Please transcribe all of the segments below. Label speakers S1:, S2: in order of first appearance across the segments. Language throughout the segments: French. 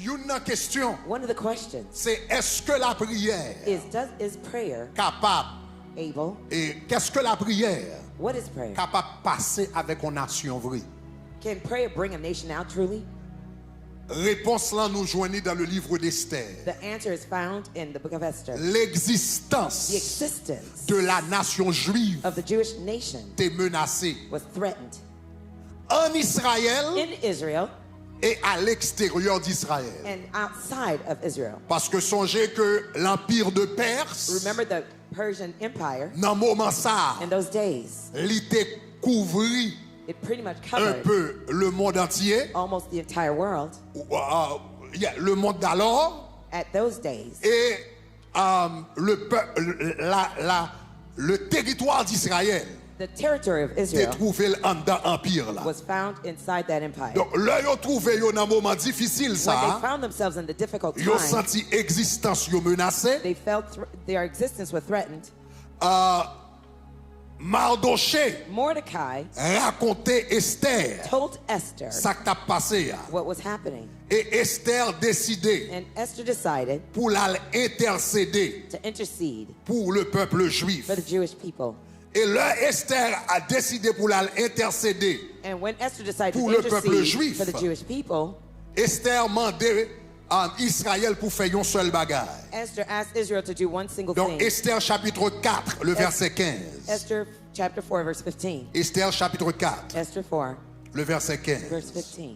S1: Une question,
S2: One of the questions
S1: c'est est-ce que la prière
S2: is prayer
S1: capable
S2: able?
S1: et qu'est-ce que la prière
S2: What is prayer?
S1: capable de passer avec une nation vraie?
S2: Can prayer bring a nation out truly?
S1: Réponse là nous joignons dans le livre d'Esther.
S2: The answer is found in the book of Esther. The
S1: L'existence
S2: existence
S1: de la nation juive
S2: of the Jewish nation
S1: était menacée
S2: was threatened
S1: en Israël
S2: in Israel
S1: et à l'extérieur d'Israël.
S2: and outside of Israel.
S1: Parce que songez que l'empire de Perse,
S2: Remember the Persian Empire
S1: dans moment ça,
S2: in those days,
S1: il était couvri
S2: it pretty much
S1: un
S2: covered
S1: peu le monde entier,
S2: almost the entire world
S1: le monde d'alors,
S2: at those days.
S1: et le territoire d'Israël
S2: The territory of
S1: était
S2: Israel
S1: trouvé en dans l'empire là.
S2: was found inside that empire.
S1: Donc là ils ont trouvé dans un moment difficile
S2: When
S1: ça,
S2: they found themselves in the difficult
S1: ils ont
S2: time,
S1: senti existence yo menacée.
S2: they felt their existence was threatened.
S1: Mardoché
S2: Mordecai
S1: racontait Esther
S2: told Esther
S1: ça qui t'a passé là.
S2: what was happening,
S1: Et Esther décidait
S2: and Esther decided
S1: pour l'intercéder
S2: to intercede
S1: pour le peuple juif.
S2: for the Jewish people.
S1: Et là, Esther a décidé pour l'intercéder.
S2: And when Esther decided
S1: Pour
S2: to
S1: le peuple
S2: intercede
S1: juif.
S2: for the Jewish people,
S1: Esther mandait à Israël pour faire un seul bagage.
S2: Esther asked Israel to do one single
S1: Donc
S2: thing.
S1: Esther chapitre 4, le verset 15.
S2: Esther chapter 4 verse 15.
S1: Esther chapitre 4,
S2: Esther 4
S1: le verset 15.
S2: verse 15.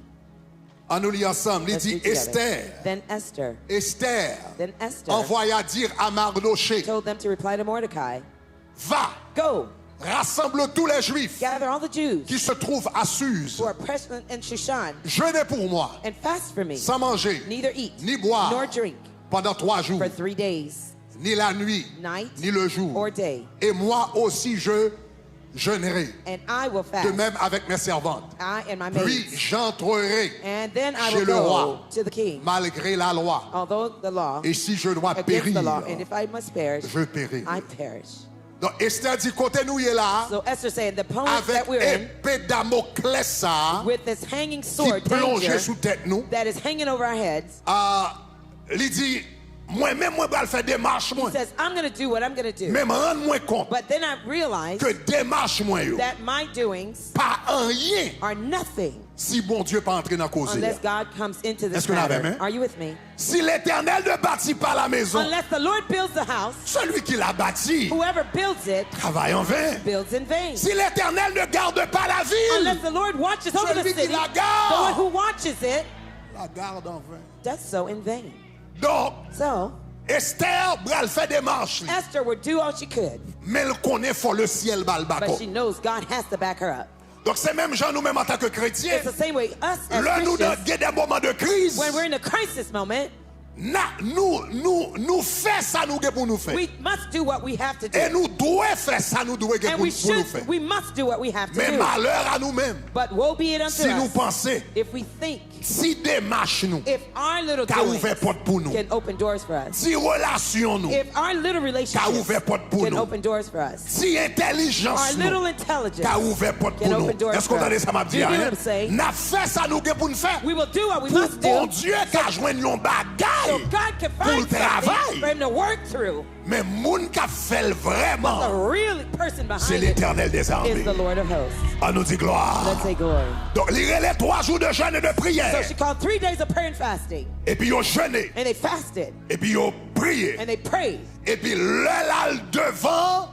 S1: On nous lit ensemble. Il
S2: Let's
S1: dit
S2: read together.
S1: Esther,
S2: Then Esther
S1: envoya dire à Mardoché,
S2: told them to reply to Mordecai,
S1: va,
S2: go,
S1: rassemble tous les Juifs
S2: gather all the Jews
S1: qui se trouvent à Suse.
S2: who are present in Shushan
S1: Jeûnez pour moi,
S2: and fast for me,
S1: sans manger,
S2: neither eat
S1: ni boire,
S2: nor drink
S1: pendant 3 jours,
S2: for 3 days,
S1: ni la nuit,
S2: night
S1: ni le jour.
S2: or day,
S1: Et moi aussi je jeûnerai,
S2: and I will
S1: de
S2: fast,
S1: même avec mes servantes.
S2: I and my
S1: Puis
S2: maids,
S1: j'entrerai
S2: and then I
S1: chez
S2: will
S1: le
S2: go
S1: roi,
S2: to the king,
S1: malgré la loi.
S2: although the law
S1: Et si je dois
S2: against
S1: périr,
S2: the law, and if I must perish,
S1: je péris.
S2: I perish.
S1: Donc Esther dit, côté nous y est là,
S2: So Esther saying, the point
S1: avec
S2: that we're in,
S1: épée Damoclès ça,
S2: with this hanging
S1: qui
S2: sword,
S1: plongeait
S2: danger,
S1: sous tête nous,
S2: that is hanging over our heads,
S1: il dit, moi-même, moi, je vais faire des marches, moi.
S2: he says, I'm going to do what I'm going to do.
S1: Mais rends-moi compte
S2: But then I realized
S1: que démarche moi yo,
S2: that my doings
S1: pas un rien
S2: are nothing
S1: si bon Dieu pas entrer dans cause.
S2: unless God comes into this
S1: Est-ce que vous avez
S2: matter.
S1: aimé?
S2: Are you with me?
S1: Si l'Éternel ne bâtit pas la maison,
S2: Unless the Lord builds the house,
S1: celui qui l'a bâti
S2: whoever builds it
S1: travaille en vain.
S2: builds in vain.
S1: Si l'Éternel ne garde pas la
S2: Unless
S1: ville,
S2: the Lord watches over the
S1: celui qui
S2: city,
S1: la
S2: the one who
S1: garde
S2: watches it
S1: la garde en vain.
S2: does so in vain.
S1: Donc,
S2: So
S1: Esther, elle fait des marches,
S2: Esther would do all she could,
S1: mais elle connaît fort le ciel bas le
S2: but
S1: bas.
S2: she knows God has to back her up.
S1: Donc c'est même gens nous-mêmes en tant que chrétiens,
S2: It's the same way us as
S1: là nous
S2: Christians,
S1: avons des moments de crise,
S2: when we're in a crisis moment,
S1: nous faisons ça nous pour nous faire.
S2: we must do what we have to
S1: Et
S2: do.
S1: nous devons faire ça nous devons pour
S2: And
S1: nous faire.
S2: we must do what we have to
S1: Mais
S2: do.
S1: malheur à nous-mêmes,
S2: But woe be it unto
S1: si nous
S2: us
S1: pensons,
S2: if we think,
S1: si démarche nous,
S2: if our little
S1: qu'a
S2: doings
S1: ouvert porte pour nous,
S2: can open doors for us,
S1: si relation nous,
S2: if our little
S1: qu'a
S2: relationships
S1: ouvert porte pour
S2: can
S1: nous,
S2: open doors for us,
S1: si
S2: our
S1: intelligence
S2: little
S1: nous,
S2: intelligence
S1: qu'a ouvert porte pour
S2: can
S1: nous.
S2: open doors
S1: Est-ce qu'on
S2: for
S1: entend
S2: us.
S1: ça m'a
S2: Do
S1: dit
S2: you know
S1: rien?
S2: what I'm saying?
S1: N'a fait ça nous pour nous faire.
S2: We will do what we
S1: Pour
S2: must
S1: bon
S2: do
S1: Dieu qu'a joindre un
S2: so
S1: bagaille.
S2: God can
S1: Pour le
S2: find something
S1: travail.
S2: for him to work through.
S1: Mais moun qui fait
S2: The
S1: vraiment,
S2: real person
S1: c'est
S2: behind it
S1: l'Éternel des
S2: is
S1: armées.
S2: the Lord of hosts.
S1: On nous dit gloire.
S2: Let's say glory.
S1: Donc, lire les 3 jours de jeûne et de
S2: So
S1: prière.
S2: she called 3 days of prayer and fasting,
S1: Et puis, ils ont jeûné.
S2: and they fasted,
S1: Et puis, ils ont prié.
S2: and they prayed.
S1: Et puis, là devant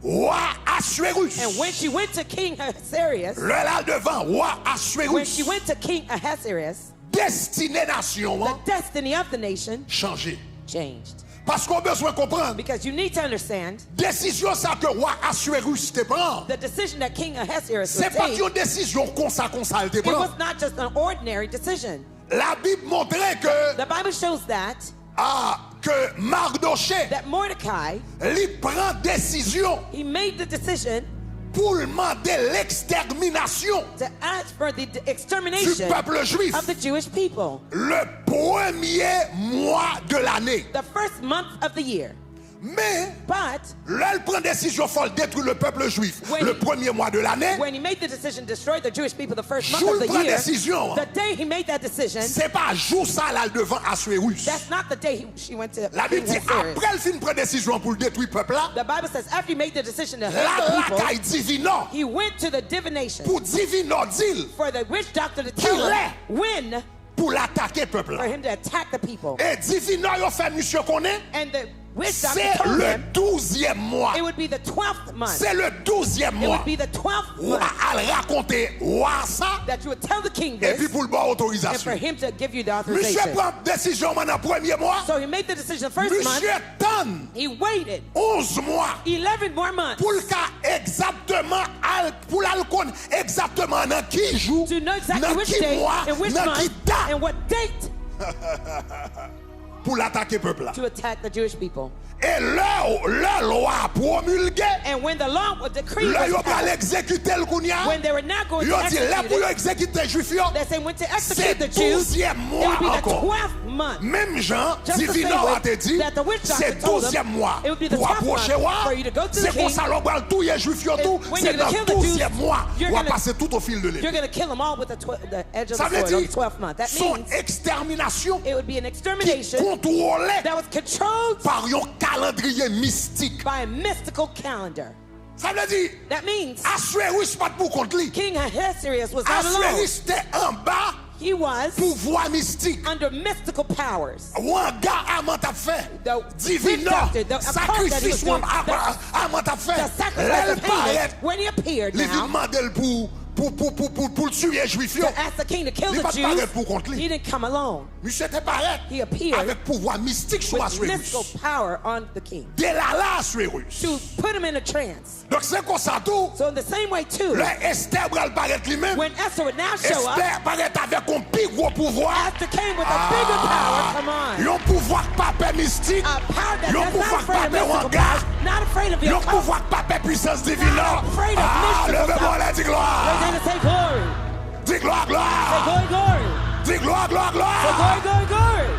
S1: roi Assuérus.
S2: And when she went to King Ahasuerus,
S1: Là devant roi
S2: when she
S1: Assuérus.
S2: went to King Ahasuerus,
S1: Destinée nation
S2: the destiny of the nation
S1: changé.
S2: changed.
S1: Parce qu'on a besoin de comprendre.
S2: Because you need to understand,
S1: Décision ça que roi Assuérus te prend.
S2: the decision that King Ahasuerus
S1: C'est
S2: would
S1: pas
S2: take,
S1: une décision comme ça elle te
S2: it
S1: prend.
S2: was not just an ordinary decision.
S1: La Bible montrait que
S2: The Bible shows that
S1: Mardoché,
S2: that Mordecai,
S1: il prend décision
S2: he made the decision
S1: pour demander l'extermination
S2: to ask for the
S1: du
S2: extermination
S1: peuple juif
S2: of the Jewish people.
S1: le premier mois de l'année.
S2: The first month of the year.
S1: Mais,
S2: But
S1: là, il prend décision folle détruire le peuple juif
S2: When
S1: le
S2: he-
S1: premier mois de l'année.
S2: when he made the decision to destroy the Jewish people the first month
S1: Jour
S2: of
S1: il
S2: the
S1: prend
S2: year,
S1: décision.
S2: the day he made that decision,
S1: C'est pas jour ça là devant Assuérus.
S2: that's not the day she went to
S1: La
S2: King
S1: Bible dit
S2: Ahasuerus.
S1: après il fin prend décision pour le détruire le peuple là.
S2: The Bible says after he made the decision to hurt
S1: Là
S2: the
S1: la
S2: people,
S1: caille divino
S2: he went to the divination
S1: pour divino dire
S2: for the witch doctor to tell him when
S1: pour l'attaquer peuple
S2: for
S1: là.
S2: him to attack the people.
S1: Et divino yo fait monsieur connaît.
S2: And the witch doctor
S1: C'est
S2: told
S1: le
S2: him
S1: 12e mois.
S2: it would be the 12th month.
S1: C'est le 12e
S2: It
S1: mois.
S2: would be the 12th
S1: Ou
S2: month
S1: à raconter ouah ça
S2: that you would tell the king
S1: et puis
S2: this
S1: pour le bon
S2: and for
S1: autorisation.
S2: him to give you the
S1: Monsieur
S2: authorization.
S1: prend décision dans le premier mois.
S2: So he made the decision the first month.
S1: Monsieur donne
S2: He waited
S1: 11 mois
S2: 11 more months
S1: pour le cas exactement pour l'alcool exactement dans qui jour,
S2: to know exactly
S1: dans
S2: which
S1: qui
S2: day
S1: mois,
S2: and which
S1: dans qui
S2: month
S1: date
S2: and what date
S1: pour l'attaquer peuple là.
S2: to attack the Jewish people.
S1: Et leur loi promulguée,
S2: And when the law was decreed
S1: là
S2: was
S1: yo va
S2: passed,
S1: l'exécuter le kounya.
S2: when they were not going to
S1: Yo dit là pour
S2: execute
S1: yo
S2: it,
S1: exécuter juif yo.
S2: they say when to
S1: C'est
S2: execute the Jews,
S1: 12e
S2: it
S1: mois
S2: would be the
S1: encore.
S2: 12th month.
S1: Même Jean,
S2: Just the same
S1: divino
S2: way
S1: a te dit,
S2: that the witch doctor
S1: c'est
S2: told
S1: 12e
S2: them,
S1: mois
S2: it would be the
S1: pour
S2: 12th
S1: approcher
S2: month
S1: roi.
S2: for you to go to the
S1: C'est pour
S2: king.
S1: ça l'on va tout les juifs yo tout,
S2: when
S1: c'est
S2: you're
S1: dans
S2: gonna
S1: le
S2: kill the Jews,
S1: 12e mois.
S2: you're
S1: On va
S2: gonna-
S1: passer tout au fil de
S2: You're
S1: l'épée.
S2: going to kill them all with the edge of
S1: Ça
S2: the
S1: veut
S2: sword on
S1: dire
S2: the 12th month. That
S1: son
S2: means
S1: extermination
S2: it would be an
S1: qui
S2: extermination
S1: contrôlée
S2: that was controlled
S1: par un calendrier mystique.
S2: by a mystical calendar.
S1: Ça veut dire
S2: That means
S1: Assuérus pas pour contre lui.
S2: King Ahasuerus was not alone.
S1: Assuérus était en bas
S2: He was
S1: pouvoir mystique.
S2: under mystical powers.
S1: Ou un gars amant a fait.
S2: The
S1: Divino.
S2: witch doctor, the occult that he was
S1: Sacrifice ou
S2: doing,
S1: amant a fait.
S2: The sacrifice
S1: Elle
S2: of
S1: paraît.
S2: Haman, when he appeared
S1: Il
S2: now,
S1: demande pour tuer les juifs.
S2: to ask the king to kill
S1: Il
S2: the
S1: pas
S2: Jews,
S1: paraître pour contre lui.
S2: he didn't come alone.
S1: Monsieur était paraît
S2: He appeared
S1: avec pouvoir mystique sur
S2: With mystical
S1: Assuérus.
S2: power on the king
S1: De là Assuérus.
S2: to put him in a trance.
S1: Donc c'est comme ça tout.
S2: So in the same way too,
S1: Le Esther va paraître lui-même.
S2: when Esther would now show up,
S1: Esther paraît avec un plus gros pouvoir.
S2: Esther came with a bigger power. Come on.
S1: Un pouvoir pas mystique.
S2: A power that
S1: Un
S2: is not
S1: pouvoir
S2: afraid of
S1: pas
S2: mystical
S1: regard.
S2: powers, not afraid of
S1: Un
S2: your cult.
S1: pouvoir pas puissance divine.
S2: Not afraid of mystical
S1: levez-moi
S2: powers.
S1: là, dis
S2: They're
S1: gloire.
S2: going to say glory.
S1: Dis gloire,
S2: Say
S1: gloire.
S2: glory, glory.
S1: Dis gloire, gloire,
S2: Say
S1: gloire.
S2: glory, glory, glory.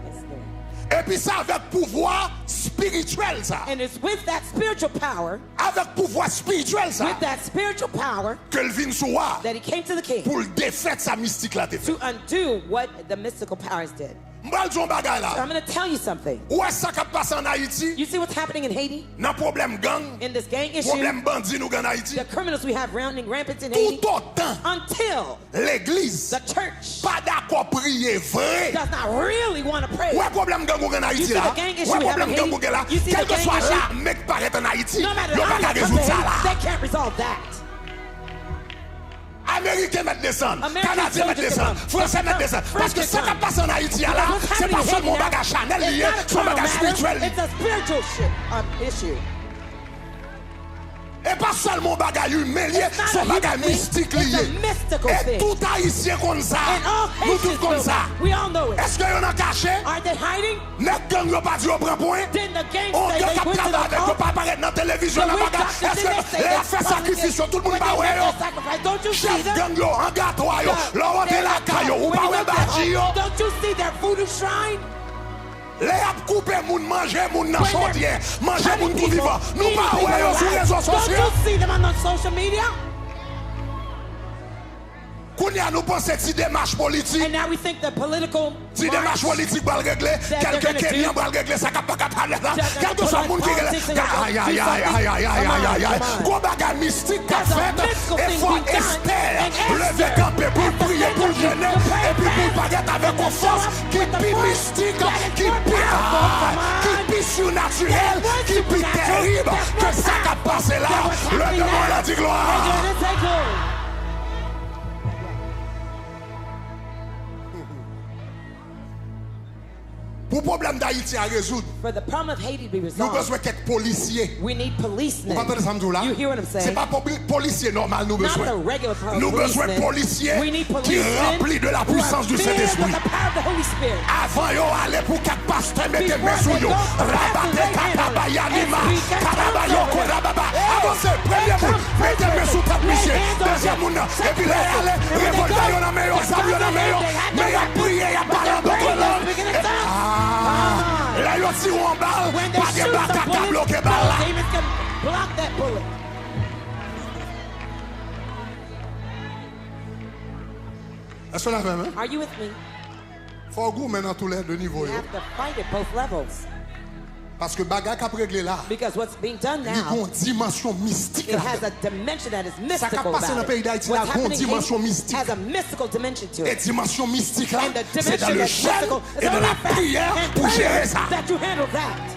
S2: Yes, Lord.
S1: Et puis ça avec pouvoir spirituel ça.
S2: And it's with that spiritual power,
S1: Avec pouvoir spirituel ça.
S2: with that spiritual power,
S1: Que le vin soir
S2: that he came to the king
S1: pour le défaire sa mystique là.
S2: to undo what the mystical powers did.
S1: M'bral son bagay
S2: So
S1: là.
S2: I'm going to tell you something.
S1: Où est-ce ça qui passe en Haïti?
S2: You see what's happening in Haiti?
S1: Nan problème gang,
S2: In this gang issue,
S1: problème bandit nous en Haïti.
S2: the criminals we have running rampant in Haiti,
S1: Tout autant
S2: until
S1: l'église
S2: the church
S1: pas d'accord prier vrai.
S2: does not really want to pray.
S1: Ouais problème gang ou en
S2: You
S1: Haïti
S2: see
S1: là.
S2: the gang issue
S1: Ouais
S2: we have
S1: problème
S2: in
S1: gang ou
S2: Haiti?
S1: là.
S2: You see
S1: Quel
S2: the
S1: que
S2: gang
S1: soit
S2: issue?
S1: là, mec paraît en Haïti.
S2: No matter
S1: Yo
S2: how
S1: pas
S2: many
S1: qu'à
S2: come to
S1: résoudre ça
S2: Haiti,
S1: là.
S2: they can't resolve that.
S1: Américains mettent descendre,
S2: American
S1: Canadiens mettent
S2: soldiers
S1: descendre,
S2: come.
S1: Français mettent descendre. Parce que
S2: French
S1: ça qui
S2: come.
S1: passe en Haïti là,
S2: Because what's
S1: c'est pas
S2: happening
S1: seulement
S2: in Haiti
S1: bagage Chanel
S2: now,
S1: lié,
S2: it's not a
S1: c'est un
S2: carnal
S1: bagage spirituel.
S2: matter, it's a spiritual issue.
S1: Et pas seulement bagage humain lié,
S2: It's not
S1: c'est
S2: a
S1: un bagage
S2: human thing,
S1: mystique
S2: it's
S1: lié.
S2: a mystical
S1: Et
S2: thing.
S1: tout haïtien comme ça,
S2: And all
S1: nous tous
S2: Haitians
S1: comme
S2: know
S1: ça.
S2: that. We all know it.
S1: Est-ce qu'il y en a caché?
S2: Are they hiding?
S1: Net gang yo pas dit au prend point.
S2: Didn't the gang
S1: On
S2: say
S1: gang
S2: they
S1: cap
S2: went to
S1: travail
S2: the
S1: avec yo
S2: cult?
S1: pas apparaître dans la télévision
S2: The
S1: la
S2: witch
S1: bagarre.
S2: doctor,
S1: Est-ce
S2: didn't they
S1: que
S2: say
S1: les
S2: that
S1: fait sacrifice tout le monde
S2: when
S1: pas
S2: they
S1: ouais
S2: make
S1: yo?
S2: their sacrifice? Don't you see
S1: Chef
S2: them?
S1: gang yo, en gâteau yo, là on est la caillou, ou
S2: When
S1: pas
S2: you
S1: ouais
S2: look at
S1: badji yo.
S2: home, don't you see their voodoo shrine?
S1: Les ap couper moun manger moun nan
S2: When they're
S1: chaudière, manger
S2: cutting
S1: moun tout
S2: people,
S1: vivant. Nous
S2: eating
S1: pas
S2: people
S1: ouais yo sur
S2: alive.
S1: réseaux
S2: Don't
S1: sociaux.
S2: you see them on social media?
S1: Kounya nous pense ti démarche politique.
S2: And now we think the political
S1: Si démarche
S2: march,
S1: politique va le régler,
S2: they're
S1: quelqu'un
S2: gonna
S1: qui
S2: do-
S1: vient va le régler, ça capable pas parler là.
S2: They're
S1: Quel que
S2: gonna
S1: soit
S2: put
S1: moun qui règle.
S2: politics in it.
S1: Aïe aïe aïe
S2: Do
S1: aïe
S2: something.
S1: aïe aïe
S2: Come on,
S1: aïe aïe.
S2: come on.
S1: Gros bagage mystique qu'a
S2: There's a
S1: fait.
S2: mystical
S1: Et
S2: thing
S1: faut
S2: being done.
S1: Esther
S2: And
S1: lever
S2: Esther
S1: camper pour
S2: has to
S1: prier,
S2: stand
S1: pour
S2: up,
S1: gêner,
S2: to pray
S1: et puis pour
S2: fast,
S1: paraître avec
S2: and
S1: une
S2: to
S1: force
S2: show up
S1: qui
S2: with the
S1: pis
S2: force
S1: mystique,
S2: that is
S1: qui
S2: more powerful, come on.
S1: pis surnaturel,
S2: That's
S1: qui pis
S2: supernatural,
S1: terrible,
S2: that's
S1: que
S2: more
S1: ça qu'a passé là.
S2: That what's
S1: Le
S2: happening
S1: demande
S2: now.
S1: la dit
S2: They're
S1: gloire.
S2: gonna say glory.
S1: Pour problème d'Haïti à résoudre,
S2: For the problem of Haiti to be
S1: nous
S2: resolved,
S1: besoin quelques policiers.
S2: we need
S1: Vous
S2: policemen.
S1: entendez ça me dire là?
S2: You hear what I'm
S1: C'est
S2: saying?
S1: pas policier normal nous
S2: Not
S1: besoin.
S2: the regular
S1: Nous besoin
S2: policemen.
S1: policiers
S2: We need
S1: qui
S2: policemen
S1: remplis de la
S2: who are
S1: puissance du
S2: filled
S1: Saint-Esprit.
S2: with the power of the Holy Spirit.
S1: Avant yo aller pour quatre pasteurs mettez
S2: Before
S1: main sur
S2: they
S1: yo.
S2: go,
S1: Rabate
S2: they handle it.
S1: katabayanima.
S2: And speak and
S1: Karabayo
S2: counsel.
S1: korababa.
S2: Hey,
S1: Avancez, premier
S2: they
S1: bout.
S2: come
S1: Mettez main sur tête
S2: Lay
S1: monsieur.
S2: hands on
S1: Deuxième
S2: them.
S1: moun. Et
S2: Second
S1: puis là
S2: person.
S1: allez,
S2: And when they
S1: révolta
S2: go,
S1: yo nan meilleur,
S2: they
S1: sabre yo
S2: come
S1: nan
S2: in,
S1: meilleur.
S2: they had no
S1: Mais y a
S2: weapons,
S1: prié, y a
S2: but
S1: parlé
S2: they're
S1: en d'autres
S2: praying,
S1: langues.
S2: they're speaking in tongues.
S1: Ah,
S2: Come on.
S1: là, yo tire en balle,
S2: When they
S1: pas de
S2: shoot
S1: balle
S2: the
S1: qui a
S2: bullet,
S1: bloqué
S2: no
S1: balle là.
S2: demons can block that bullet.
S1: Est-ce qu'on a fait, hein?
S2: Are you with me?
S1: Faut goût maintenant tous les deux niveaux.
S2: You
S1: Yo.
S2: have to fight at both levels.
S1: Parce que bagay qu'a réglé là,
S2: Because what's being done
S1: il y a
S2: now,
S1: une dimension mystique
S2: it
S1: là.
S2: has a dimension that is
S1: Ça qu'a
S2: mystical
S1: passé dans le
S2: about
S1: pays
S2: it.
S1: d'Haïti là,
S2: What's
S1: une
S2: happening
S1: dimension
S2: here
S1: mystique.
S2: has a mystical dimension to
S1: Et
S2: it.
S1: dimension mystique là,
S2: And the
S1: c'est dans
S2: dimension
S1: le
S2: that's
S1: jeûne
S2: mystical is
S1: et dans
S2: on
S1: la
S2: the fact
S1: prière
S2: and
S1: pour gérer
S2: prayer
S1: ça.
S2: that you handle that.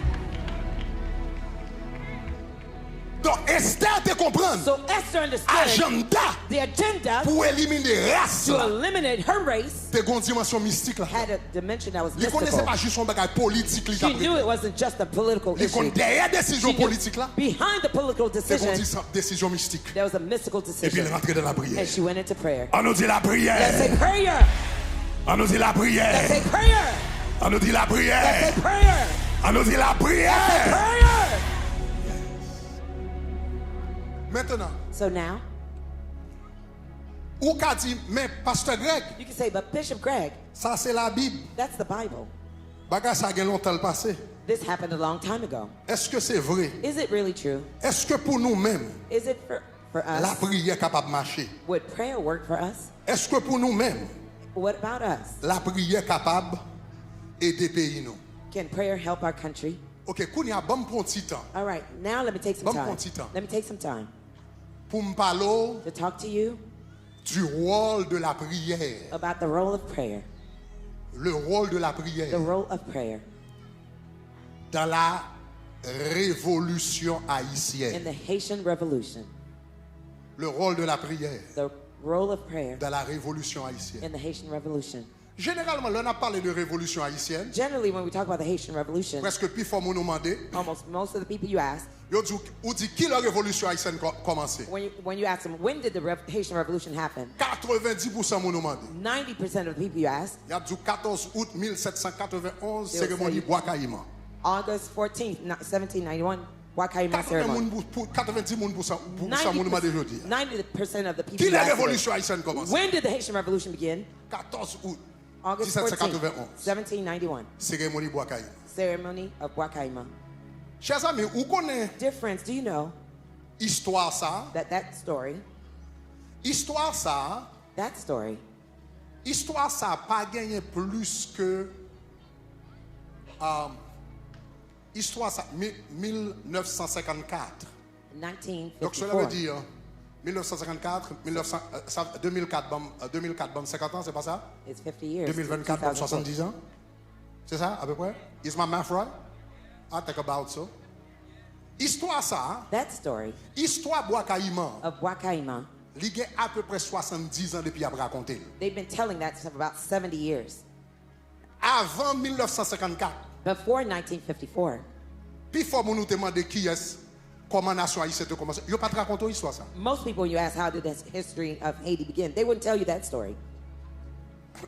S1: Donc Esther te comprendre.
S2: So Esther understood
S1: Agenda
S2: the agenda
S1: pour éliminer race
S2: to
S1: là.
S2: eliminate her race
S1: Te une dimension mystique là.
S2: had a dimension that was
S1: Il connaissait
S2: mystical.
S1: pas juste son bagage politique li
S2: She
S1: t'a
S2: knew it wasn't just a political
S1: Il
S2: issue.
S1: connaît derrière
S2: She
S1: décision
S2: knew
S1: politique là.
S2: behind the political
S1: Te
S2: decision,
S1: décision mystique.
S2: there was a mystical
S1: Et puis il est
S2: decision.
S1: rentré dans la prière.
S2: And she went into prayer.
S1: On nous dit la
S2: Let's say
S1: prière.
S2: prayer.
S1: On nous dit la
S2: Let's
S1: prière.
S2: say prayer.
S1: On nous dit la
S2: Let's say
S1: prière.
S2: prayer.
S1: On nous dit la prière.
S2: Prayer.
S1: Maintenant,
S2: So now,
S1: ou qu'a dit, mais pasteur Greg,
S2: you can say, but Bishop Greg,
S1: ça c'est la Bible.
S2: that's the Bible.
S1: Bagage ça a gen longtemps le passé.
S2: This happened a long time ago.
S1: Est-ce que c'est vrai?
S2: Is it really true?
S1: Est-ce que pour nous-mêmes,
S2: Is it for
S1: la
S2: us?
S1: prière est capable de marcher?
S2: Would prayer work for us?
S1: Est-ce que pour nous-mêmes,
S2: What about us?
S1: la prière est capable d'aider pays nous?
S2: Can prayer help our country?
S1: Ok, qu'on y a bon pour un petit temps.
S2: All right, now let me take some
S1: Bon
S2: time.
S1: petit temps.
S2: Let me take some time
S1: Pour me parler
S2: to talk to you
S1: du rôle de la prière.
S2: about the role of prayer.
S1: Le rôle de la
S2: The
S1: prière
S2: role of prayer
S1: dans la révolution
S2: in
S1: haïtienne.
S2: the Haitian Revolution.
S1: Le rôle de la prière
S2: The role of prayer
S1: dans la révolution haïtienne.
S2: in the Haitian Revolution.
S1: Généralement, là, on a parlé de révolution haïtienne.
S2: Generally, when we talk about the Haitian Revolution,
S1: Presque plus fort, nous demander.
S2: almost most of the people you ask,
S1: Ou dit qui la révolution haïtienne commencé?
S2: when you ask them, when did the Haitian Revolution happen?
S1: 90% nous demandé.
S2: 90% of the people you ask,
S1: Il y a dit 14 août 1791,
S2: They will
S1: cérémonie
S2: say-
S1: Bois Caïman.
S2: August 14th, 1791, Wakaima ceremony.
S1: 90 moun pour ça, nous demandé aujourd'hui.
S2: 90% of the people
S1: Qui
S2: you
S1: la
S2: ask them,
S1: révolution haïtienne commencé?
S2: when did the Haitian Revolution begin?
S1: 14 août
S2: August 14th,
S1: 1791,
S2: 1791,
S1: cérémonie Bois Caïman.
S2: ceremony of Wakaima.
S1: Chers amis, vous connaissez
S2: Dear friends, do you know
S1: histoire ça?
S2: that story,
S1: Histoire ça, histoire ça pas gagné plus que histoire ça 1954.
S2: 1954.
S1: Donc cela veut dire 1954, 2004, 50 ans, c'est pas ça?
S2: It's 50 years.
S1: 2024,
S2: 2004.
S1: 70 ans? C'est ça, à peu près? Is my math right? I think about so. Histoire ça,
S2: That story
S1: histoire Bois Caïman,
S2: of Wakaima,
S1: il y a à peu près 70 ans depuis après raconter.
S2: they've been telling that for about 70 years.
S1: Avant 1954,
S2: Before 1954,
S1: puis faut nous demander qui est, comment nation haïtienne a commencé. Yo pas te raconter l'histoire ça.
S2: most people, when you ask how did the history of Haiti begin, they wouldn't tell you that story.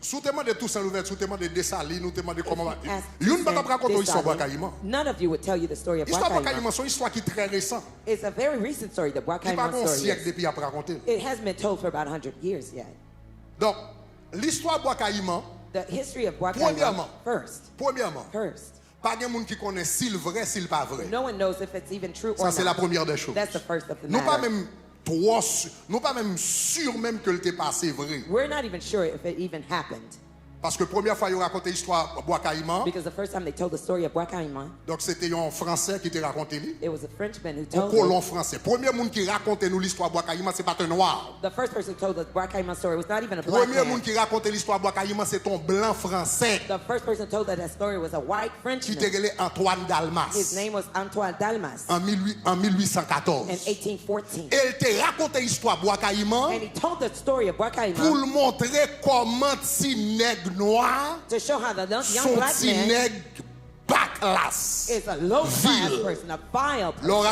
S1: Sous témoin de tout ça l'ouvert, sous témoin de Dessalines, nous témoin de comment
S2: If you ask
S1: Youn pas
S2: Toussaint
S1: raconter l'histoire Bois
S2: Dessalines,
S1: Caïman.
S2: none of you would tell you the story of
S1: L'histoire Bois
S2: Wakaima.
S1: Caïman, c'est une histoire qui est très récente.
S2: It's a very recent story, the
S1: Il pas
S2: Wakaima
S1: un
S2: story.
S1: siècle
S2: is.
S1: depuis après raconter.
S2: It hasn't been told for about 100 years yet.
S1: Donc, l'histoire Bois Caïman,
S2: The history of Wakaima,
S1: Premièrement.
S2: first,
S1: pas de monde qui connaît s'il vrai, s'il pas vrai.
S2: no one knows if it's even true
S1: Ça
S2: or
S1: c'est la
S2: not.
S1: première des choses.
S2: That's the first of the
S1: Nous pas
S2: matter.
S1: même sûr même que le t'est passé vrai.
S2: We're not even sure if it even happened.
S1: Parce que première fois il raconté l'histoire Bois Caïman,
S2: Because the first time they told the story of Wakaima,
S1: donc c'était un français qui t'a raconté lui.
S2: it was a Frenchman who
S1: Un
S2: told
S1: colon
S2: it.
S1: français. Premier monde qui racontait nous l'histoire Bois Caïman, c'est pas un noir.
S2: The first person who told the Wakaima story was not even a black
S1: Premier
S2: man.
S1: monde qui racontait l'histoire Bois Caïman, c'est un blanc français
S2: The first person who told that story was a white
S1: qui t'a
S2: Frenchman.
S1: relé Antoine
S2: His
S1: Dalmas
S2: name was Antoine Dalmas
S1: en 1814.
S2: in 1814.
S1: Elle t'a raconté l'histoire Bois Caïman
S2: And he told the story of
S1: pour
S2: Wakaima
S1: le montrer comment si nègre noir
S2: to show how the young
S1: son
S2: black
S1: petit
S2: man
S1: nègre backlasse.
S2: is a low-class
S1: Vil.
S2: person, a vile person.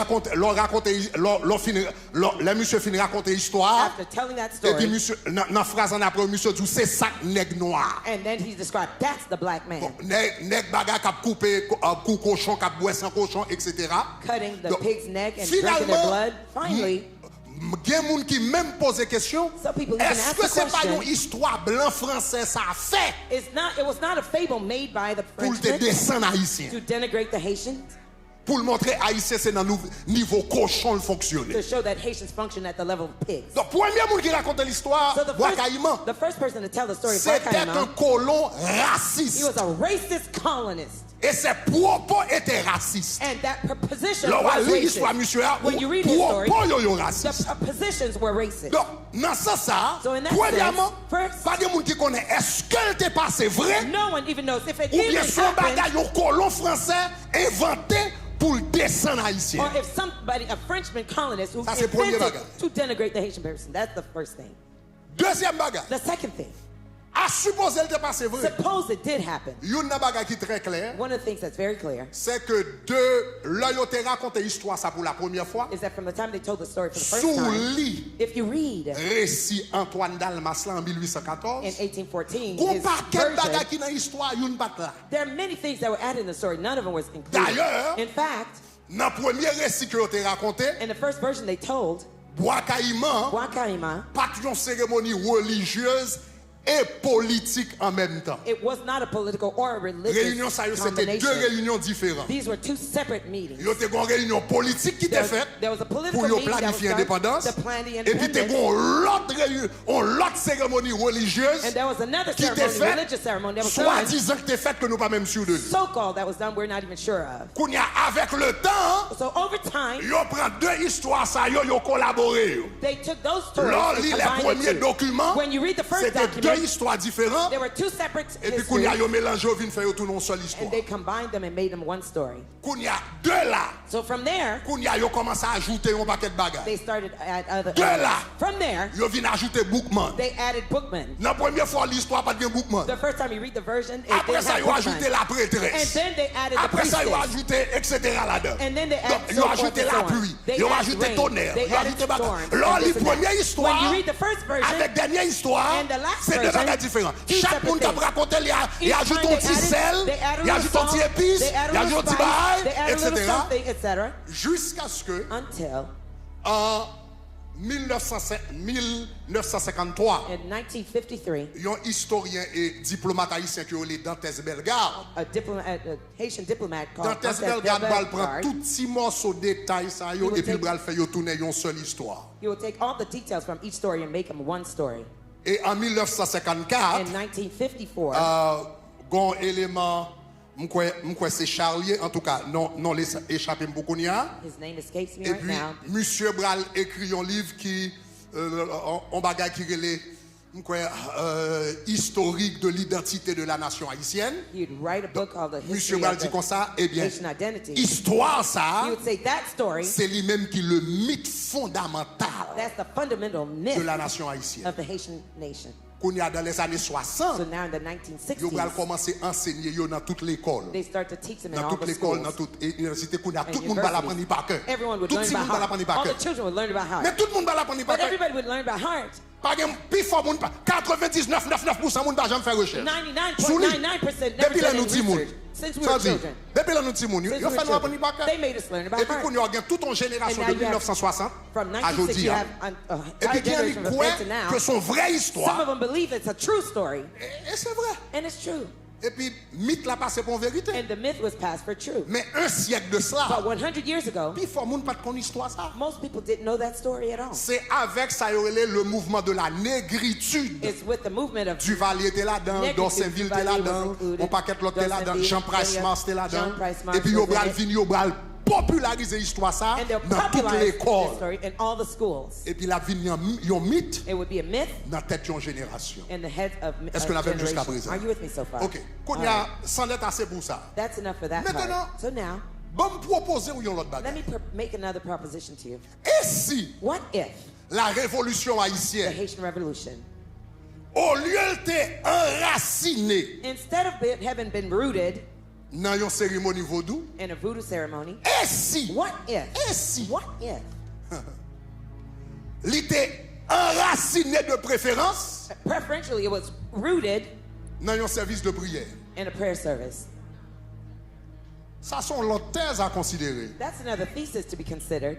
S1: Le monsieur finit raconter l'histoire.
S2: After telling that
S1: Et puis
S2: story,
S1: monsieur, dans phrase en après, monsieur dit c'est ça nègre noir.
S2: and then he described, that's the black man.
S1: Nègre baga k'ap couper cou cochon, k'ap boire sans cochon, etc.
S2: Cutting the
S1: Donc,
S2: pig's neck and drinking their
S1: finalement,
S2: blood. Finally,
S1: gen moun qui même pose question,
S2: Some people even
S1: est-ce
S2: ask
S1: que
S2: the
S1: c'est pas
S2: question.
S1: une histoire blanc français ça a fait
S2: It was not a fable made by the
S1: pour te
S2: Frenchmen
S1: descendre haïtien,
S2: to denigrate the Haitians,
S1: pour le montrer haïtien c'est dans niveau cochon le
S2: to
S1: fonctionner.
S2: show that Haitians function at the level of pigs.
S1: Donc premier monde qui raconte l'histoire,
S2: So
S1: Bois-Caïman,
S2: the first person to tell the story of
S1: c'était un
S2: Bois-Caïman,
S1: colon
S2: he
S1: raciste.
S2: was a racist colonist.
S1: Et ses propos étaient racistes.
S2: And that position
S1: Là, on va
S2: was
S1: lire l'histoire,
S2: racist.
S1: monsieur,
S2: When you read his story,
S1: propos yo raciste.
S2: the positions were racist.
S1: Donc, dans ce sens,
S2: So in that
S1: premièrement,
S2: sense, first,
S1: pas de monde qui connaît est-ce qu'elle t'est passé vrai
S2: no one even knows if it
S1: ou bien
S2: even
S1: son
S2: happened,
S1: bagage un colon français inventé pour le descendre haïtien.
S2: or if somebody, a Frenchman colonist who
S1: Ça, c'est premier
S2: invented
S1: bagage.
S2: to denigrate the Haitian person. That's the first thing.
S1: Deuxième bagage,
S2: The second thing,
S1: à supposer elle t'est passé vrai.
S2: suppose it did happen.
S1: Une bagage qui est très clair,
S2: One of the things that's very clear
S1: c'est que là yo te raconté l'histoire ça pour la première fois.
S2: is that from the time they told the story for the first
S1: Sous
S2: time,
S1: lit
S2: if you read
S1: récit Antoine Dalmas là en
S2: in
S1: 1814,
S2: 1814,
S1: qu'on
S2: his
S1: paquet bagage
S2: version,
S1: qui dans l'histoire une bat là.
S2: there are many things that were added in the story. None of them was included.
S1: D'ailleurs,
S2: In fact,
S1: dans le premier récit que yo te raconté,
S2: in the first version they told,
S1: Bois-Caïman
S2: Bois-Caïman,
S1: pas une cérémonie religieuse et politique en même temps.
S2: it was not a political or a
S1: Réunion
S2: religious
S1: ça yo c'était deux
S2: combination.
S1: réunions différentes.
S2: These were two separate meetings.
S1: Yo te gon réunion politique qui
S2: There
S1: était
S2: was,
S1: faite
S2: there was a political
S1: pour yo
S2: meeting that was
S1: planifier
S2: done
S1: l'indépendance
S2: to plan the
S1: et puis te
S2: independence.
S1: gon l'autre réunion, l'autre cérémonie religieuse
S2: And there was another
S1: qui était
S2: ceremony, religious
S1: faite
S2: ceremony that was done,
S1: soi-disant que t'es faite que nous pas même sûr de lui.
S2: so-called that was done, we're not even sure of.
S1: Qu'on y a avec le temps,
S2: So over time,
S1: yo prend deux histoires ça yo collaboré yo.
S2: they took those stories
S1: Là,
S2: and
S1: lit les
S2: combined
S1: premiers
S2: the two.
S1: documents,
S2: When you read the first
S1: c'était deux
S2: document,
S1: histoires différentes
S2: there were two separate
S1: et puis qu'on y a
S2: histories,
S1: yo mélangé au vin fait yo tout non seule histoire.
S2: and they combined them and made them one story.
S1: Qu'on y a deux là,
S2: So from there,
S1: qu'on y a yo commencé à ajouter un paquet de bagages.
S2: they started to add other
S1: De là.
S2: elements. From there,
S1: Yo vinn ajouter Bookman.
S2: they added bookmen.
S1: La première fois l'histoire pas de Bookman.
S2: The first time you read the version, it
S1: Après
S2: didn't
S1: ça
S2: have
S1: yo
S2: bookmen.
S1: ajouté la
S2: And
S1: prêtresse.
S2: then they added the
S1: Après ça yo
S2: priestess.
S1: ajouté etc. là-dedans.
S2: And then they
S1: Donc
S2: added
S1: yo
S2: so forth
S1: ajouté
S2: and
S1: la
S2: so on.
S1: pluie,
S2: They
S1: yo
S2: added
S1: ajouté
S2: rain.
S1: tonnerre,
S2: They
S1: yo
S2: added
S1: ajouté bagage.
S2: storms
S1: Là
S2: and
S1: les
S2: this and that.
S1: premières
S2: When
S1: histoires
S2: you read the first version
S1: avec dernière histoire,
S2: and the last
S1: c'est deux
S2: version,
S1: bagages différents.
S2: two
S1: Chaque
S2: separate
S1: monde qui a
S2: things.
S1: raconté il
S2: Each
S1: ajoute
S2: time
S1: un
S2: they
S1: petit
S2: added-
S1: sel,
S2: they added a
S1: il
S2: little
S1: ajoute un petit
S2: salt,
S1: épice,
S2: they added
S1: il
S2: a
S1: ajoute un
S2: little
S1: petit
S2: spice,
S1: bail,
S2: they added a little
S1: etc.
S2: something, etc.
S1: Jusqu'à ce que
S2: Until
S1: en 1953,
S2: in 1953,
S1: un historien et diplomate haïtien qui est Dantes Bellegarde.
S2: a Haitian diplomat called
S1: Dantes
S2: Dantes
S1: Bellegarde va prendre
S2: Bellegarde,
S1: tout petit morceau de détail ça yo,
S2: will
S1: et puis il
S2: take-
S1: va le faire yo tourner une seule histoire.
S2: he will take all the details from each story and make them one story.
S1: Et en 1954,
S2: In 1954,
S1: gon élément m'kwe c'est Charlier en tout cas non les échappé beaucoup nia.
S2: his name escapes me
S1: Et
S2: right
S1: puis
S2: now.
S1: monsieur Bral écrit un livre qui on bagage qui relait historique de l'identité de la nation haïtienne.
S2: He'd write a book called The
S1: Monsieur
S2: History
S1: Bral
S2: of
S1: dit comme
S2: the
S1: ça, eh bien,
S2: Haitian Identity.
S1: histoire ça,
S2: He would say that story,
S1: c'est lui-même qui le mythe fondamental
S2: that's the fundamental myth
S1: de la nation haïtienne.
S2: of the Haitian nation.
S1: Qu'on y a dans les années
S2: So
S1: 60,
S2: now in the
S1: yo bral
S2: 1960s,
S1: commencer à enseigner yo dans toute l'école.
S2: they start to teach them in
S1: Dans
S2: all
S1: toute
S2: the
S1: l'école,
S2: schools.
S1: dans toute université, qu'on a
S2: and
S1: tout le monde va l'apprendre
S2: universities.
S1: par cœur.
S2: Everyone would
S1: Tout
S2: learn
S1: le
S2: by
S1: monde va
S2: heart.
S1: l'apprendre par
S2: All
S1: cœur.
S2: the children would learn by heart.
S1: Mais tout le monde va l'apprendre par
S2: But
S1: cœur.
S2: everybody would learn by heart.
S1: Par exemple, plus fort moun pa 99,9% moun pa jamais faire recherche.
S2: 99.99% never
S1: Depuis là
S2: done
S1: nous
S2: any
S1: ti moun.
S2: research. Since we
S1: Ça
S2: were
S1: dit,
S2: children.
S1: depuis là nous ti moun, yo
S2: Since we
S1: fait
S2: were
S1: nous apprendre par
S2: children.
S1: cœur.
S2: They made us learn by
S1: Et puis
S2: heart.
S1: qu'on y a toute une génération
S2: And
S1: de
S2: now you have-
S1: 1960
S2: From
S1: à
S2: 1960,
S1: aujourd'hui.
S2: you
S1: hein.
S2: have an
S1: Et puis
S2: entire
S1: qui a
S2: generation from
S1: quoi
S2: then to now.
S1: que son vraie
S2: Some of
S1: histoire.
S2: them believe it's a true story,
S1: Et c'est vrai.
S2: and it's true.
S1: Et puis mythe l'a passé pour vérité.
S2: And the myth was passed for true.
S1: Mais un siècle de
S2: But
S1: cela,
S2: 100 years ago,
S1: puis faut moun pas de connaître histoire ça.
S2: most people didn't know that story at all.
S1: C'est avec ça le mouvement de la négritude.
S2: It's with the movement of
S1: Duvalier était là-dedans,
S2: Negritude,
S1: Dorsainville était
S2: Duvalier
S1: là-dedans,
S2: was included,
S1: mon paquet l'autre était là-dedans,
S2: Dorsainville,
S1: Jean Price Mars était là-dedans.
S2: Jean Price Mars
S1: Et puis yo
S2: was in
S1: bral
S2: it.
S1: vini, yo bral populariser l'histoire ça
S2: and they're
S1: dans toute
S2: popularized this
S1: l'école.
S2: story in all the schools.
S1: Et puis la vini yon mythe
S2: It would be a myth
S1: dans la tête d'une génération.
S2: in the heads of
S1: Est-ce que l'avez jusqu'à
S2: generation.
S1: présent?
S2: Are you with me so far?
S1: Ok, qu'on
S2: All
S1: y a
S2: right.
S1: sans être assez pour ça.
S2: That's enough for that
S1: Maintenant,
S2: part. So now,
S1: bon me proposer ou yon l'autre
S2: let
S1: bagage.
S2: me make another proposition to you.
S1: Et si
S2: What if
S1: la révolution
S2: the
S1: haïtienne,
S2: Haitian Revolution,
S1: au lieu de enraciné
S2: instead of having been rooted
S1: dans une cérémonie vaudou,
S2: in a voodoo ceremony,
S1: et si,
S2: what if?
S1: et si,
S2: What if?
S1: il était enraciné de préférence
S2: Preferentially, it was rooted
S1: dans un service de prière.
S2: in a prayer service.
S1: Ça sont l'autre thèse à considérer.
S2: That's another thesis to be considered.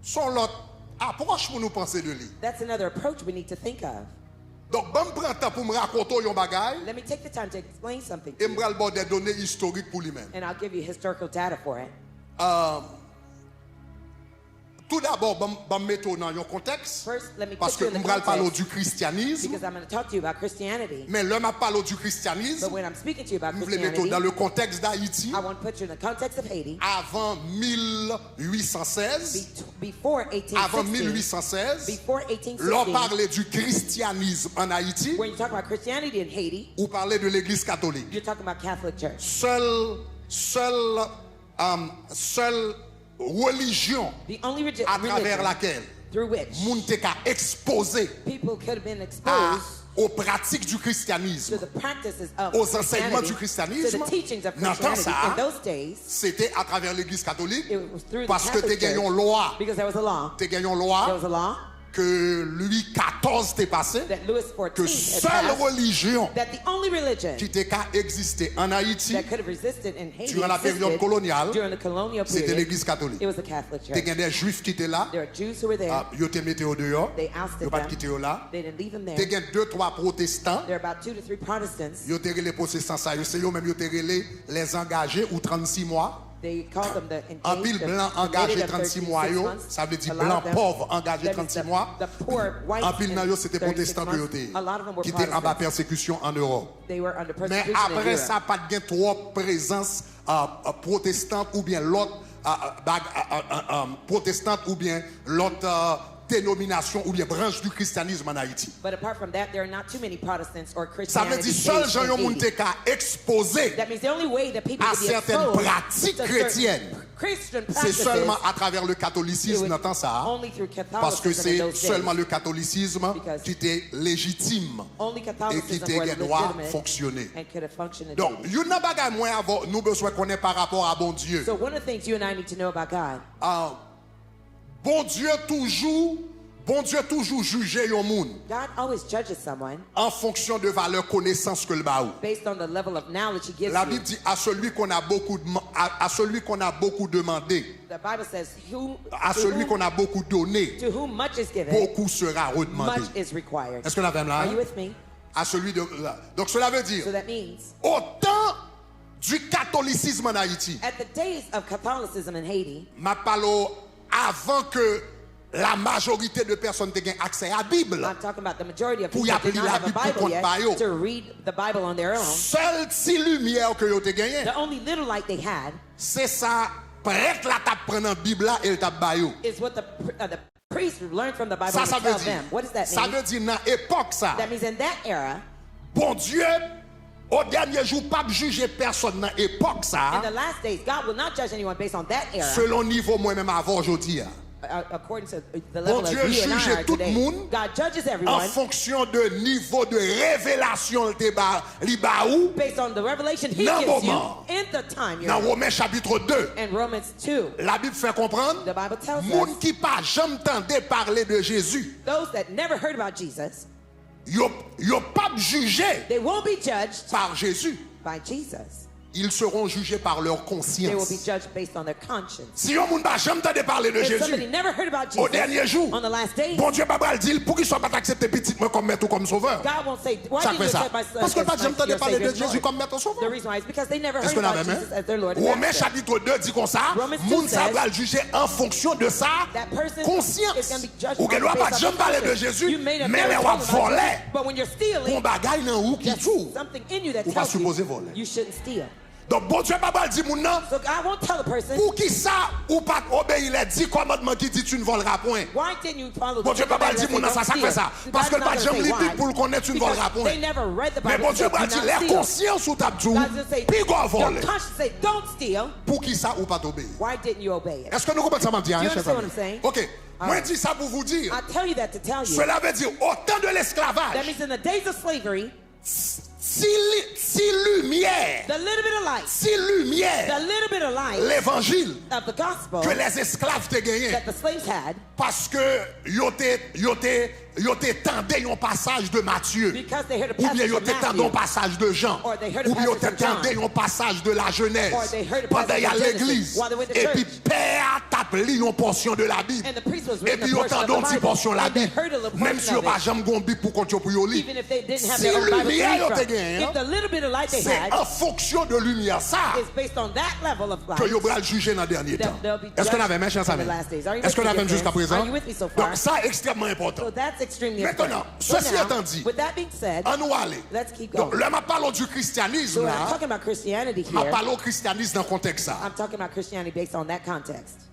S1: Sont l'autre approche pour nous penser de lui.
S2: That's another approach we need to think of.
S1: Donc, je prends temps pour me raconter un bagage
S2: Let me take the time to explain something to
S1: et
S2: you,
S1: je vais avoir des données historiques pour lui-même.
S2: and I'll give you historical data for it.
S1: Tout d'abord, je vais mettre dans un contexte
S2: First, let me
S1: parce
S2: put
S1: que
S2: you in
S1: je
S2: the
S1: vais parler
S2: context
S1: du christianisme.
S2: because I'm going to talk to you about Christianity.
S1: Mais là, je parle du
S2: But
S1: christianisme.
S2: when I'm speaking to you about
S1: Je vais mettre
S2: Christianity,
S1: dans le contexte d'Haïti
S2: I want to put you in the context of Haiti
S1: avant 1816.
S2: before
S1: Avant
S2: 1816.
S1: 1816,
S2: Before
S1: l'on
S2: 1816,
S1: parlait du christianisme en Haïti
S2: when you talk about Christianity in Haiti,
S1: ou parlait de l'église catholique.
S2: you're talking about Catholic Church.
S1: Seule religion
S2: The only
S1: à travers
S2: religion
S1: laquelle
S2: through which
S1: moun te ka exposé
S2: people could have been
S1: à-
S2: exposed
S1: aux pratiques du
S2: to
S1: christianisme,
S2: the practices of
S1: aux enseignements du
S2: Christianity,
S1: christianisme,
S2: to the teachings of
S1: dans
S2: Christianity.
S1: ça,
S2: In those days,
S1: c'était à travers l'église catholique
S2: it was through the
S1: parce que te
S2: Catholic
S1: gagnon
S2: Church,
S1: loi,
S2: because there was a law.
S1: te gagnon
S2: There
S1: loi
S2: was a law
S1: que Louis XIV t'est passé,
S2: that Louis
S1: que
S2: XIV had
S1: seule
S2: passed,
S1: religion
S2: that the only religion
S1: qui t'est qu'à exister en Haïti,
S2: that could have resisted in Haiti
S1: durant la période coloniale,
S2: during the colonial
S1: c'était
S2: period,
S1: l'église catholique.
S2: it was the Catholic
S1: Te
S2: Church.
S1: gagné des juifs qui étaient là,
S2: There are Jews who were there.
S1: yo te mettez au dehors,
S2: They ousted
S1: yo pas
S2: them.
S1: quitté au là.
S2: They didn't leave them
S1: Te
S2: there.
S1: gagné 2-3 protestants,
S2: There are about 2 to 3 Protestants.
S1: yo te relé protestants ça, yo c'est yo même yo te relé les engagés ou 36 mois.
S2: They called them the
S1: En pile
S2: engaged,
S1: blanc
S2: the
S1: engagé
S2: committed of
S1: 36 mois
S2: 36
S1: yo,
S2: months.
S1: ça veut dire
S2: A lot
S1: blanc
S2: of them-
S1: pauvre engagé
S2: that is
S1: 36 mois.
S2: The poor white
S1: En pile nan yo c'était
S2: 36
S1: protestants que yo
S2: months.
S1: te,
S2: A lot of them were
S1: qui étaient en bas
S2: Protestants.
S1: persécution en Europe.
S2: They were under
S1: Mais
S2: persecution in
S1: après
S2: Europe.
S1: ça, pas de trop présence protestante ou bien l'autre protestante ou bien l'autre dénomination ou bien branche du christianisme en Haïti.
S2: But apart from that, there are not too many Protestants or
S1: Ça veut
S2: Christianity
S1: dire seul
S2: based
S1: gens
S2: in
S1: yon moun
S2: Haiti.
S1: te ka exposé,
S2: That means the only way that people
S1: à
S2: could be
S1: certaines
S2: exposed
S1: pratiques
S2: to certain
S1: chrétiennes,
S2: Christian
S1: c'est
S2: practices,
S1: seulement à travers le
S2: it
S1: catholicisme
S2: was
S1: dans temps ça,
S2: only through
S1: parce que
S2: Catholicism in
S1: c'est
S2: those days.
S1: seulement le catholicisme
S2: Because
S1: qui était légitime
S2: Only
S1: et qui
S2: Catholicism
S1: était
S2: was
S1: droit
S2: legitimate
S1: fonctionner.
S2: and could have functioned in
S1: Donc,
S2: Haiti.
S1: yon nan bagay moins avant nous besoin connaître par rapport à bon Dieu.
S2: So one of the things you and I need to know about God,
S1: Bon Dieu toujours juger yon moun
S2: God always judges someone
S1: en fonction de valeur connaissance que le ba ou.
S2: based on the level of knowledge he gives
S1: La
S2: you.
S1: Bible dit à celui qu'on a beaucoup à celui qu'on a beaucoup demandé,
S2: The Bible says,
S1: à celui qu'on a beaucoup donné,
S2: to whom much is given,
S1: beaucoup sera redemandé.
S2: much is required.
S1: Est-ce que la même là?
S2: Are you with me?
S1: À celui de donc cela veut dire
S2: So that means,
S1: autant du catholicisme en Haïti,
S2: at the days of Catholicism in Haiti,
S1: m'a parlé avant que la majorité de personnes aient accès à la Bible.
S2: I'm talking about the majority of
S1: Pour
S2: people
S1: y
S2: did not
S1: appeler la
S2: have a
S1: Bible
S2: Bible
S1: pour
S2: yet
S1: compte pa yo.
S2: to read the Bible on their own.
S1: Seule si lumière que yo te gagné,
S2: The only little light they had
S1: c'est ça prêtre la t'a prendre en Bible là et t'a bayou.
S2: is what the priest learned from the Bible
S1: Ça
S2: and
S1: veut
S2: tell
S1: dire
S2: them. What does that
S1: ça
S2: mean?
S1: veut dire dans époque ça.
S2: That means in that era,
S1: Bon Dieu au dernier jour pas juger personne dans époque
S2: in
S1: ça
S2: the last days, God will not judge anyone based on that era,
S1: selon niveau moi-même avant aujourd'hui.
S2: according to the level
S1: Bon Dieu
S2: of you and I
S1: juge
S2: are
S1: tout le
S2: today.
S1: monde
S2: God judges
S1: En
S2: everyone
S1: fonction de niveau de révélation li ba ou
S2: based on the revelation He
S1: Dans
S2: gives you
S1: moment.
S2: in the time you're
S1: dans
S2: in.
S1: Romains chapitre 2.
S2: And Romans 2,
S1: La Bible fait comprendre
S2: the Bible tells
S1: moun
S2: us,
S1: qui pas jamais entendu parler de Jésus,
S2: those that never heard about Jesus,
S1: yo pas jugé
S2: they won't be judged
S1: par Jésus.
S2: by Jesus.
S1: Ils seront jugés par leur
S2: They will be
S1: conscience.
S2: judged based on their conscience.
S1: Si yon moun pas jamais entendu parler de
S2: If somebody
S1: Jésus,
S2: never heard about
S1: au dernier
S2: Jesus
S1: jour,
S2: on the last day,
S1: bon Dieu pas le dire pour qu'il soit pas accepté petit moi comme maître ou comme sauveur.
S2: God won't say, why
S1: Ça
S2: did you
S1: fait ça.
S2: accept my son
S1: Parce que pas
S2: as
S1: jamais entendu
S2: your
S1: parler de
S2: Savior and
S1: Jésus
S2: Lord?
S1: comme maître ou
S2: The
S1: sauveur.
S2: reason why is because they never
S1: Est-ce
S2: heard
S1: qu'on a
S2: about
S1: même?
S2: Jesus as their Lord and
S1: Romains
S2: Master.
S1: chapitre 2 dit comme ça,
S2: Romans 2
S1: moun sa
S2: says
S1: va le juger en fonction de sa
S2: That person is
S1: conscience.
S2: going to be judged
S1: Ou qu'elle doit
S2: based
S1: pas
S2: on
S1: jamais
S2: their
S1: parler de
S2: conscience.
S1: Jésus,
S2: You may have
S1: mais
S2: never
S1: elle
S2: told
S1: va
S2: them about
S1: voler.
S2: Jesus, but when you're stealing,
S1: Bon bagay nan ou qui
S2: there's
S1: joue.
S2: something in you that
S1: Ou pas
S2: tells
S1: supposé
S2: you
S1: voler.
S2: you shouldn't steal.
S1: Donc bon Dieu pas dire moun nan
S2: So God won't tell a person,
S1: pour qui ça ou pas obéir les 10 commandements qui dit tu ne voleras point.
S2: why didn't you follow
S1: Bon
S2: the
S1: Dieu pas
S2: commandments
S1: dire
S2: that
S1: moun nan
S2: say
S1: ça ça
S2: don't
S1: fait ça
S2: steal?
S1: parce que
S2: God's
S1: pas
S2: not
S1: jamais
S2: gonna say
S1: li
S2: why.
S1: pour le connaître tu ne voleras
S2: Because
S1: point.
S2: they never read the
S1: Mais
S2: Bible,
S1: bon Dieu
S2: so
S1: pas
S2: do
S1: dire
S2: not
S1: les
S2: steal.
S1: consciences ou t'a dit
S2: God's gonna say,
S1: puis go
S2: your
S1: voler.
S2: conscience say don't steal.
S1: Pour qui ça ou pas obéir.
S2: Why didn't you obey it?
S1: Est-ce que nous comprenons ça m'a dit
S2: Do you
S1: chers
S2: understand what
S1: amis?
S2: I'm saying?
S1: OK. Moi
S2: right.
S1: dis ça pour vous dire.
S2: I tell you that to tell you.
S1: Cela veut dire au temps de
S2: That
S1: l'esclavage,
S2: means in the days of slavery,
S1: si lumière,
S2: the little bit of light,
S1: si
S2: the
S1: lumière,
S2: little bit of light
S1: l'évangile
S2: of the gospel
S1: que les esclaves te gagné
S2: that the slaves had,
S1: parce que yo te yo t'étendait un passage de Matthieu,
S2: Because they heard a
S1: ou bien
S2: passage
S1: yo
S2: of
S1: t'étendait un
S2: Matthew.
S1: passage de Jean,
S2: Or they heard a
S1: ou bien yo
S2: passage of John.
S1: t'étendait un passage de la Genèse,
S2: Or they heard a
S1: pendant
S2: passage
S1: y a
S2: of Genesis
S1: l'église,
S2: while they went to
S1: et
S2: church.
S1: puis Père tape li une portion de la Bible,
S2: And the priest was
S1: et
S2: reading
S1: puis
S2: a
S1: yo
S2: portion of
S1: t'entends une
S2: the
S1: petite
S2: Bible.
S1: portion de la
S2: And they
S1: Bible,
S2: heard a little
S1: même
S2: portion
S1: si yo
S2: of
S1: pas
S2: it.
S1: jamais gon Bible pour compter pour yo li.
S2: Even if they didn't have
S1: Si
S2: their own Bible to
S1: lumière yo
S2: read
S1: te
S2: from.
S1: gagne,
S2: If the little bit of light they
S1: c'est
S2: had
S1: en fonction de lumière ça
S2: is based on that level of light,
S1: que yo bral juger dans le dernier temps.
S2: they'll be
S1: Est-ce qu'on
S2: judged
S1: avait mes chers
S2: in the
S1: amis?
S2: last days. Are you
S1: Est-ce qu'on
S2: with me,
S1: avait
S2: dear
S1: jusqu'à
S2: friends?
S1: présent?
S2: Are you with me so far?
S1: Donc ça est extrêmement important.
S2: So that's extremely
S1: Maintenant,
S2: important.
S1: ceci
S2: So now,
S1: étant dit,
S2: with that being said,
S1: en nous aller.
S2: let's keep
S1: Donc,
S2: going.
S1: là, je parle du christianisme,
S2: So when I'm
S1: là.
S2: talking about Christianity
S1: Je
S2: here,
S1: parle au christianisme dans le contexte ça.
S2: I'm talking about Christianity based on that context.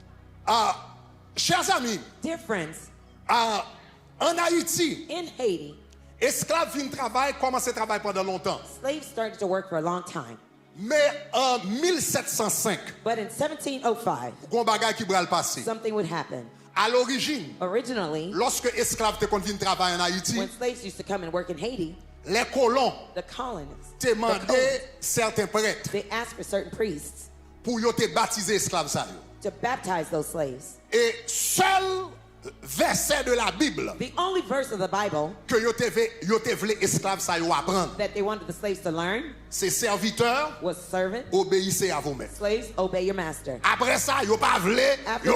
S1: Chers amis,
S2: Dear friends,
S1: en Haïti,
S2: in Haiti,
S1: esclaves viennent travailler, commencent à travailler pendant longtemps.
S2: slaves started to work for a long time.
S1: Mais en 1705,
S2: But in 1705,
S1: il y a un bagage qui va le passer.
S2: something would happen.
S1: À l'origine,
S2: Originally,
S1: lorsque esclaves viennent travailler en Haïti,
S2: when slaves used to come and work in Haiti,
S1: les colons
S2: the colonists,
S1: demandaient certains prêtres
S2: they asked for certain priests
S1: pour yo te baptiser esclaves ça yo.
S2: to baptize those slaves.
S1: Et seul verset de la Bible
S2: The only verse of the Bible
S1: que yo te vle esclaves ça yo apprendre,
S2: that they wanted the slaves to learn
S1: c'est serviteurs,
S2: was servant,
S1: obéissez à vous-mêmes.
S2: slaves, obey your master.
S1: Après ça, yo pas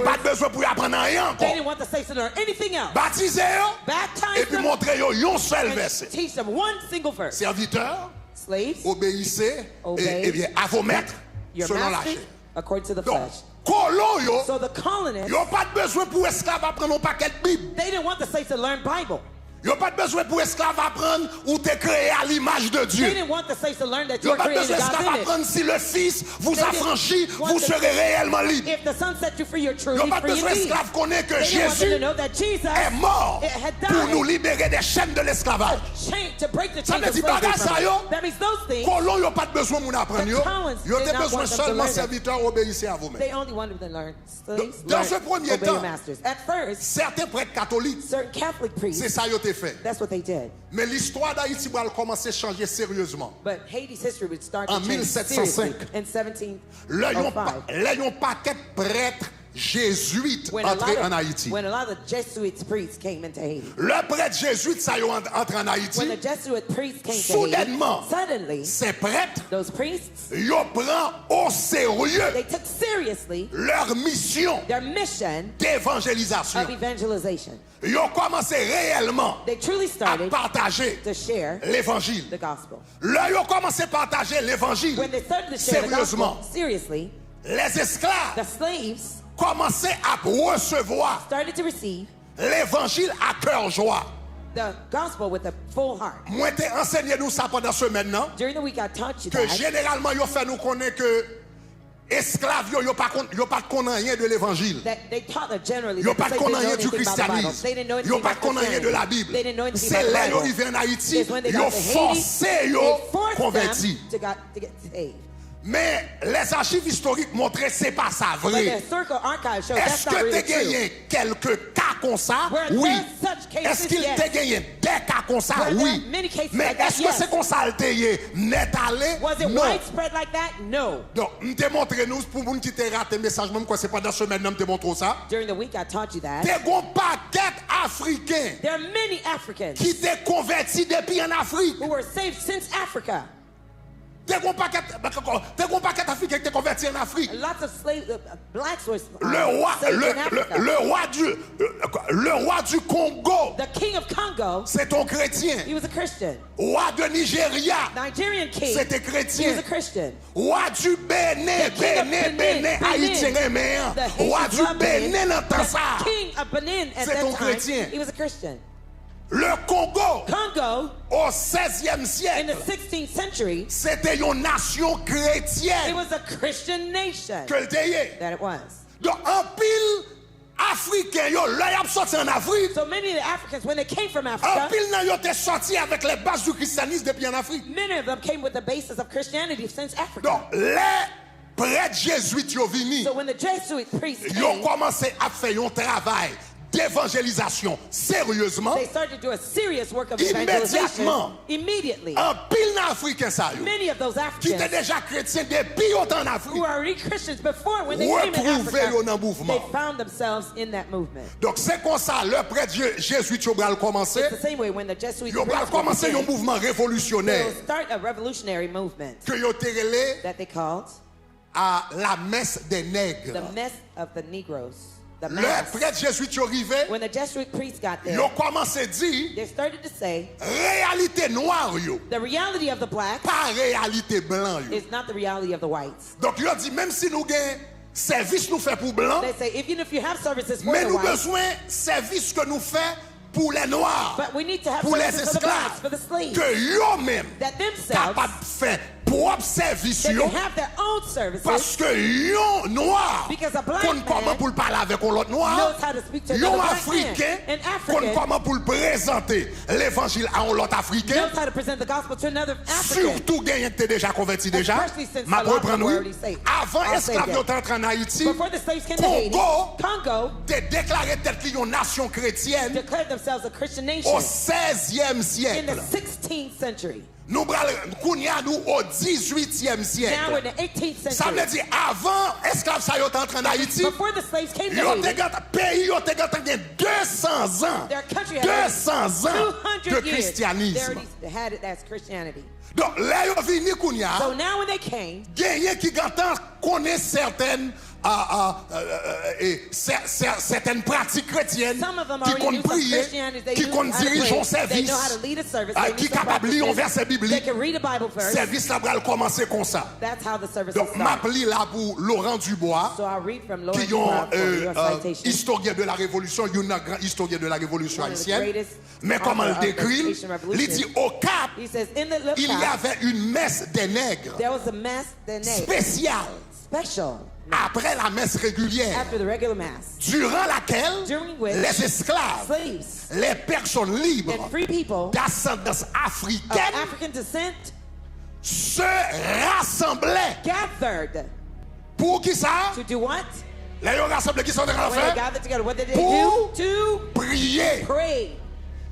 S1: pas besoin pour apprendre rien
S2: They
S1: encore.
S2: didn't want the slaves to learn anything else.
S1: Baptisez yo, et
S2: Baptize
S1: puis
S2: them
S1: montrez yo un seul
S2: and
S1: verset.
S2: teach them one single verse.
S1: Serviteurs,
S2: Slaves,
S1: obéissez
S2: Obey
S1: et bien à vos maîtres
S2: your
S1: selon la
S2: master
S1: chair.
S2: according to the
S1: Donc,
S2: flesh.
S1: colons yo,
S2: So the colonists,
S1: yo pas besoin pour esclaves apprendre un paquet de Bible.
S2: they didn't want the slaves to learn Bible.
S1: Yo pas besoin pour esclaves apprendre ou te créé à l'image de
S2: They
S1: Dieu.
S2: didn't want the slaves to learn that you
S1: Yo
S2: are
S1: pas
S2: created
S1: besoin
S2: in God's
S1: d'esclaves
S2: image.
S1: apprendre si le Fils vous
S2: They didn't
S1: affranchit,
S2: want
S1: vous
S2: the-
S1: serez réellement libre.
S2: If the Son set you free, you're
S1: Yo
S2: truly
S1: pas
S2: free
S1: besoin
S2: indeed.
S1: d'esclaves connaître que
S2: They didn't want them
S1: Jésus
S2: to know that Jesus
S1: est mort
S2: had
S1: pour nous
S2: died
S1: libérer des chaînes de l'esclavage.
S2: to break the
S1: Ça
S2: chains
S1: veut
S2: of
S1: dire
S2: slavery
S1: bagage ça
S2: from
S1: yo.
S2: us. That means those things,
S1: Colons yo pas besoin moun apprendre yo.
S2: The colonists
S1: Yo
S2: did
S1: te
S2: not
S1: besoin
S2: want them to
S1: seulement
S2: learn it.
S1: serviteurs obéissez à vous-même.
S2: they only wanted them to learn. Slaves,
S1: Dans
S2: learn,
S1: ce premier
S2: obey
S1: temps,
S2: your masters. At first,
S1: Certains prêtres catholiques,
S2: certain Catholic
S1: c'est
S2: priests,
S1: ça yo te fait.
S2: that's what they did.
S1: Mais l'histoire d'Haïti va commencer à changer sérieusement.
S2: But Haiti's history would start
S1: En
S2: to change
S1: 1705.
S2: seriously in 1705.
S1: Là, yon paquet de prêtres jésuites entrés en Haïti.
S2: When a lot of the Jesuit priests came into Haiti.
S1: Le prêtre jésuite, ça yon entre en Haïti.
S2: When the Jesuit priests came to
S1: Soudainement,
S2: Haiti, suddenly,
S1: ces prêtres,
S2: those priests,
S1: yon prend au sérieux
S2: they took seriously
S1: leur mission
S2: their mission
S1: d'évangélisation.
S2: of evangelization.
S1: Yon commencé réellement
S2: They truly
S1: à
S2: started
S1: partager
S2: to share
S1: l'évangile.
S2: the gospel.
S1: Là, yon commencé à partager l'évangile.
S2: When they started to share the
S1: Sérieusement,
S2: gospel seriously,
S1: les
S2: the
S1: esclaves
S2: slaves
S1: commençaient à recevoir
S2: started to receive
S1: l'évangile à cœur joie.
S2: the gospel with a full heart.
S1: Moi, t'ai enseigné nous ça pendant ce maintenant.
S2: During the week, I taught you
S1: Que
S2: that.
S1: généralement, yo fait nous connaître que esclaves, yo pas connaît rien de l'évangile.
S2: That they taught that generally.
S1: Yo
S2: that
S1: pas
S2: the slaves
S1: connaît rien
S2: didn't
S1: du
S2: know anything about the Bible.
S1: christianisme.
S2: They didn't know
S1: Yo
S2: anything
S1: pas
S2: about
S1: connaît rien de la
S2: Christianity.
S1: Bible.
S2: They didn't know anything
S1: C'est
S2: about
S1: là
S2: the
S1: yo
S2: Bible.
S1: arrivé en Haïti,
S2: It's when they
S1: yo
S2: got to Haiti,
S1: forcé yo
S2: they forced
S1: converti.
S2: them to get saved.
S1: Mais les archives historiques montraient c'est pas ça
S2: But the
S1: vrai.
S2: historical archive shows that's
S1: Est-ce
S2: not
S1: que
S2: really
S1: t'es
S2: true.
S1: gagné quelques cas comme ça?
S2: Where
S1: Oui.
S2: there's such cases,
S1: Est-ce qu'il
S2: yes.
S1: t'a gagné des cas comme ça?
S2: Where there
S1: Oui.
S2: are many cases
S1: Mais
S2: like that,
S1: est-ce que
S2: yes.
S1: c'est comme ça le t'ayé net allé?
S2: Was it
S1: Non.
S2: widespread like that? No.
S1: Donc, m'te montre nous pour vous qui t'ai raté message même quoi c'est pas dans ce semaine m'te montre ça.
S2: During the week, I taught you that.
S1: T'es gon paquet africain
S2: There are many Africans
S1: qui t'est converti depuis en Afrique.
S2: who were saved since Africa.
S1: T'es gon paquet africain qui t'est converti en Afrique.
S2: Lots of slaves, blacks were
S1: Le
S2: saved in Africa.
S1: roi du Congo,
S2: The king of Congo,
S1: c'est ton chrétien.
S2: he was a Christian.
S1: Roi de Nigeria,
S2: Nigerian king,
S1: c'était
S2: he
S1: chrétien.
S2: was a Christian.
S1: Roi du Bénin,
S2: The king of
S1: Bénin, Haïtien,
S2: The
S1: Roi
S2: Haitians
S1: du
S2: loved Benin.
S1: Bénin, entend ça.
S2: The king of Benin at
S1: C'est
S2: that
S1: ton
S2: time,
S1: chrétien.
S2: he was a Christian.
S1: Le Congo,
S2: Congo,
S1: au 16e
S2: in
S1: siècle,
S2: the 16th century,
S1: c'était une nation
S2: it
S1: chrétienne
S2: was a Christian nation.
S1: que le t'ayez.
S2: That it was.
S1: Donc, en pile africain, yo, là, y a sorti en Afrique.
S2: So many of the Africans, when they came from
S1: En
S2: Africa,
S1: pile, nan, yo, t'es sorti avec les bases du christianisme depuis en Afrique.
S2: many of them came with the basis of Christianity since Africa.
S1: Donc, les prêtres jésuites, yo, vini,
S2: So when the Jesuit priests
S1: yo
S2: came,
S1: commencé à faire un travail d'évangélisation sérieusement.
S2: They started to do a serious work of
S1: Immédiatement.
S2: evangelization immediately.
S1: En pile d'Africains ça yo,
S2: Many of those
S1: qui étaient
S2: Africans
S1: déjà chrétiens depuis longtemps en
S2: who
S1: Afrique,
S2: were already Christians before, when they came in
S1: retrouvaient yo dans
S2: Africa,
S1: mouvement.
S2: they found themselves in that movement.
S1: Donc c'est comme ça, le prêtre jésuite yo bral commencer,
S2: It's the same way when the Jesuits
S1: yo bral commencer un mouvement
S2: they
S1: révolutionnaire
S2: will start a revolutionary movement
S1: que yo te relé
S2: that they called
S1: à la messe des nègres.
S2: the mess of the Negroes. The
S1: Le
S2: mass.
S1: prêtre jésuite yo rivé,
S2: When the Jesuit priests got there,
S1: yo commencé dire
S2: they started to say
S1: réalité noire yo,
S2: the reality of the blacks
S1: pas réalité blanc yo.
S2: is not the reality of the whites.
S1: Donc yo dit même si nous gain service nous fait pour blanc,
S2: They say even if you have services for
S1: mais
S2: the
S1: nous
S2: whites,
S1: besoin service que nous fait pour les noirs,
S2: but we need to have
S1: pour les
S2: services for the blacks, for the
S1: esclaves,
S2: slaves,
S1: que yo même
S2: that themselves
S1: capable de faire propre service
S2: they
S1: yo,
S2: can have their own services
S1: parce que yo noir
S2: because a black
S1: qu'on comment
S2: man
S1: pour le parler avec l'autre noir,
S2: knows how to speak to
S1: yo
S2: another black
S1: africain
S2: man. An
S1: qu'on
S2: African
S1: comment pour le présenter l'évangile à un autre africain,
S2: knows how to present the gospel to another African.
S1: surtout gagnant qui déjà converti déjà.
S2: Especially since
S1: Ma
S2: a lot of
S1: reprendre
S2: them were
S1: oui.
S2: already saved.
S1: Avant
S2: I'll say
S1: esclaves
S2: that.
S1: yo entré en Haïti,
S2: Before the slaves came to Haiti, Congo
S1: te déclaré tête li une nation chrétienne
S2: declared themselves a Christian nation
S1: au 16e
S2: in the
S1: siècle.
S2: 16th century.
S1: Nous kounya nous au 18e
S2: Now we're
S1: siècle.
S2: in the 18th
S1: Ça veut
S2: century.
S1: dire avant esclaves ça yo entré en Haïti,
S2: Before the slaves came to
S1: yo te
S2: Haiti,
S1: gant pays yo te gant gen 200 ans.
S2: their country had
S1: 200 ans
S2: 200
S1: de
S2: years. They
S1: christianisme.
S2: already had it as Christianity.
S1: Donc là yo vini kounya,
S2: So now when they came,
S1: gagné qui gantan connaît certaines certaines pratiques chrétiennes
S2: some of them
S1: qui
S2: already
S1: comptent
S2: knew some
S1: prier,
S2: Christianity. They
S1: qui
S2: knew
S1: comptent
S2: how to
S1: diriger
S2: pray.
S1: un
S2: They
S1: service,
S2: know how to lead a service. They
S1: qui
S2: knew some
S1: capable lire un
S2: practices.
S1: verset
S2: They
S1: biblique.
S2: can read a Bible verse.
S1: Service là va commencer comme ça.
S2: That's how the service
S1: Donc
S2: is
S1: m'a
S2: started.
S1: pris là pour Laurent Dubois,
S2: So I'll read from Lawrence
S1: qui ont
S2: Dubois for your citation.
S1: historien de la révolution, un grand historien de la révolution
S2: One of the
S1: haïtienne.
S2: greatest
S1: Mais comment
S2: author
S1: le
S2: of the
S1: décrit?
S2: Haitian Revolution.
S1: Il dit au Cap,
S2: He says, in the
S1: il y
S2: lookout,
S1: avait une messe des nègres
S2: there was a mass that night,
S1: spéciale
S2: special,
S1: après la messe régulière,
S2: after the regular mass,
S1: durant laquelle
S2: during which
S1: les esclaves,
S2: slaves
S1: les personnes libres
S2: and free people
S1: d'ascendance
S2: of
S1: africaine
S2: African descent
S1: se rassemblaient.
S2: gathered
S1: Pour qui ça?
S2: to do what?
S1: Les gens rassemblés qui sont en train de
S2: When they
S1: faire?
S2: gathered together, what did they
S1: Pour
S2: do? To
S1: prier
S2: pray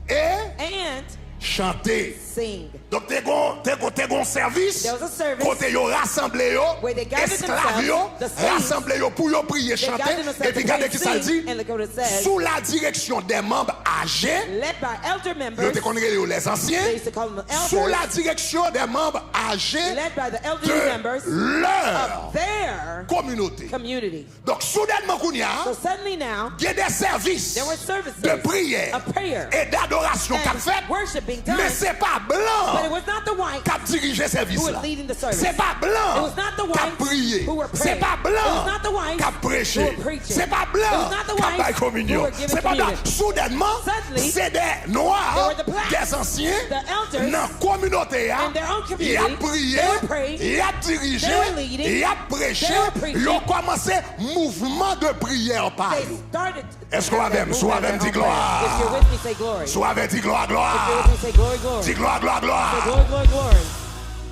S1: et
S2: and
S1: chanter.
S2: sing.
S1: Donc, t'es gon service,
S2: There was a service
S1: côté yo rassemblé yo,
S2: where they gathered
S1: esclaves yo,
S2: themselves, the slaves,
S1: rassemblé yo pour yo prier,
S2: They
S1: chanter,
S2: gathered
S1: et
S2: themselves
S1: puis
S2: to
S1: regardez
S2: pray
S1: qui ça
S2: and
S1: dit,
S2: sing, and look what it says.
S1: sous la direction des membres âgés,
S2: Led by elder
S1: yo
S2: members,
S1: te connais yo les anciens,
S2: they used to call them
S1: sous
S2: elders,
S1: la direction des membres âgés
S2: led by the elderly members
S1: de leur
S2: of their
S1: communauté.
S2: community.
S1: Donc, soudainement, Kounia,
S2: So suddenly now,
S1: il y a des services
S2: there were services
S1: de prière
S2: of prayer
S1: et d'adoration qu'a fait,
S2: and worship being done,
S1: mais c'est pas
S2: but it
S1: blanc
S2: was not the white
S1: qui a dirigé ce service
S2: who
S1: là.
S2: was leading the service.
S1: C'est pas
S2: It
S1: blanc
S2: was not the
S1: qui a
S2: whites
S1: prié.
S2: who were
S1: C'est
S2: praying.
S1: pas
S2: It
S1: blanc
S2: was not the whites
S1: qui a
S2: who
S1: prêché.
S2: were preaching.
S1: C'est pas
S2: It
S1: blanc
S2: was not the
S1: qui a
S2: whites
S1: fait communion.
S2: who were giving
S1: C'est pas blanc.
S2: communion.
S1: Soudainement,
S2: Suddenly,
S1: c'est des
S2: they
S1: noirs,
S2: were the blacks,
S1: des anciens,
S2: the elders,
S1: dans la communauté.
S2: in their own community.
S1: Il a prié,
S2: They were praying.
S1: il a dirigé,
S2: They were leading.
S1: il a prêché.
S2: They were preaching.
S1: Ils ont commencé mouvement de prière par
S2: They
S1: eux.
S2: started.
S1: Est-ce qu'on avait,
S2: that
S1: soit
S2: movement
S1: avec
S2: of
S1: dit
S2: their own
S1: gloire.
S2: prayer. If you're with me, say glory.
S1: Soit avec dit gloire,
S2: If you're
S1: gloire.
S2: with me, say glory, glory.
S1: Dis gloire, gloire,
S2: Say
S1: gloire.
S2: glory, glory, glory.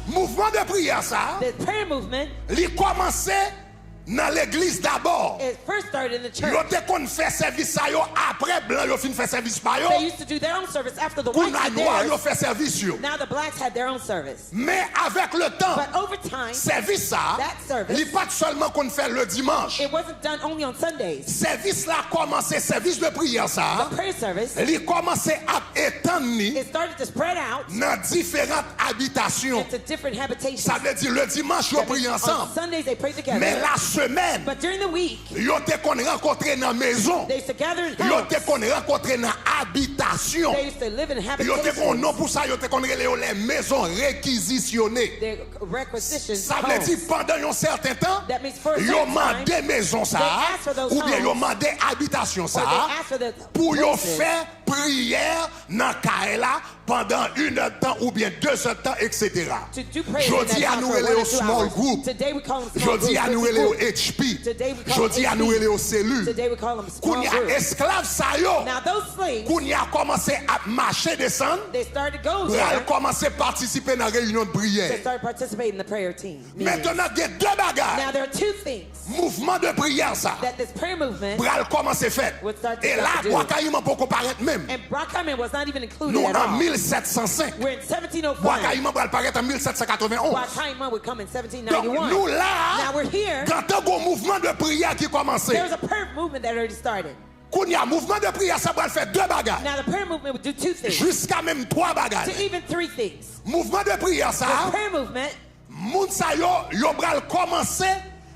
S1: Mouvement de prière, ça,
S2: The prayer movement
S1: il commençait dans l'église d'abord.
S2: it first started in the church.
S1: Yo te kon fait service ça yo après blanc yo fin fait service pa yo.
S2: They used to do their own service after the
S1: Pour
S2: whites
S1: na
S2: did
S1: noir yo
S2: theirs.
S1: fait service yo.
S2: Now the blacks had their own service.
S1: Mais avec le temps,
S2: But over time,
S1: service ça,
S2: that service,
S1: il pas seulement qu'on fait le dimanche.
S2: it wasn't done only on Sundays.
S1: Service là commencé service de prière ça.
S2: The prayer service,
S1: Il commençait à étendre ni
S2: it started to spread out
S1: dans différentes habitations.
S2: into different habitations.
S1: Ça veut dire le dimanche yo
S2: That means
S1: prier
S2: on
S1: ensemble.
S2: Sundays they prayed together.
S1: Mais la semaine,
S2: But during the week,
S1: yo te kon rencontrer dans maison.
S2: they used to gather in
S1: Yo
S2: homes.
S1: te kon rencontrer dans habitation.
S2: They used to live in
S1: Yo te kon
S2: habitations.
S1: non pour ça yo te kon rele yo les maisons réquisitionnées.
S2: Their requisitions
S1: Ça veut dire
S2: homes.
S1: pendant un certain temps,
S2: That means for a
S1: yo
S2: certain time,
S1: mandé maison ça
S2: they asked for those
S1: ou bien yo
S2: homes,
S1: mandé habitation
S2: or
S1: ça
S2: they asked for the
S1: pour yo
S2: places
S1: faire prière dans Kaela pendant 1 heure de temps ou bien 2 heures de temps, etc.
S2: To do prayer in that
S1: Jodi à
S2: house
S1: nous
S2: for 1
S1: aller
S2: or
S1: au
S2: 2
S1: small
S2: hours.
S1: group.
S2: Today we call them small
S1: Jodi à
S2: groups.
S1: nous aller au HP.
S2: Today we call
S1: Jodi à
S2: them
S1: nous
S2: HP.
S1: aller au cellules.
S2: Today we call them small
S1: Kounya
S2: groups.
S1: esclave sa yo.
S2: Now those slaves,
S1: Kounya commencé à marcher descendre.
S2: they started to go
S1: Pral
S2: there.
S1: commencer à participer dans la réunion de
S2: They
S1: prière.
S2: started participating in the prayer team. meetings.
S1: Maintenant, il y a 2 bagages.
S2: Now there are 2 things
S1: Mouvement de prière ça.
S2: that this prayer movement,
S1: Pral commencer fait.
S2: Would start to
S1: Et là,
S2: do.
S1: Boakaïman peut comparaître même.
S2: and Brockheimer was not even included
S1: Nous
S2: at
S1: en
S2: all.
S1: 1705.
S2: We're in 1705.
S1: Boakaïman pral paraître en 1791.
S2: Brockheimer would come in
S1: Donc
S2: 1791.
S1: nous là,
S2: Now we're here.
S1: quand un mouvement de prière qui commence,
S2: There's a prayer movement that already started.
S1: quand il y a mouvement de prière, ça va faire 2 bagages.
S2: Now the prayer movement would do 2 things.
S1: Jusqu'à même 3 bagages.
S2: To even 3 things.
S1: Mouvement de prière
S2: The
S1: ça,
S2: prayer movement,
S1: moun sa yo pral commencer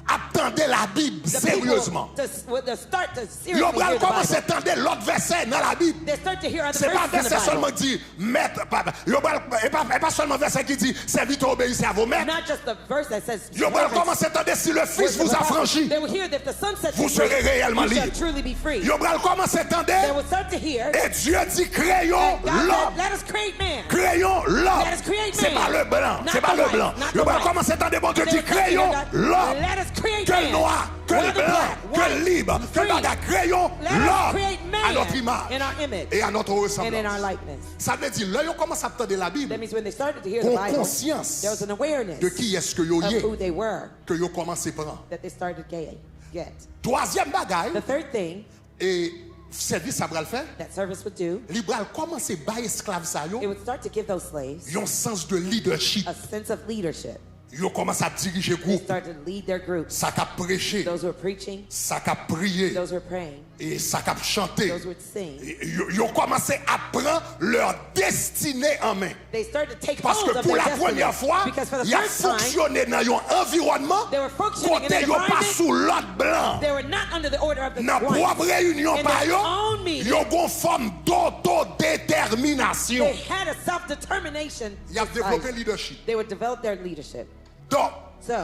S1: à tendre la Bible
S2: the
S1: sérieusement.
S2: people to start to
S1: Yo
S2: seriously
S1: pral
S2: hear the
S1: commencer à
S2: Bible.
S1: tendre l'autre verset dans la Bible.
S2: They start to hear other
S1: C'est pas
S2: verses in the
S1: verset seulement
S2: Bible.
S1: qui dit maître papa. Yo pral et pas seulement verset qui dit serviteur obéissez à vos maîtres.
S2: Not just the verse that says,
S1: Yo pral commencer à tendre si le fils vous a franchi.
S2: They will hear that if the Son sets
S1: Vous
S2: you free,
S1: serez réellement
S2: you shall
S1: libre.
S2: truly be free.
S1: Yo pral commencer à
S2: They
S1: tendre
S2: will start to hear
S1: et Dieu dit créons
S2: that God
S1: l'homme.
S2: said, let us create man.
S1: Créons l'homme.
S2: Let us create
S1: C'est
S2: man.
S1: pas le blanc.
S2: Not
S1: C'est pas
S2: the
S1: le
S2: white,
S1: blanc.
S2: not
S1: Yo
S2: the
S1: pral
S2: white.
S1: commencer à tendre bon Dieu
S2: They
S1: dit
S2: will start to hear
S1: créons
S2: God,
S1: l'homme.
S2: let us create
S1: Que
S2: man.
S1: noir, que
S2: Whether
S1: blanc,
S2: black,
S1: que
S2: white,
S1: libre, que
S2: free.
S1: bagarre. Créons
S2: Let us
S1: l'homme
S2: create
S1: à notre
S2: man
S1: image
S2: in our image
S1: et à notre
S2: and in our
S1: ressemblance.
S2: likeness.
S1: Ça veut dire, là, ils commencent à tendre la Bible.
S2: That means when they started to hear the
S1: Qu'on
S2: Bible,
S1: conscience
S2: there was an awareness
S1: de qui est-ce que yo
S2: of
S1: yé,
S2: who they were
S1: que yo commencé à prendre.
S2: that they started to get.
S1: Troisième bagaille,
S2: The third thing
S1: et service ça va le faire,
S2: that service would do,
S1: il va commencer à bailler esclaves ça yo,
S2: it would start to give those slaves
S1: un sens de leadership.
S2: a sense of leadership.
S1: Yo commence à diriger
S2: They
S1: groupe,
S2: started to lead their groups.
S1: ça qu'a prêché,
S2: Those who were preaching,
S1: ça qu'a prié
S2: those who were praying,
S1: et ça qu'a chanté.
S2: those who would sing.
S1: Ils ont commencé à prendre leur destinée en main.
S2: They started to take
S1: Parce
S2: hold
S1: que
S2: of
S1: pour
S2: their
S1: la
S2: destiny.
S1: première fois,
S2: Because for the
S1: il a
S2: first time,
S1: fonctionné dans un environnement
S2: they were functioning in
S1: côté
S2: an
S1: yo pas
S2: environment.
S1: sous l'ordre blanc.
S2: They were not under the order of the
S1: Dans
S2: whites.
S1: propre réunion
S2: In
S1: par
S2: their
S1: yo,
S2: own meeting,
S1: yo gon forme d'autodétermination.
S2: they had a self-determination.
S1: Il a développé leadership.
S2: They would develop their leadership.
S1: Donc,
S2: So,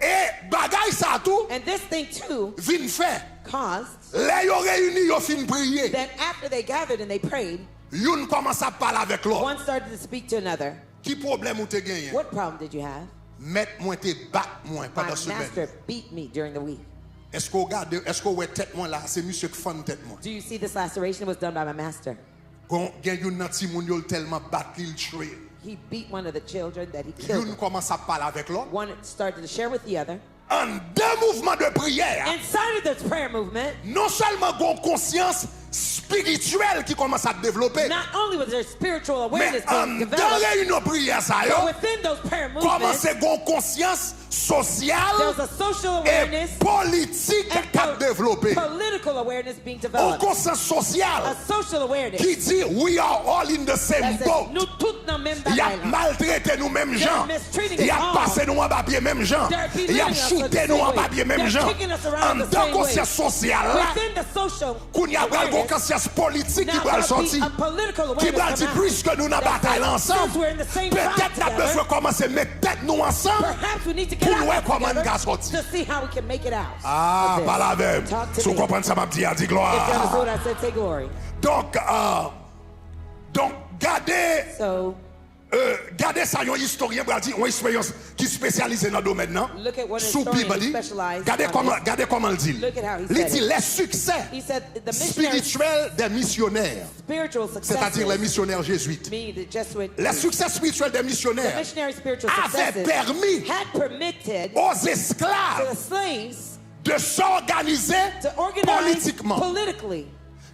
S1: et bagaille ça tout,
S2: and this thing too
S1: vin fait.
S2: caused
S1: Là yo réuni yo fin prier.
S2: that after they gathered and they prayed,
S1: Yon commence à parler avec l'autre.
S2: one started to speak to another.
S1: Qui problème ou te gagné?
S2: What problem did you have?
S1: Mettre moi te battre moi
S2: My
S1: pendant semaine.
S2: master beat me during the week.
S1: Est-ce qu'on regarde, est-ce qu'on voit tête moi là, c'est monsieur qui fan tête moi.
S2: Do you see this laceration was done by my master?
S1: Gon gen yon nan ti moun yo tellement bat li tué.
S2: He beat one of the children that he killed.
S1: Yon commence à parler avec l'autre.
S2: One started to share with the other.
S1: En deux mouvements de prière,
S2: Inside of this prayer movement,
S1: non seulement gon conscience spirituelle qui commence à développer,
S2: not only was there spiritual
S1: mais
S2: awareness
S1: en
S2: being
S1: deux
S2: developed,
S1: réunions prière ça
S2: but
S1: yo,
S2: within those prayer movements,
S1: commence gon conscience sociale
S2: there was a social
S1: et
S2: awareness
S1: politique
S2: and
S1: qui a développé.
S2: political awareness being
S1: Un
S2: developed.
S1: conscience social
S2: A social awareness
S1: qui dit we are all in the same
S2: that says,
S1: boat.
S2: nous toutes dans même
S1: Il a
S2: bataille.
S1: maltraité nous mêmes gens.
S2: mistreating
S1: Il
S2: us
S1: a
S2: all.
S1: passé nous en papier même gens.
S2: They're beating
S1: Il a
S2: us
S1: shooté
S2: the
S1: nous
S2: same
S1: en
S2: way.
S1: papier même
S2: They're
S1: gens.
S2: kicking us around
S1: En
S2: the
S1: tant
S2: same
S1: conscience sociale là,
S2: Within the social
S1: qu'on y a gon
S2: awareness,
S1: conscience politique qui
S2: now
S1: va le
S2: there'll be
S1: sortir.
S2: a political
S1: Qui
S2: awareness
S1: va dire
S2: come out.
S1: plus que nous dans la
S2: That
S1: bataille
S2: says,
S1: ensemble.
S2: since we're in the same
S1: Peut-être
S2: fight
S1: nous avons
S2: together,
S1: besoin de commencer à mettre tête nous ensemble.
S2: perhaps we need to get
S1: Pour
S2: out
S1: voir comment
S2: together
S1: nous allons sortir.
S2: to see how we can make it out.
S1: Ah,
S2: of this.
S1: pas la même.
S2: Talk to
S1: Si vous
S2: me.
S1: comprenez ça, m'a dit, a dit
S2: If you understood
S1: gloire.
S2: what I said, say glory.
S1: Donc, gardez.
S2: So,
S1: Gardez ça, un historien va dire, un historien qui est spécialisé dans le domaine, non?
S2: Look at what
S1: Sous
S2: historian
S1: Bible, dit,
S2: specialized
S1: gardez
S2: on
S1: comment,
S2: this.
S1: gardez comment il dit.
S2: Look at how he
S1: Il
S2: said
S1: dit
S2: it.
S1: les succès
S2: he said the missionary
S1: spirituels des missionnaires,
S2: spiritual
S1: c'est-à-dire les
S2: successes,
S1: missionnaires jésuites.
S2: me, the Jesuit,
S1: Les succès spirituels des
S2: the
S1: missionnaires
S2: missionary spiritual
S1: avaient
S2: successes
S1: permis
S2: had permitted
S1: aux
S2: to the
S1: esclaves
S2: slaves
S1: de s'organiser
S2: to organize
S1: politiquement,
S2: politically,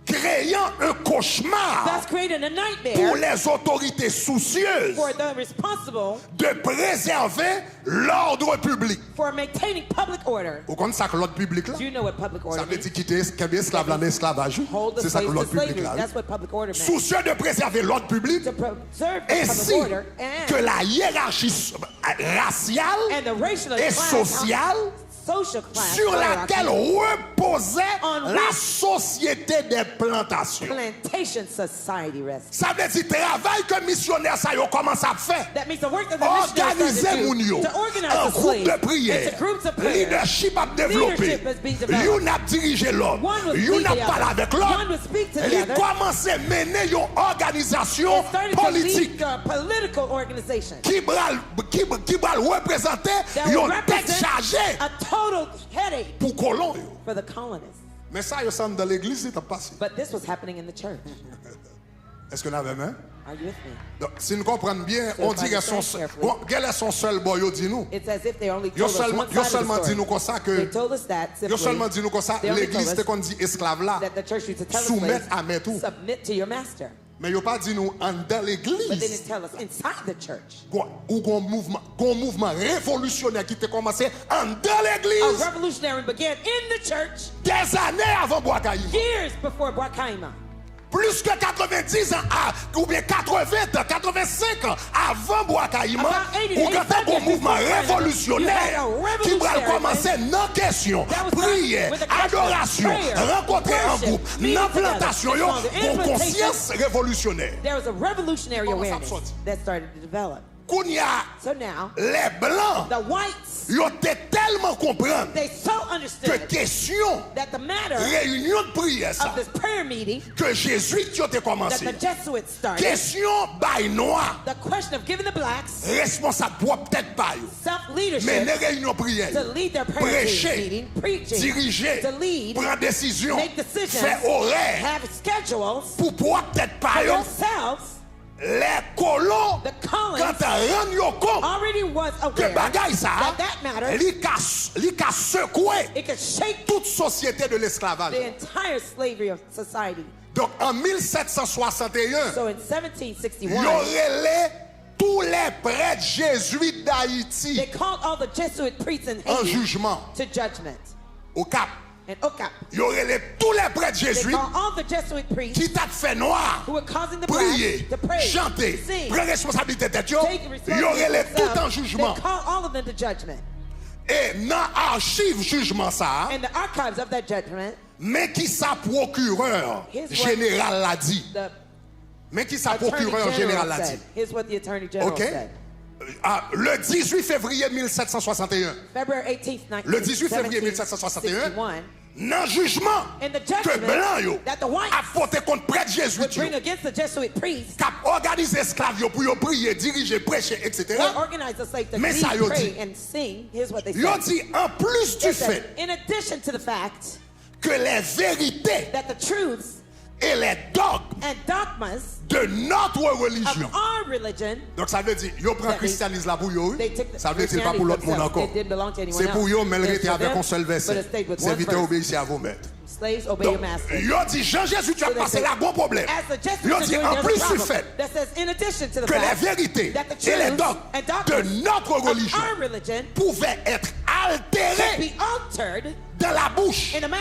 S1: créant un cauchemar
S2: thus creating a
S1: pour
S2: nightmare
S1: les autorités soucieuses
S2: for the responsible
S1: de préserver l'ordre public.
S2: for maintaining public order.
S1: Vous connaissez ça que l'ordre public là?
S2: Do you know what public
S1: Ça
S2: order
S1: veut
S2: means?
S1: dire quitter esclave là, l'esclavage.
S2: Hold the
S1: C'est ça que
S2: slaves to
S1: l'ordre public
S2: slavery.
S1: là.
S2: That's what public order meant.
S1: Soucieux de préserver l'ordre public,
S2: To preserve the public
S1: ainsi
S2: order
S1: que
S2: and,
S1: la hiérarchie raciale
S2: and the racial
S1: et
S2: class,
S1: sociale
S2: social class
S1: sur
S2: hierarchy
S1: laquelle reposait
S2: On
S1: la
S2: which
S1: société des plantations.
S2: plantation society rests.
S1: Ça veut dire travail que missionnaire ça yo commence à faire.
S2: That means the work that the missionaries
S1: Organiser
S2: started
S1: moun
S2: to
S1: yo
S2: do, to organize
S1: en
S2: the
S1: groupe de
S2: slaves
S1: prière.
S2: into groups of prayer.
S1: Leadership a développé.
S2: Leadership has been developed.
S1: Yon a dirigé l'autre.
S2: One will
S1: Yon
S2: speak
S1: a
S2: the
S1: parlé
S2: other.
S1: avec
S2: One
S1: l'autre.
S2: will speak to the
S1: Il
S2: other.
S1: commence à mener une organisation
S2: It started
S1: politique
S2: to lead a political organization
S1: qui va représenter
S2: that will
S1: une tête
S2: represent
S1: chargée
S2: a total headache
S1: pour colons.
S2: for the colonists.
S1: Mais ça, il semble dans l'église, c'est passé.
S2: But this was happening in the church.
S1: Est-ce que nous avons main?
S2: Are you with me?
S1: Donc, si nous comprenons bien,
S2: So
S1: on
S2: if I
S1: dirait son
S2: understand
S1: seul.
S2: carefully.
S1: Bon, quel est son seul boy? Yo dit nous.
S2: It's as if they only
S1: Yo
S2: told us one side
S1: seulement
S2: of the
S1: dit nous
S2: story.
S1: comme ça que.
S2: They told us that
S1: Yo seulement
S2: simply
S1: dit nous comme ça.
S2: They only
S1: L'église,
S2: told
S1: c'est
S2: us
S1: qu'on dit esclave là.
S2: that the church used to tell us
S1: Soumettre
S2: slaves,
S1: à maître.
S2: submit to your master.
S1: Mais yo pas dit nous en dans
S2: But they
S1: l'église.
S2: didn't tell us inside the church.
S1: Ou qu'on mouvement révolutionnaire qui était commencé en dans
S2: A
S1: l'église
S2: revolutionary began in the church
S1: des années avant Boakaïma.
S2: years before Brakaima.
S1: Plus que 90 ans, ou bien 80 ans, 85 ans avant Boakaïma,
S2: About 80 to
S1: ou quand
S2: 85
S1: un mouvement
S2: years before
S1: révolutionnaire
S2: you had a
S1: qui va
S2: revolutionary
S1: commencer dans question,
S2: That was
S1: prière,
S2: with the question,
S1: adoration,
S2: prayer,
S1: rencontrer en
S2: worship,
S1: groupe,
S2: meeting
S1: dans
S2: together.
S1: plantation, yo,
S2: It's called the
S1: pour
S2: implantation.
S1: conscience révolutionnaire.
S2: There was a revolutionary
S1: Comment ça
S2: awareness
S1: sorti?
S2: that started to develop.
S1: Kounya,
S2: So now,
S1: les blancs,
S2: the whites,
S1: yo te tellement comprendre
S2: they so
S1: que
S2: understood
S1: question,
S2: that the matter
S1: réunion de prière, ça,
S2: of this prayer meeting
S1: que Jésus qui a
S2: that
S1: commencé,
S2: the Jesuits started,
S1: question by noir,
S2: the question of giving the blacks
S1: responsable pour peut-être pas yo. Mais
S2: self-leadership
S1: les réunions prières,
S2: to lead their prayer
S1: prêcher,
S2: meeting, preaching,
S1: diriger,
S2: to lead,
S1: prendre décision,
S2: make decisions,
S1: faire horaire,
S2: have schedules
S1: pour pouvoir peut-être pas
S2: for
S1: yo,
S2: themselves.
S1: les colons,
S2: The colonies
S1: quand ils rendent yo compte
S2: already was
S1: que
S2: aware
S1: bagaille ça,
S2: that matter,
S1: li ka secoué
S2: it could shake
S1: toute société de l'esclavage.
S2: the entire slavery of society.
S1: Donc en 1761,
S2: So in
S1: il
S2: 1761,
S1: y aurait tous les prêtres jésuites d'Haïti
S2: they called all the Jesuit priests in
S1: en
S2: Haiti
S1: jugement
S2: to judgment.
S1: au Cap.
S2: And Okap,
S1: Il y aurait tous les prêtres
S2: they
S1: jésuites
S2: called all the Jesuit priests
S1: qui t'a fait noir,
S2: who were causing the blacks
S1: prier,
S2: to pray,
S1: chanter,
S2: sing,
S1: prendre responsabilité tête yo,
S2: take
S1: il y aurait les
S2: responsibility
S1: tout en
S2: themselves.
S1: jugement.
S2: They called all of them to judgment.
S1: Et dans l'archive jugement ça,
S2: And the archives of that judgment,
S1: mais qui sa procureur
S2: His what-
S1: général l'a dit.
S2: the
S1: Mais qui sa
S2: attorney
S1: procureur général
S2: general
S1: l'a
S2: said.
S1: dit.
S2: Here's what the attorney general
S1: OK?
S2: said.
S1: Le 18 février 1761.
S2: February 18th,
S1: Le 18 février 1761.
S2: 1761,
S1: Dans le jugement
S2: in the
S1: que
S2: judgment
S1: blanc yo
S2: that the whites
S1: a porté contre prêtre
S2: would
S1: jésuite yo,
S2: bring against the Jesuit priests,
S1: qui a organisé esclaves yo pour yo prier, diriger, prêcher, etc.
S2: would organize the slaves to
S1: Mais
S2: lead,
S1: ça, yo
S2: pray,
S1: dit.
S2: and sing. Here's what they
S1: Yo
S2: said.
S1: dit en plus du
S2: They said,
S1: fait
S2: in addition to the fact
S1: que les vérités
S2: that the truths
S1: et les dogmes
S2: and dogmas
S1: de notre religion.
S2: of our religion,
S1: Donc ça veut dire, yo prend
S2: That
S1: christianisme là pour yo,
S2: they took the
S1: ça veut dire pas pour l'autre monde encore.
S2: It didn't belong to anyone
S1: C'est pour
S2: else.
S1: yo, mais le
S2: It's
S1: rete
S2: for
S1: avec
S2: them,
S1: un seul
S2: but
S1: verset.
S2: it stayed with one
S1: Serviteur
S2: verse.
S1: obéissez à vos maîtres.
S2: Slaves, obey your
S1: Donc,
S2: master.
S1: yo dit Jean-Jésus, tu as
S2: So they
S1: passé
S2: say,
S1: là, bon problème.
S2: As the Jesuits
S1: Yo
S2: are
S1: dit
S2: doing,
S1: en
S2: there's a
S1: plus du
S2: problem
S1: fait
S2: that says, in addition to the
S1: que les
S2: fact
S1: vérités
S2: that the
S1: et les
S2: truths
S1: dogmes
S2: and
S1: de
S2: dogmas
S1: notre
S2: of
S1: religion
S2: our religion
S1: pouvaient être
S2: could
S1: altérées
S2: be altered
S1: dans la bouche
S2: in the mouth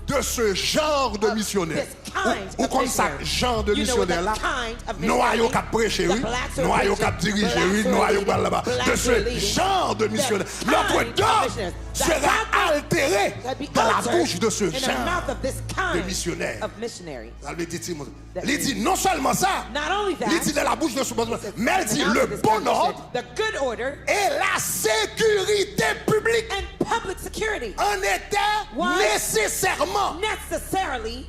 S1: de ce genre de
S2: of
S1: missionnaire.
S2: this kind
S1: Ou
S2: of
S1: comme ça,
S2: missionary.
S1: genre de
S2: You know what
S1: missionnaire là,
S2: the kind of
S1: noir yo
S2: missionary,
S1: cap prêcher,
S2: the
S1: oui,
S2: blacks are
S1: noir yo
S2: preaching,
S1: cap diriger,
S2: blacks
S1: oui,
S2: are
S1: noir yo
S2: leading,
S1: parle là-bas.
S2: blacks
S1: De
S2: are
S1: ce
S2: leading,
S1: genre de missionnaire.
S2: the
S1: Notre
S2: kind of
S1: dogme
S2: missionaries, that
S1: sera
S2: dogma
S1: altéré
S2: that be
S1: dans la
S2: altered
S1: bouche de ce
S2: in the
S1: genre
S2: mouth of this
S1: de
S2: kind
S1: missionnaire.
S2: of missionary.
S1: Ça veut dire, Timothée.
S2: That
S1: Il dit non seulement ça,
S2: Not only that,
S1: il dit dans la bouche de ce mais elle
S2: in the
S1: dit
S2: mouth
S1: le
S2: of this
S1: bon
S2: kind of
S1: ordre
S2: missionary, the good order
S1: et la sécurité publique
S2: and public security
S1: en étaient
S2: Was
S1: nécessairement
S2: necessarily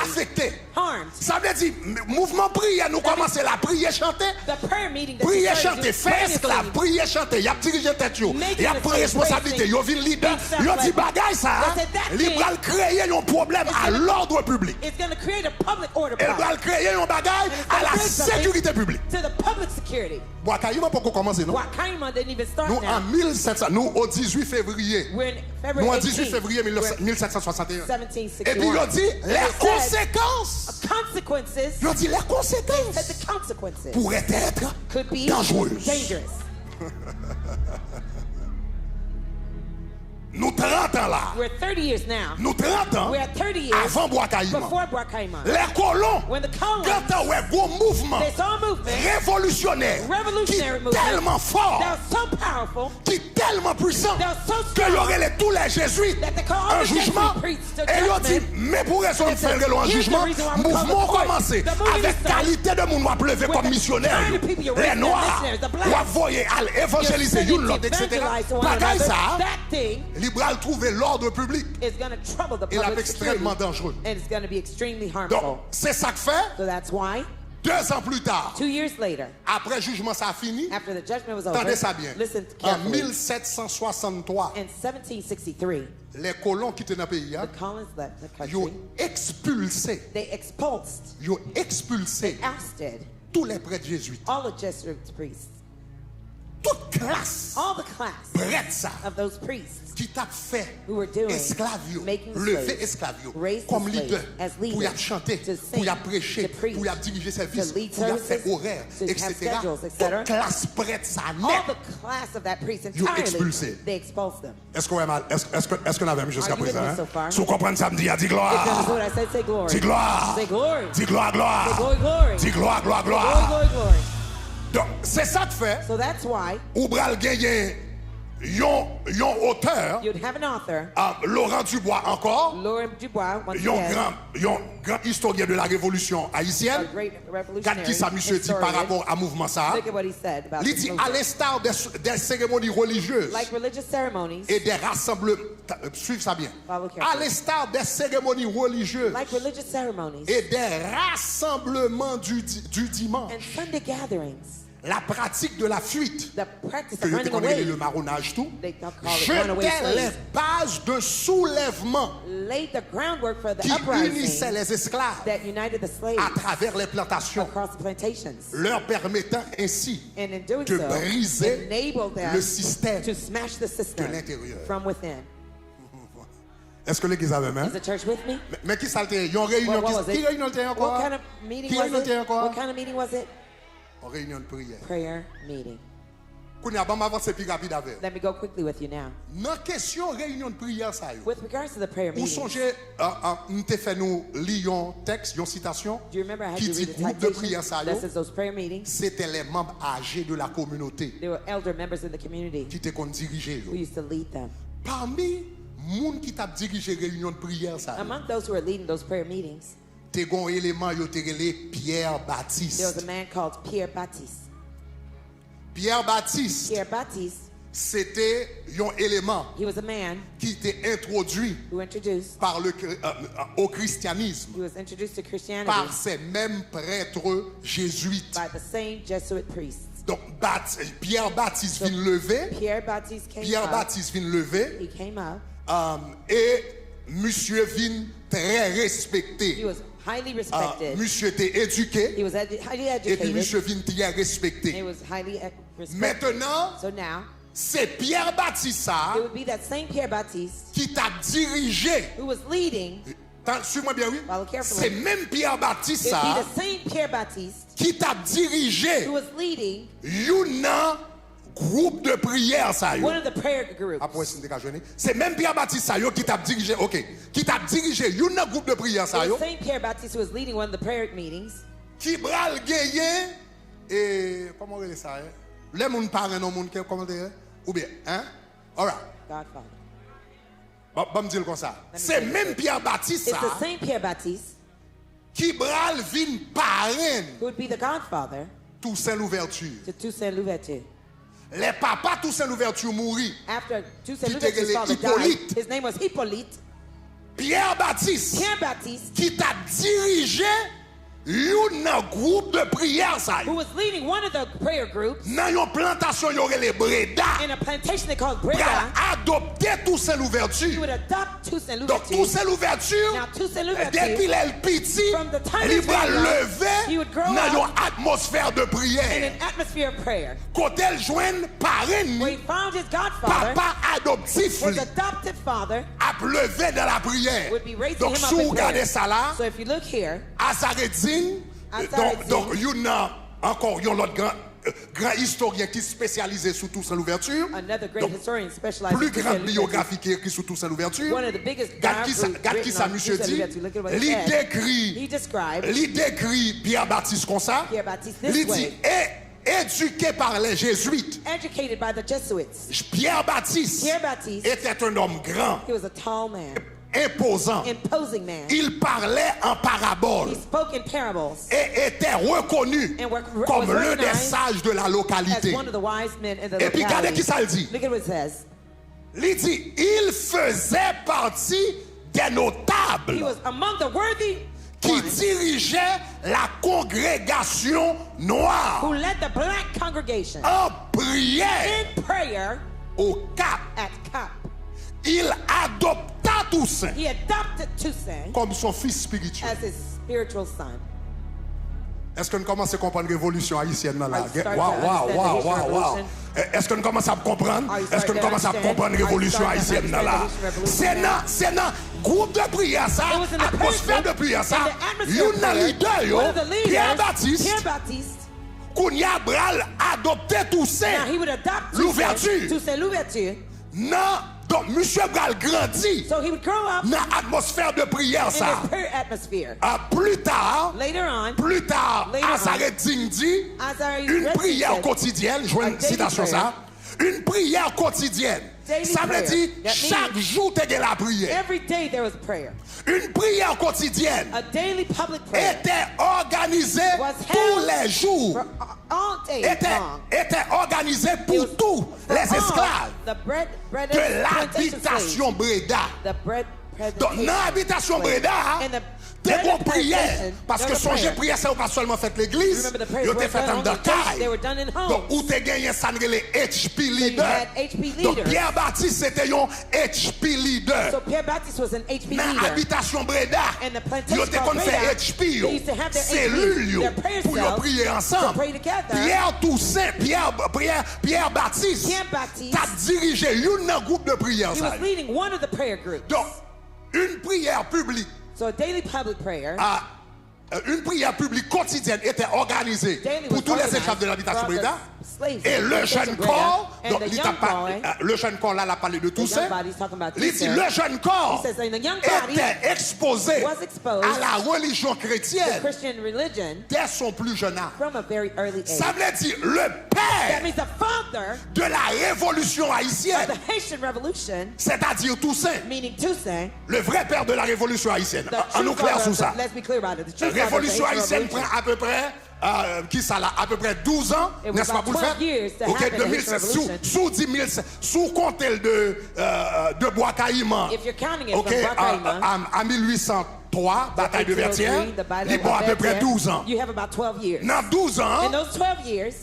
S1: affectés.
S2: harmed.
S1: Ça veut dire, mouvement prière, nous commençons la prière chanter.
S2: The prayer meeting that
S1: Prier
S2: you started
S1: chanter,
S2: to
S1: faire
S2: pray
S1: esclave,
S2: and
S1: prier chanter, y a dirigé tête yo,
S2: Making
S1: y a
S2: the
S1: pris
S2: slave
S1: responsabilité,
S2: praising,
S1: yo vin leader,
S2: being
S1: yo dit
S2: self-led.
S1: bagay ça,
S2: I said that
S1: li
S2: thing
S1: pral créer un problème à
S2: gonna-
S1: l'ordre public.
S2: It's going to create a public order
S1: Elle
S2: problem
S1: pral créer un bagay
S2: it's
S1: à
S2: gonna
S1: la
S2: create something
S1: sécurité publique.
S2: to the public security.
S1: Boakaïma pour qu'on commence non?
S2: Wakaima didn't even start
S1: Nous en
S2: now.
S1: 1700, nous au 18 février.
S2: We're in February
S1: Nous en 18
S2: 18th.
S1: février
S2: We're
S1: 1761.
S2: 1761.
S1: Et puis il a dit
S2: And
S1: les
S2: it said
S1: conséquences.
S2: consequences,
S1: Il a dit les
S2: said
S1: conséquences
S2: the consequences
S1: pourraient être
S2: could be
S1: dangereuses.
S2: dangerous.
S1: Nous 30 ans là.
S2: We're 30 years now.
S1: Nous 30 ans
S2: We're at 30 years
S1: avant Boakaïma.
S2: before Brakaima.
S1: Les colons,
S2: When the colonies,
S1: quand on a un gros mouvement
S2: they saw a movement
S1: révolutionnaire qui
S2: Revolutionary
S1: est
S2: movement
S1: tellement fort,
S2: that was so powerful,
S1: qui est tellement puissants
S2: They're so
S1: que
S2: strong
S1: y aurait tous les jésuites
S2: that they call all
S1: un
S2: the
S1: jugement.
S2: Jesuit priests to
S1: Et ils dit,
S2: judgment.
S1: mais pour raison de
S2: And
S1: faire
S2: they said,
S1: un
S2: here's the
S1: jugement,
S2: reason why we call
S1: mouvement
S2: the court.
S1: commencé
S2: The movement
S1: avec
S2: started
S1: qualité de monde à lever
S2: with
S1: comme
S2: the
S1: missionnaire.
S2: kind of people you
S1: Les
S2: raise, the
S1: noirs,
S2: missionaries, the blacks.
S1: ou à voyer, à évangéliser
S2: You're
S1: une l'autre,
S2: sending to
S1: etc.
S2: evangelize to one
S1: Bagaille
S2: another.
S1: ça,
S2: That thing
S1: libéral trouver l'ordre public.
S2: is going to trouble the
S1: Il est
S2: public
S1: extrêmement
S2: security,
S1: dangereux.
S2: and it's going to be extremely
S1: Donc,
S2: harmful.
S1: c'est ça que fait,
S2: So that's why
S1: 2 ans plus tard,
S2: 2 years later,
S1: après le jugement ça a fini,
S2: after the judgment was over,
S1: attendez ça bien,
S2: listen
S1: en
S2: carefully.
S1: 1763,
S2: In 1763,
S1: les colons qui étaient dans le pays,
S2: the colonies left the
S1: ils ont
S2: country.
S1: expulsé,
S2: They expulsed, ousted
S1: tous les prêtres jésuites.
S2: all the Jesuit priests,
S1: Toute classe
S2: all the class
S1: prête ça
S2: of those priests
S1: qui t'a fait
S2: who were doing,
S1: esclavio,
S2: making
S1: lever
S2: slaves,
S1: esclavio
S2: raise the
S1: comme
S2: slaves
S1: leader
S2: as
S1: pour y
S2: leaders,
S1: chanter,
S2: to
S1: pour y
S2: sing,
S1: prêcher,
S2: to preach,
S1: pour y diriger service,
S2: to lead
S1: pour y faire
S2: services,
S1: horaire,
S2: to have
S1: etc.
S2: schedules, etc.
S1: Toute classe prête ça
S2: all
S1: net.
S2: the class of that priest
S1: You
S2: entirely,
S1: expulsé.
S2: they expulsed them.
S1: Est-ce qu'on a la même jusqu'à
S2: Are you with
S1: présent?
S2: me
S1: Hein?
S2: so far?
S1: Si vous comprenez ça, me dit, dis
S2: If that is
S1: gloire.
S2: what I said, say glory.
S1: Dis gloire.
S2: Say glory.
S1: Dis gloire, gloire.
S2: Say glory, glory.
S1: Dis gloire, gloire,
S2: Glory,
S1: gloire.
S2: glory, glory.
S1: Donc, c'est ça que fait,
S2: So that's why
S1: ou bral gagner yon auteur,
S2: you'd have an author,
S1: Laurent Dubois encore,
S2: Laurent Dubois, once
S1: yon
S2: again,
S1: grand historien de la révolution
S2: a
S1: haïtienne.
S2: great
S1: Quand
S2: revolutionary
S1: qui ça monsieur dit par
S2: historian.
S1: rapport à mouvement ça,
S2: Look at what he said about
S1: il
S2: this
S1: dit à
S2: movement.
S1: l'instar des cérémonies religieuses
S2: Like religious ceremonies,
S1: et des rassemblements, suivez ça bien,
S2: Follow
S1: à
S2: carefully.
S1: l'instar des cérémonies religieuses
S2: like religious ceremonies
S1: et des rassemblements du dimanche,
S2: and Sunday gatherings,
S1: la pratique de la fuite,
S2: the practice
S1: que
S2: of
S1: je te
S2: running
S1: connais
S2: away,
S1: le marronnage tout,
S2: they call it runaway
S1: jetait les
S2: slaves,
S1: bases d'un soulèvement
S2: laid the groundwork for the
S1: qui unissait
S2: uprising
S1: les esclaves
S2: that united the slaves
S1: à travers les plantations,
S2: across the plantations,
S1: leur permettant ainsi
S2: and in doing
S1: de
S2: so,
S1: briser
S2: enabled them
S1: le système
S2: to smash the system
S1: de l'intérieur.
S2: from within.
S1: Est-ce que l'église avait même?
S2: Is the church with me?
S1: Mais qui ça était? Ils ont réunion
S2: What was
S1: qui
S2: it?
S1: réunion était encore?
S2: What kind of meeting
S1: Qui
S2: was
S1: réunion était
S2: it?
S1: encore?
S2: What kind of meeting was it?
S1: En réunion de prière.
S2: Prayer meeting.
S1: Qu'on y a bon avancer plus rapide avec.
S2: Let me go quickly with you now.
S1: Dans question réunion de prière ça yo.
S2: With regards to the prayer
S1: Vous
S2: meeting,
S1: songez nous te fait nous lire un texte, une citation
S2: do you remember I had
S1: qui
S2: to
S1: dit
S2: read the
S1: groupe de prière
S2: citation
S1: ça yo,
S2: that says those prayer meetings?
S1: c'était les membres âgés de la communauté
S2: They were elder members in the community
S1: qui te kon diriger
S2: who
S1: yo.
S2: used to lead them.
S1: Parmi moun qui t'a dirigé réunion de prière ça yo,
S2: Among those who were leading those prayer meetings,
S1: te gon élément yo te relé Pierre
S2: there was a
S1: Baptiste.
S2: man called Pierre Baptiste.
S1: Pierre Baptiste,
S2: Pierre Baptiste,
S1: c'était un élément
S2: he was a man
S1: qui était introduit
S2: who introduced,
S1: par au christianisme
S2: he was introduced to Christianity
S1: par ces mêmes prêtres jésuites.
S2: by the same Jesuit priests.
S1: Donc Pierre Baptiste vient lever,
S2: Pierre Baptiste came
S1: Pierre
S2: up.
S1: Baptiste vient lever
S2: He came up.
S1: et monsieur vient très
S2: He
S1: respecté.
S2: was highly respected.
S1: Monsieur était éduqué
S2: He was highly
S1: et puis
S2: educated.
S1: monsieur vient très
S2: He
S1: respecté.
S2: was highly respected.
S1: Maintenant,
S2: So now,
S1: c'est Pierre Baptiste ça
S2: it would be that same Pierre Baptiste
S1: qui t'a dirigé.
S2: who was leading.
S1: Suis-moi bien, oui.
S2: Follow carefully.
S1: C'est même Pierre Baptiste
S2: It would
S1: ça
S2: be the same Pierre Baptiste
S1: qui t'a dirigé
S2: who was leading
S1: un groupe de prière ça yo.
S2: one of the prayer groups.
S1: Après c'est même Pierre Baptiste ça yo qui t'a dirigé, OK, qui t'a dirigé un groupe de prière ça
S2: It
S1: yo
S2: was the same Pierre Baptiste who was leading one of the prayer meetings.
S1: qui bral gagner et comment on dit ça hein? Les moun parents non moun comment dire ou bien hein? All right.
S2: Godfather.
S1: Bon me dire comme ça. C'est même Pierre Baptiste
S2: It's
S1: ça
S2: the same Pierre Baptiste
S1: qui bral vinn parrain
S2: who would be the godfather
S1: Toussaint l'ouverture.
S2: to Toussaint Louverture.
S1: Les papas Toussaint l'ouverture mourit.
S2: After Toussaint
S1: Qui
S2: Louverture's
S1: était
S2: father
S1: Hippolyte.
S2: died, his name was Hippolyte.
S1: Pierre Baptiste
S2: Pierre Baptiste,
S1: qui t'a dirigé un groupe de prière ça
S2: who was leading one of the prayer groups
S1: dans une plantation y aurait les Breda
S2: in a plantation they called
S1: pour
S2: Breda,
S1: adopter Toussaint
S2: he
S1: l'ouverture.
S2: would adopt Toussaint
S1: Donc
S2: Louverture.
S1: Toussaint l'ouverture
S2: Now, Toussaint Louverture,
S1: depuis le petit
S2: from the time
S1: il
S2: he was
S1: va
S2: young,
S1: lever
S2: he would grow
S1: dans
S2: up
S1: une atmosphère de
S2: in
S1: prière.
S2: an atmosphere of prayer,
S1: Quand elle joigne parrain
S2: where he found his godfather,
S1: papa adoptif
S2: his adopted father,
S1: a levé dans la prière.
S2: would be raising
S1: Donc
S2: him up
S1: si vous
S2: in
S1: regardez
S2: prayer.
S1: ça là,
S2: So if you look here,
S1: Azareddin,
S2: Azareddin.
S1: donc il y a encore un autre grand historien qui est spécialisé sur Toussaint l'ouverture.
S2: another great
S1: Donc,
S2: historian specialized
S1: plus
S2: in Toussaint
S1: grande
S2: Louverture.
S1: biographie qui est écrite sur Toussaint l'ouverture.
S2: One of the biggest
S1: Regarde qui ça,
S2: biographies written on
S1: monsieur
S2: Toussaint
S1: dit.
S2: Louverture. Look at what he
S1: Il
S2: said. He
S1: décrit,
S2: described
S1: il décrit Pierre Baptiste comme ça.
S2: Pierre Baptiste
S1: Il
S2: this
S1: dit,
S2: way.
S1: éduqué par les jésuites.
S2: educated by the Jesuits.
S1: Pierre Baptiste
S2: Pierre Baptiste,
S1: était un homme grand,
S2: he was a tall man,
S1: imposant.
S2: imposing man.
S1: Il parlait en
S2: He
S1: parabole
S2: spoke in parables
S1: et était reconnu
S2: and was
S1: comme l'un des
S2: recognized
S1: sages de la
S2: as
S1: localité.
S2: one of the wise men in the
S1: Et puis regardez qui
S2: locality.
S1: ça le dit.
S2: Look at what it says.
S1: Il dit, il faisait partie des
S2: He
S1: notables
S2: was among the worthy
S1: qui
S2: ones
S1: dirigeaient la congrégation noire
S2: who led the black congregation
S1: en prière
S2: in prayer
S1: au Cap.
S2: at Cap.
S1: Il adopta Toussaint
S2: He adopted Toussaint
S1: comme son fils spirituel.
S2: as his spiritual son.
S1: Est-ce qu'on commence à comprendre la révolution haïtienne là?
S2: Are you starting to
S1: Waouh, waouh,
S2: understand the
S1: waouh,
S2: Haitian
S1: waouh, waouh.
S2: Revolution?
S1: Est-ce qu'on commence à comprendre?
S2: Are you
S1: Est-ce qu'on
S2: starting to
S1: commence à
S2: understand?
S1: comprendre la
S2: Are you
S1: révolution
S2: starting to
S1: haïtienne là?
S2: understand the Haitian Revolution
S1: C'est dans groupe de prière ça,
S2: It was in the
S1: atmosphère de
S2: person,
S1: prière ça.
S2: in the atmosphere of
S1: Une
S2: prayer,
S1: leader yo,
S2: one of the leaders,
S1: Pierre Baptiste,
S2: Pierre Baptiste,
S1: Kounia Bral adopté
S2: now
S1: Toussaint.
S2: he would adopt
S1: L'ouverture.
S2: Toussaint, l'ouverture.
S1: Non, donc monsieur Bral grandit
S2: So he would grow up
S1: dans l'atmosphère de prière
S2: in
S1: ça.
S2: this prayer atmosphere.
S1: Plus tard,
S2: Later on,
S1: Azaret Ding dit
S2: Azaret
S1: une
S2: Ding
S1: prière
S2: said,
S1: quotidienne, je vois
S2: a
S1: une
S2: daily
S1: citation
S2: prayer.
S1: ça, une prière quotidienne.
S2: Daily
S1: Ça veut
S2: prayer.
S1: dire
S2: That
S1: chaque
S2: means
S1: jour tu as la prière.
S2: every day there was prayer.
S1: Une prière quotidienne
S2: A daily public prayer
S1: était organisée
S2: was
S1: tous
S2: held
S1: les jours,
S2: for all day long.
S1: était organisée
S2: It
S1: pour
S2: was
S1: tous
S2: for
S1: les
S2: all
S1: esclaves
S2: the bread
S1: de
S2: plantation slaves.
S1: l'habitation Breda.
S2: The bread
S1: Donc, dans l'habitation Breda,
S2: and the
S1: des
S2: bread
S1: bonnes prières.
S2: plantation,
S1: Parce que
S2: there was a
S1: songez,
S2: prayer.
S1: prière, ça n'a pas seulement fait l'église,
S2: Remember, the prayers
S1: ils ont été
S2: weren't
S1: faites
S2: done
S1: en
S2: on the church, they were
S1: caille.
S2: done in homes.
S1: Donc, où tu gagné ça, les HP
S2: you
S1: leaders.
S2: had HP
S1: Donc,
S2: leaders.
S1: Pierre Baptiste, c'était un HP leader.
S2: So Pierre Baptiste was an HP
S1: Dans
S2: leader.
S1: l'habitation Breda,
S2: And the
S1: ils
S2: plantation
S1: ont été
S2: called
S1: qu'on fait
S2: Breda,
S1: HP,
S2: they used to have their
S1: cellules,
S2: HP, their prayer
S1: pour
S2: cells,
S1: prier
S2: to
S1: ensemble.
S2: pray together.
S1: Pierre Toussaint, Pierre Baptiste,
S2: Pierre Baptiste,
S1: t'as dirigé un groupe de prière.
S2: he
S1: ça.
S2: was leading one of the prayer groups.
S1: Donc, une prière publique,
S2: So a daily public prayer
S1: une prière publique quotidienne était organisée
S2: daily
S1: pour
S2: was
S1: tous les
S2: organized
S1: esclaves de l'habitation
S2: for the
S1: Breda.
S2: slaves
S1: Et
S2: of
S1: le
S2: the
S1: jeune
S2: Breda,
S1: corps,
S2: and
S1: donc
S2: the
S1: il
S2: young
S1: t'a pas-
S2: boy,
S1: le jeune corps là, il a parlé de
S2: the
S1: Toussaint.
S2: young body's talking about
S1: Il dit
S2: Toussaint.
S1: le jeune corps
S2: He says in the young body
S1: était exposé
S2: was exposed
S1: à la religion
S2: to
S1: chrétienne
S2: Christian religion
S1: dès son plus jeune âge.
S2: from a very early age.
S1: Ça veut dire le
S2: That
S1: père
S2: means the father
S1: de la révolution
S2: of
S1: haïtienne,
S2: the Haitian Revolution,
S1: c'est-à-dire Toussaint,
S2: meaning Toussaint,
S1: le vrai père de la révolution haïtienne.
S2: the
S1: En
S2: true
S1: nous clair
S2: father
S1: sur
S2: of
S1: ça.
S2: the, let's be clear about it. The true
S1: La
S2: father of the
S1: révolution
S2: Haitian
S1: haïtienne
S2: Revolution.
S1: prend à peu près qui ça là, à peu près 12 ans,
S2: It was
S1: n'est-ce pas,
S2: about
S1: pour le
S2: 12
S1: faire?
S2: years to
S1: Ok,
S2: happen, the
S1: 2007,
S2: Haitian Revolution.
S1: sous 10 000, sous compter de Bois Caïman,
S2: If you're counting it
S1: ok,
S2: from Bakaïma,
S1: à 1803, bataille de Vertières,
S2: 1803, the Battle
S1: il prend à
S2: of
S1: peu près
S2: Vertières,
S1: 12 ans.
S2: you have about 12 years.
S1: Dans 12 ans,
S2: In those 12 years,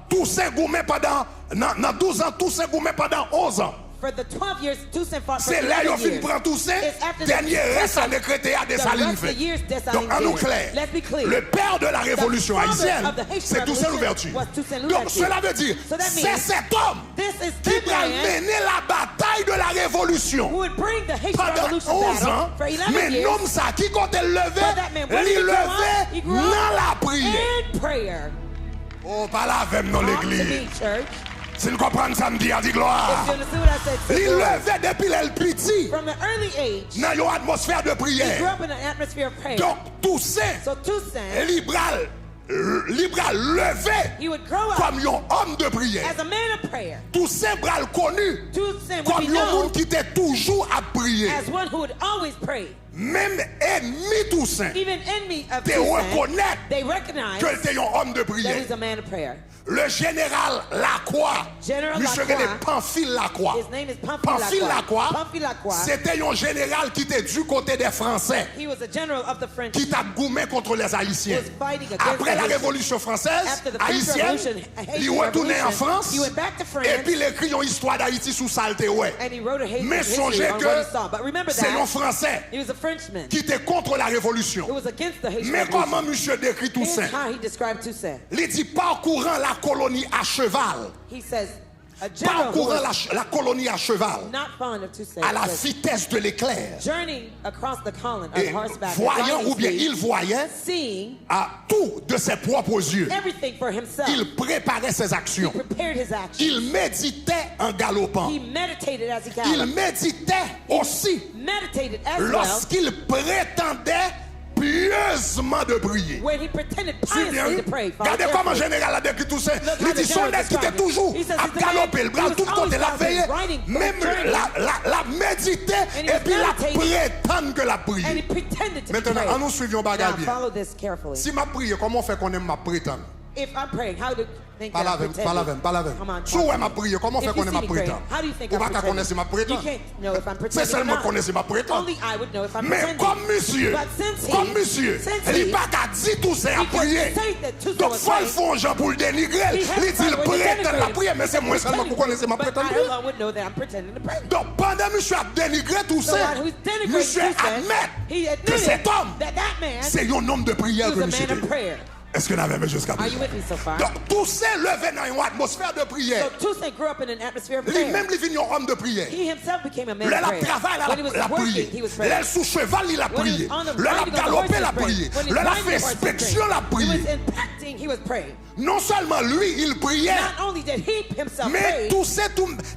S1: Toussaint Goumet pendant, dans 12 ans, Toussaint Goumet pendant 11 ans.
S2: for the 12 years, Toussaint fought for
S1: C'est là qu'il
S2: 11
S1: fin
S2: years.
S1: prend Toussaint,
S2: It's after the
S1: dernier reste à décréter à
S2: the
S1: Dessalines
S2: rest of the
S1: fait.
S2: years Dessalines
S1: Donc, en nous
S2: did.
S1: clair,
S2: Let's be clear.
S1: le père de la révolution
S2: The father
S1: haïtienne,
S2: of the Haitian
S1: c'est Toussaint
S2: Revolution
S1: Louverture.
S2: was Toussaint
S1: Donc,
S2: Louverture.
S1: cela veut dire,
S2: So that
S1: c'est
S2: means
S1: cet homme
S2: this is
S1: qui
S2: the
S1: va
S2: man
S1: mener la bataille de la révolution
S2: who would bring the Haitian
S1: pendant
S2: Revolution
S1: 11
S2: battle
S1: ans,
S2: for 11
S1: mais
S2: years.
S1: l'homme ça qui quand elle levait,
S2: For that man, when
S1: il
S2: he grew up,
S1: levait
S2: he grew
S1: dans
S2: up
S1: la prière.
S2: in prayer.
S1: Oh, pas là avec dans
S2: Talk to
S1: l'église.
S2: me, church.
S1: Si nous comprenons ça, me dit, a dit
S2: If
S1: gloire.
S2: you understand what I said, say
S1: Il
S2: glory.
S1: levait depuis le petit
S2: From an early age,
S1: dans une atmosphère de
S2: he grew
S1: prière.
S2: up in an atmosphere of prayer.
S1: Donc, Toussaint,
S2: So Toussaint,
S1: libéral levé
S2: he would grow up
S1: comme un homme de prière.
S2: as a man of prayer.
S1: Toussaint bral connu
S2: Toussaint would
S1: comme
S2: be
S1: un
S2: known
S1: monde qui était toujours à prier.
S2: as one who would always pray.
S1: Même ennemi Toussaint,
S2: Even enemy of
S1: te
S2: Toussaint,
S1: reconnaître
S2: they recognize
S1: que était un homme de
S2: that
S1: prière.
S2: he's a man of prayer.
S1: Le général Lacroix,
S2: General
S1: monsieur
S2: Lacroix.
S1: René Pamphile Lacroix.
S2: His name is Pamphile
S1: Pamphile
S2: Lacroix.
S1: Lacroix,
S2: Pamphile Lacroix.
S1: c'était un général qui était du côté des Français,
S2: He was a general of the French.
S1: qui t'a goumé contre les Haïtiens.
S2: Was fighting against
S1: Après la
S2: the Haitians.
S1: Révolution française,
S2: After the French
S1: haïtienne,
S2: Revolution,
S1: il
S2: Haitian
S1: retournait en
S2: Revolution,
S1: France,
S2: he went back to France,
S1: et puis il écrit une histoire d'Haïti sous saleté, ouais.
S2: and he wrote a Haitian
S1: Mais
S2: history
S1: songez
S2: on
S1: que
S2: what he saw. But remember
S1: c'est un
S2: that
S1: Français
S2: he was a Frenchman.
S1: qui était contre la Révolution.
S2: It was against the Haitian
S1: Mais
S2: Revolution.
S1: comment monsieur décrit
S2: Here's
S1: Toussaint?
S2: how he described Toussaint.
S1: Il dit parcourant la colonie à cheval.
S2: He says, a general who
S1: Parcourant
S2: was
S1: la colonie à cheval,
S2: not fond of Toussaint,
S1: à la
S2: says,
S1: vitesse de l'éclair.
S2: journeying across the column
S1: Et
S2: on horseback,
S1: voyant
S2: riding
S1: ou bien
S2: speed,
S1: il voyait
S2: seeing
S1: à tout de ses propres yeux.
S2: everything for himself.
S1: Il préparait ses actions.
S2: Prepared his actions.
S1: Il méditait en galopant.
S2: He meditated as he
S1: Il
S2: galloped.
S1: méditait aussi
S2: Meditated as well
S1: lorsqu'il prétendait pieusement de prier.
S2: When he pretended
S1: Suis bien,
S2: piously to pray. Follow
S1: regardez comment
S2: carefully.
S1: général a décrit tout ça.
S2: Look
S1: Il
S2: how
S1: dit
S2: the
S1: son
S2: general
S1: nez qui était
S2: described it.
S1: toujours
S2: He says
S1: à
S2: it's the man
S1: galoper, le bras
S2: who was
S1: tout côté,
S2: always
S1: la veille,
S2: running,
S1: même
S2: turning.
S1: la méditer
S2: And he
S1: et
S2: was
S1: puis la
S2: meditating.
S1: prétendre que la
S2: And he
S1: prier.
S2: pretended to
S1: Maintenant,
S2: pray.
S1: nous suivions
S2: Now
S1: bagarre bien.
S2: follow this carefully.
S1: Si ma prière, comment on fait qu'on aime ma prétendre?
S2: If I'm praying, how do you think that I'm
S1: Pas
S2: pretending?
S1: la veine.
S2: Come on,
S1: Si
S2: talk
S1: ouais
S2: to
S1: ma
S2: me.
S1: prière, comment on fait
S2: If
S1: qu'on
S2: you
S1: aime
S2: see
S1: ma
S2: me praying,
S1: prétendre?
S2: how do you think
S1: Ou
S2: I'm
S1: pas qu'à
S2: pretending?
S1: connaître ma
S2: You
S1: prétendre?
S2: can't know if I'm
S1: C'est
S2: pretending or
S1: seulement
S2: not.
S1: connaître ma prétendre.
S2: Only I would know if I'm
S1: Mais
S2: pretending.
S1: comme monsieur,
S2: But since he-
S1: comme monsieur,
S2: since
S1: il
S2: he-
S1: n'est pas qu'à dire tout ça à
S2: he could
S1: prier.
S2: say that Tuesday
S1: Donc,
S2: was
S1: faut le
S2: right.
S1: fond gens pour le dénigrer.
S2: He has
S1: Il dit, il
S2: found a way to
S1: prétend la
S2: denigrate
S1: prière,
S2: him.
S1: mais c'est moi seulement pour connaître ma
S2: But
S1: prétendre.
S2: I alone would know that I'm pretending to pray.
S1: Donc, pendant que monsieur a dénigré tout
S2: So
S1: ça,
S2: while who's denigrating
S1: monsieur
S2: Tuesday,
S1: admet
S2: he
S1: que
S2: admitted
S1: cet homme,
S2: that man
S1: c'est un homme de prière
S2: was
S1: que
S2: a
S1: monsieur
S2: man of
S1: était.
S2: prayer.
S1: Est-ce que vous avez vu jusqu'à
S2: Are you
S1: présent?
S2: with me so far?
S1: Donc, tout ça levé dans une atmosphère de prière.
S2: So Tuesday grew up in an atmosphere of
S1: Lui-même,
S2: prayer.
S1: il venu un homme de prière.
S2: He himself became a man
S1: Le
S2: of
S1: la
S2: prayer.
S1: travail,
S2: When he was
S1: la
S2: working,
S1: prié.
S2: he was praying.
S1: Le sous cheval, il a
S2: When he
S1: prié.
S2: was on the
S1: Le la
S2: riding on the
S1: galopé,
S2: horse,
S1: il a
S2: he was
S1: prié.
S2: praying. When he
S1: Le
S2: was
S1: la
S2: riding the horse, he was
S1: inspection,
S2: praying.
S1: la
S2: He was
S1: prié.
S2: impacting, he was praying.
S1: Non seulement lui, il priait,
S2: Not only did he himself
S1: mais
S2: pray,
S1: tous ces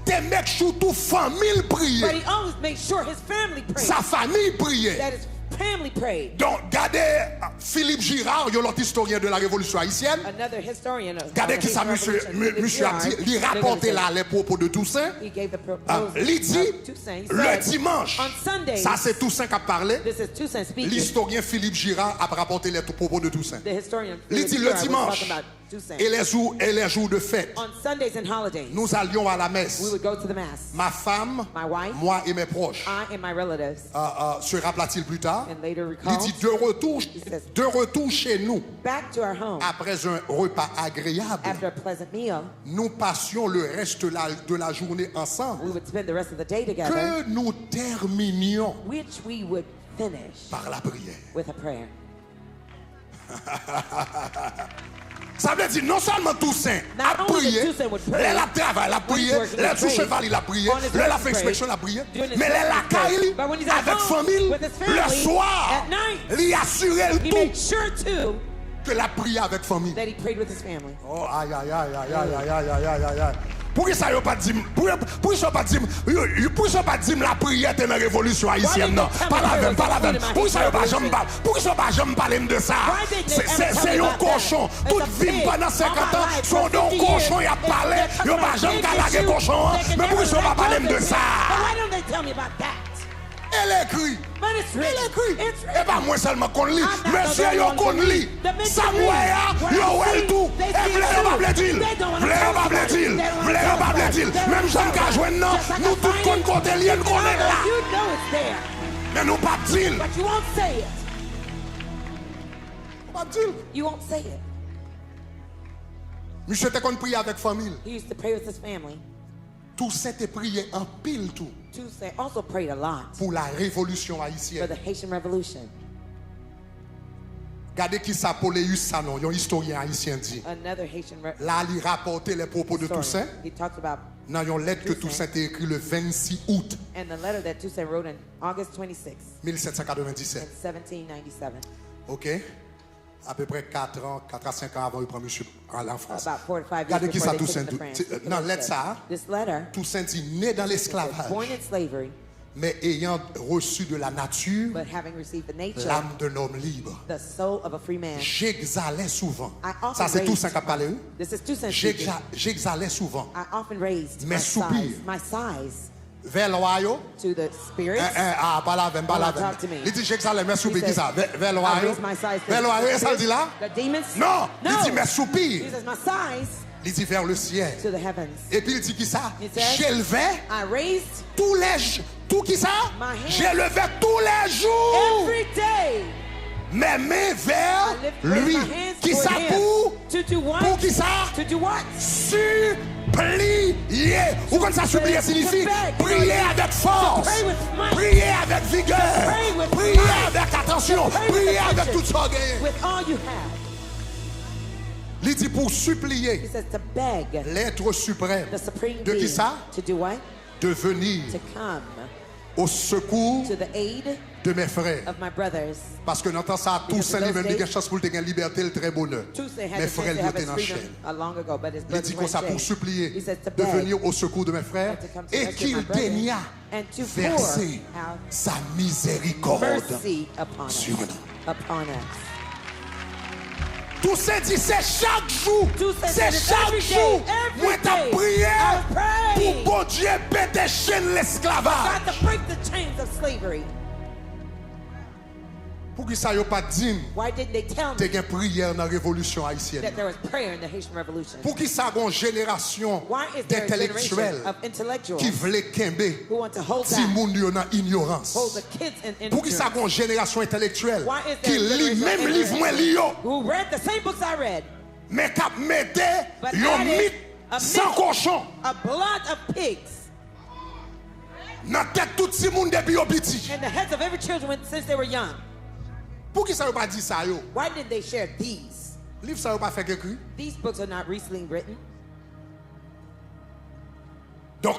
S1: tes mecs, sous toute famille
S2: but
S1: priait.
S2: he always made sure his family prayed.
S1: Sa famille priait.
S2: That his family prayed.
S1: Donc, regardez Philippe Girard, l'autre historien de la Révolution haïtienne.
S2: Another historian of
S1: Regardez qui ça, monsieur a dit, il rapportait là les propos de Toussaint.
S2: He gave the
S1: Ah,
S2: proposal
S1: il dit,
S2: of Toussaint. He
S1: le
S2: said,
S1: dimanche,
S2: on Sundays,
S1: ça c'est Toussaint qui a parlé,
S2: this is Toussaint speaking.
S1: l'historien Philippe Girard a rapporté les propos de Toussaint.
S2: The historian
S1: Il dit
S2: Philip
S1: le
S2: Girard was
S1: dimanche
S2: talking about Toussaint.
S1: et les jours de fête,
S2: On Sundays and holidays,
S1: nous allions à la messe.
S2: we would go to the mass.
S1: Ma femme,
S2: My wife,
S1: moi et mes proches.
S2: I and my relatives,
S1: Se rappela-t-il plus tard?
S2: and later
S1: Il
S2: recalled,
S1: dit de retour chez nous,
S2: back to our home
S1: après un repas agréable,
S2: after a pleasant meal,
S1: nous passions le reste de la journée ensemble,
S2: we would spend the rest of the day together,
S1: que nous terminions
S2: which we would finish
S1: par la prière.
S2: with a prayer.
S1: Ça veut dire non seulement Toussaint a
S2: Not only
S1: prié,
S2: that Toussaint would pray,
S1: la travail, il a prié,
S2: when he's working,
S1: le
S2: he
S1: sous
S2: prayed.
S1: cheval, il a prié,
S2: On his
S1: le la
S2: work,
S1: fait
S2: he
S1: inspection, il a
S2: prayed.
S1: prié,
S2: During his
S1: mais
S2: work,
S1: la
S2: he prayed.
S1: caille,
S2: But when he's at
S1: avec
S2: home
S1: famille,
S2: with his
S1: le
S2: family,
S1: soir,
S2: at night,
S1: il assurait
S2: he
S1: tout
S2: made sure too
S1: que la prière avec famille.
S2: that he prayed with his family.
S1: Oh, aïe, aïe, aïe, aïe, aïe, aïe, aïe, aïe, aïe, aïe. Pourquoi ça n'a pas dit, pourquoi ça pas dit la prière est une révolution haïtienne, non? Pas la même, pas la même. Pourquoi ça n'a pas jamais parlé? Pourquoi ça n'a pas jamais parlé de ça? C'est un cochon. Toute vie pendant 50 ans, son don cochon, il a parlé, il n'a pas jamais calé cochon. Mais pourquoi ça n'a pas parlé de ça?
S2: But why don't they tell me about that?
S1: Elle écrit.
S2: But it's
S1: Elle
S2: written.
S1: écrit.
S2: It's
S1: Et
S2: written.
S1: pas moi seulement qu'on lit.
S2: I'm not
S1: Monsieur,
S2: the
S1: yo
S2: only
S1: qu'on
S2: one to
S1: lit.
S2: read. The men
S1: Ça
S2: to read.
S1: moi, yo
S2: What I
S1: ouais
S2: see,
S1: tout.
S2: they
S1: Et
S2: see
S1: vle
S2: it
S1: yo
S2: too.
S1: pas blé-il.
S2: They don't wanna
S1: Vle yo
S2: tell
S1: pas
S2: us about it.
S1: blé-il.
S2: They don't
S1: Vle
S2: wanna
S1: yo
S2: tell
S1: pas
S2: us about
S1: blé-il.
S2: it. They don't
S1: Même
S2: wanna
S1: j'aime
S2: tell
S1: qu'à
S2: us.
S1: jouer non.
S2: Just like
S1: Nous
S2: I
S1: tout
S2: find
S1: qu'on
S2: it.
S1: côté lien qu'on est là.
S2: You know it's there,
S1: Mais nous pas dire.
S2: but you won't say it.
S1: Pas dire.
S2: You won't say it.
S1: Monsieur était qu'on prier avec famille.
S2: He used to pray with his family.
S1: Tout c'était prié en pile tout
S2: Tuesday also prayed a lot
S1: pour la révolution
S2: for
S1: haïtienne.
S2: the Haitian Revolution.
S1: Regardez qui ça Poléus ça non, un historien haïtien dit.
S2: Another Haitian
S1: Là, il rapportait les propos de Toussaint.
S2: He talked about
S1: Dans une lettre que Toussaint a écrite le 26 août
S2: and the letter that Toussaint wrote on August 26,
S1: 1797.
S2: 1797.
S1: OK? À peu près 4 à 5 ans avant de prendre monsieur en France.
S2: About 4 to 5 years
S1: Regardez qui
S2: before
S1: ça
S2: they
S1: Toussaint
S2: took him to
S1: dit.
S2: France.
S1: Dans lettre ça,
S2: This letter,
S1: Toussaint dit né dans l'esclavage,
S2: born in slavery,
S1: mais ayant reçu de la nature
S2: but having received the nature,
S1: l'âme d'un homme libre.
S2: the soul of a free man.
S1: J'exhalais souvent.
S2: I often
S1: Ça, c'est
S2: raised-
S1: Toussaint qui a parlé.
S2: This is Toussaint speaking.
S1: J'exhalais souvent.
S2: I often raised
S1: Mes soupirs.
S2: my size
S1: Vers l'oyo.
S2: to the spirits.
S1: Pas la veine, pas la veine.
S2: Talk to me.
S1: Il dit j'exhalais mes soupirs.
S2: He
S1: Qui
S2: says,
S1: ça? Vers
S2: I
S1: l'oyo.
S2: raised my size to
S1: Vers l'oyo,
S2: the
S1: ça le dit là?
S2: The demons?
S1: Non.
S2: No.
S1: Il dit mes
S2: He
S1: soupirs.
S2: says my size
S1: Il dit vers le ciel.
S2: to the heavens.
S1: Et puis il dit qui ça?
S2: He says,
S1: J'élevais
S2: I raised
S1: tous les tout qui ça?
S2: My hands.
S1: J'élevais tous les jours
S2: every day.
S1: mes mains vers
S2: I raised
S1: lui.
S2: my hands
S1: Qui
S2: toward
S1: ça
S2: him.
S1: pour?
S2: To do what?
S1: Pour qui ça?
S2: To do what?
S1: Supplier. Ou comme ça supplier signifie prier avec force,
S2: pray with might.
S1: prier avec vigueur,
S2: pray with
S1: prier
S2: might.
S1: avec attention,
S2: Pray with
S1: prier avec
S2: attention.
S1: tout ça.
S2: With all you have.
S1: Il dit pour
S2: He
S1: supplier
S2: says to beg
S1: l'être suprême
S2: the supreme
S1: de qui
S2: being
S1: ça?
S2: to do what?
S1: De venir
S2: To come
S1: au secours
S2: to the aid
S1: de mes frères.
S2: of my brothers.
S1: Parce que dans temps ça, tout ça, lui-même, il a chance pour gagner liberté, le très bonheur.
S2: Toussaint had
S1: Mes
S2: the
S1: frères,
S2: chance to
S1: ils
S2: have
S1: étaient
S2: his
S1: en
S2: freedom
S1: chaîne.
S2: long ago, but his
S1: Il
S2: brothers
S1: dit
S2: were
S1: comme
S2: in
S1: ça pour
S2: chains.
S1: supplier
S2: He says to
S1: de
S2: beg
S1: venir au secours de mes frères
S2: and to come to
S1: et
S2: rescue
S1: qu'il
S2: my brothers
S1: daigna
S2: and to
S1: verser
S2: pour out
S1: sa miséricorde
S2: mercy upon us.
S1: sur nous.
S2: Upon us.
S1: Tout ça dit, c'est chaque jour,
S2: Toussaint
S1: c'est
S2: said it's
S1: chaque
S2: every day,
S1: jour.
S2: every
S1: Moi, t'as
S2: day.
S1: prié
S2: I pray.
S1: pour bon Dieu péter chaîne l'esclavage.
S2: God to break the chains of slavery.
S1: Pour qui ça y a pas dit,
S2: Why didn't they tell
S1: t'es
S2: me
S1: une prière dans la révolution haïtienne.
S2: that there was prayer in the Haitian Revolution?
S1: Pour qui ça une génération
S2: Why is there a
S1: d'intellectuels
S2: generation of intellectuals
S1: qui veulent kembe
S2: who want to hold
S1: si
S2: back,
S1: moun yo nan ignorance.
S2: hold the kids in
S1: Pour qui ça
S2: ignorance?
S1: une génération intellectuelle
S2: Why is
S1: qui
S2: there a
S1: lit
S2: generation
S1: même
S2: of
S1: livre moi li yo,
S2: who read the same books I read,
S1: mais k'ap mette
S2: but
S1: yon
S2: added
S1: mythe
S2: a
S1: sans
S2: myth,
S1: cochon
S2: a blood of pigs
S1: nan tête tout si moun depuis yo petit.
S2: in the heads of every children since they were young?
S1: Pour qui ça yo pas dit ça yo?
S2: Why did they share these?
S1: Livre ça yo pas fait écrit.
S2: These books are not recently written.
S1: Donc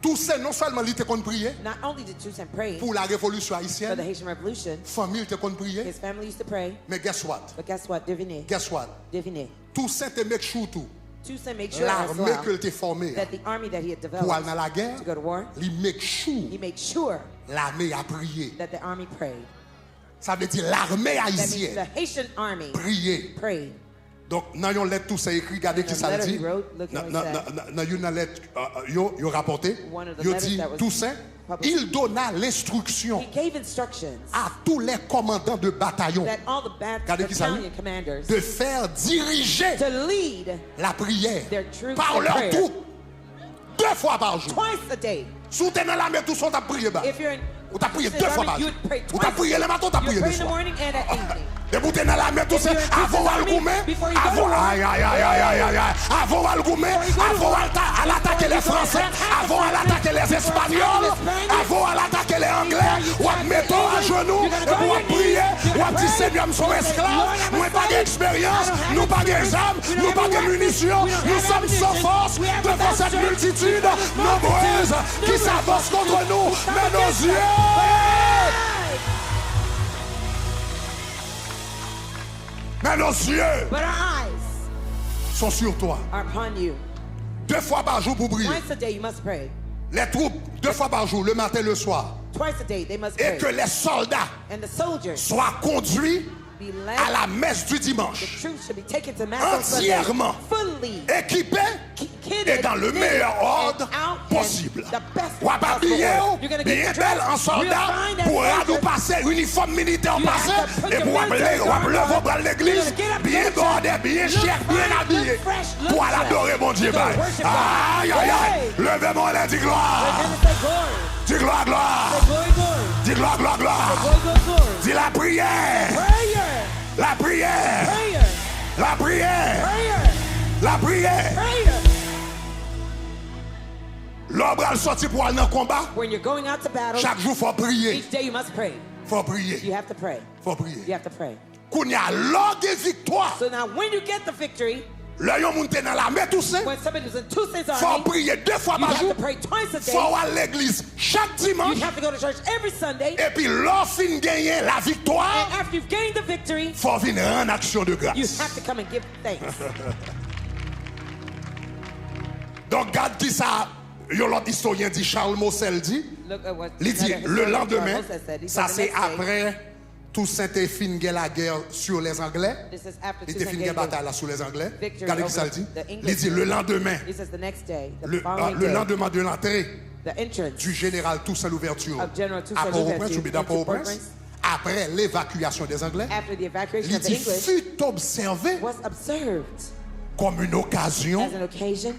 S1: tout ça non seulement il te kon prier
S2: Not only did Toussaint pray
S1: pour la révolution
S2: for the
S1: haïtienne,
S2: Haitian Revolution,
S1: famille te kon prier,
S2: his family used to pray,
S1: mais guess what?
S2: but guess what? Devinez.
S1: Guess what?
S2: Devinez.
S1: Tout ça te make sure tout.
S2: Toussaint made sure as
S1: L'armée
S2: well
S1: que te formé
S2: that the army that he had
S1: pour aller
S2: developed
S1: dans la guerre,
S2: to go to war,
S1: il make sure
S2: he made sure
S1: l'armée a prié.
S2: that the army prayed.
S1: Ça veut dire l'armée
S2: That means the
S1: haïtienne
S2: Haitian army
S1: prié.
S2: prayed.
S1: Donc dans une lettre tout ça écrit, regardez
S2: In
S1: qui
S2: the
S1: ça
S2: letter
S1: dit.
S2: he wrote, look at what he said.
S1: Dans une lettre yo rapporté,
S2: One of the
S1: yo
S2: letters
S1: dit
S2: that was
S1: Toussaint,
S2: published.
S1: il donna l'instruction
S2: He gave instructions
S1: à tous les commandants de bataillon
S2: that all the
S1: Regardez qui ça
S2: battalion
S1: dit.
S2: commanders
S1: De faire diriger
S2: to lead
S1: la prière
S2: their troops
S1: par
S2: in
S1: leur
S2: prayer.
S1: troupe 2 fois par jour.
S2: twice a day.
S1: Si tu es dans la mer, tout son t'a prié.
S2: If you're in
S1: Ou t'as prié
S2: Toussaint's
S1: 2 fois
S2: army,
S1: par
S2: you
S1: jour.
S2: would pray
S1: Ou t'as
S2: twice.
S1: prié le matin, t'as
S2: You
S1: prié
S2: pray
S1: le
S2: in the
S1: soir.
S2: morning and at evening.
S1: Debout t'es dans la mer, tout
S2: If
S1: ça.
S2: you're in
S1: Avant
S2: Toussaint's
S1: al
S2: army,
S1: goumen.
S2: before you go to
S1: Avant,
S2: war.
S1: aïe, aïe, aïe, aïe, aïe, aïe. Avant al goumen. Avant à l'attaquer les Français. Avant à l'attaquer les Espagnols. Avant à l'attaquer les Anglais. Ou à mettre à genoux. Et pour prier. Ou à dire Seigneur, nous sommes esclaves. Nous n'avons pas d'expérience. Nous n'avons pas d'armes. Nous n'avons pas de munitions. Nous sommes sans force devant cette multitude nombreuse qui s'avance contre nous. Mais nos yeux Mais nos yeux
S2: But our eyes
S1: sont sur toi.
S2: are upon you.
S1: 2 fois par jour pour prier.
S2: Twice a day you must pray.
S1: Les troupes, 2 fois par jour, le matin et le soir.
S2: Twice a day they must
S1: Et
S2: pray.
S1: que les soldats
S2: And the soldiers
S1: soient conduits
S2: be
S1: à
S2: led.
S1: la messe du
S2: The
S1: dimanche.
S2: troops should be taken to mass on Sunday,
S1: Entièrement
S2: fully
S1: équipés
S2: kitted
S1: et dans le
S2: knitted,
S1: meilleur ordre
S2: and out in
S1: possible.
S2: the best
S1: Ou à pas
S2: possible
S1: habiller,
S2: order. You're gonna
S1: bien
S2: get
S1: belle en
S2: dressed
S1: soldat,
S2: real fine as
S1: pour
S2: soldiers.
S1: nous passer, uniforme militaire
S2: You
S1: passé,
S2: have to put
S1: et
S2: your
S1: pour
S2: military garb
S1: lever
S2: on.
S1: pour l'église,
S2: You're gonna get up,
S1: bien
S2: go to
S1: bordé,
S2: church,
S1: bien
S2: look
S1: cher, bien
S2: fine,
S1: habillé,
S2: look fresh, look
S1: pour aller
S2: dressed.
S1: adorer mon Dieu.
S2: You're gonna worship God.
S1: Aïe, aïe, aïe,
S2: Hey.
S1: levez-moi là, dis
S2: We're
S1: gloire,
S2: gonna say glory.
S1: dis gloire, gloire,
S2: Say glory, glory.
S1: dis gloire, gloire, gloire,
S2: Glory, glory, glory.
S1: dis la prière,
S2: Prayer.
S1: la prière,
S2: Prayer.
S1: la prière,
S2: Prayer.
S1: la prière.
S2: Prayer.
S1: L'homme va sortir pour aller dans le combat.
S2: When you're going out to battle,
S1: Chaque jour, il faut prier.
S2: each day you must pray.
S1: Faut prier.
S2: You have to pray.
S1: Faut
S2: You
S1: prier.
S2: have to pray.
S1: Qu'on y a l'orgue victoire.
S2: So now when you get the victory,
S1: Là, yon monte dans la mer tout ça.
S2: when somebody was in Toussaint's
S1: Faut
S2: army,
S1: prier 2 fois
S2: you
S1: par
S2: have
S1: jour.
S2: to pray twice a day.
S1: Faut aller à l'église chaque
S2: You
S1: dimanche.
S2: have to go to church every Sunday.
S1: Et puis, lorsqu'on gagne la victoire,
S2: And after you've gained the victory,
S1: faut venir en action de
S2: you
S1: grâce.
S2: have to come and give thanks.
S1: Donc, regarde qui ça. Yon l'autre historien dit, Charles Mossel dit,
S2: Look at what
S1: il dit,
S2: another
S1: le
S2: historian,
S1: lendemain,
S2: Charles Moses said. He
S1: ça
S2: said the
S1: c'est
S2: next day,
S1: après Toussaint et fin la guerre sur les Anglais.
S2: This is after
S1: Il était
S2: Toussaint
S1: fin
S2: gave
S1: la
S2: the
S1: bataille là sur les Anglais.
S2: victory
S1: Regardez qui ça
S2: over
S1: dit.
S2: the
S1: Il
S2: English.
S1: dit, le lendemain,
S2: He says the next day, the
S1: le
S2: following
S1: le
S2: day,
S1: lendemain de l'entrée
S2: the entrance
S1: du général Toussaint Louverture
S2: of General Toussaint
S1: à Port-au-Prince,
S2: Louverture
S1: ou bien à
S2: into
S1: Port-au-Prince,
S2: Port-au-Prince.
S1: après l'évacuation des Anglais,
S2: after the evacuation
S1: il
S2: of the
S1: dit,
S2: English
S1: fut observé
S2: was observed
S1: comme une occasion
S2: as an occasion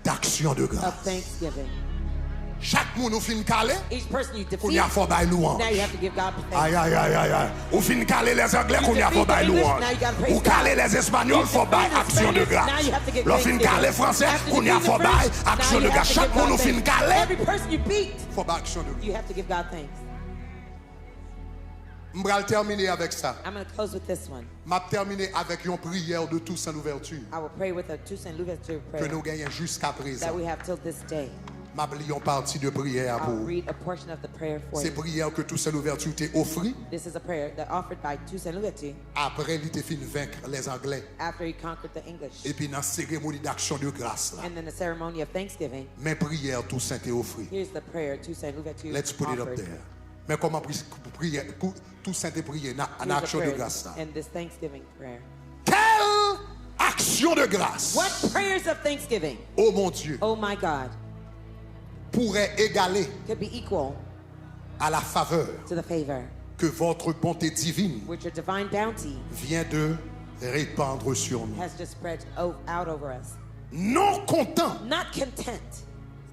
S1: d'action de
S2: of
S1: grâce.
S2: thanksgiving.
S1: Chaque monde ou fin calé,
S2: Each person you
S1: qu'on
S2: defeat,
S1: y a fait bail louange.
S2: now you have to give God thanks.
S1: Aïe, aïe, aïe, aïe, aïe. Ou fin calé les Anglais, qu'on y a fait
S2: defeat the
S1: bail
S2: English,
S1: louange.
S2: now you gotta praise
S1: Ou calé
S2: God.
S1: les Espagnols,
S2: You
S1: faut bail
S2: defeat the
S1: action de
S2: Spanish,
S1: grâce.
S2: now you have to give
S1: L'on fin
S2: thanksgiving.
S1: calé français,
S2: After
S1: qu'on y a
S2: defeating
S1: fait
S2: the
S1: bail
S2: French, now
S1: action
S2: you
S1: de
S2: have
S1: grâce.
S2: to
S1: Chaque
S2: give
S1: monde
S2: God
S1: ou fin
S2: thanks.
S1: calé,
S2: Every person you beat,
S1: faut bail action de grâce.
S2: you have to give God thanks.
S1: Je vais terminer avec ça.
S2: I'm going to close with this one.
S1: Je vais terminer avec une prière de Toussaint l'ouverture
S2: I will pray with a Toussaint Louverture
S1: que
S2: prayer
S1: nous gagnons jusqu'à présent.
S2: that we have till this day.
S1: m'a li une partie de prière
S2: I'll
S1: pour.
S2: read a portion of the prayer for
S1: C'est
S2: you.
S1: prière que tout seul ouverture t'est offert.
S2: This is a prayer that offered by Toussaint Louverture
S1: Après, il était fin vaincre les Anglais.
S2: after he conquered the English.
S1: Et puis dans la cérémonie d'action de grâce là.
S2: And then the ceremony of Thanksgiving.
S1: Mais prière tout saint est offert.
S2: Here's the prayer Toussaint Louverture
S1: Let's put it up
S2: offered.
S1: there. Mais comment prier tout saint est prié en
S2: Here's the
S1: action de
S2: prayer
S1: grâce là.
S2: and this Thanksgiving prayer.
S1: Quelle action de grâce,
S2: What prayers of thanksgiving,
S1: oh mon Dieu,
S2: oh my God,
S1: pourrait égaler
S2: could be equal
S1: à la faveur
S2: to the favor
S1: que votre bonté divine
S2: which your divine bounty
S1: vient de répandre sur nous.
S2: has just spread out over us.
S1: Non content
S2: Not content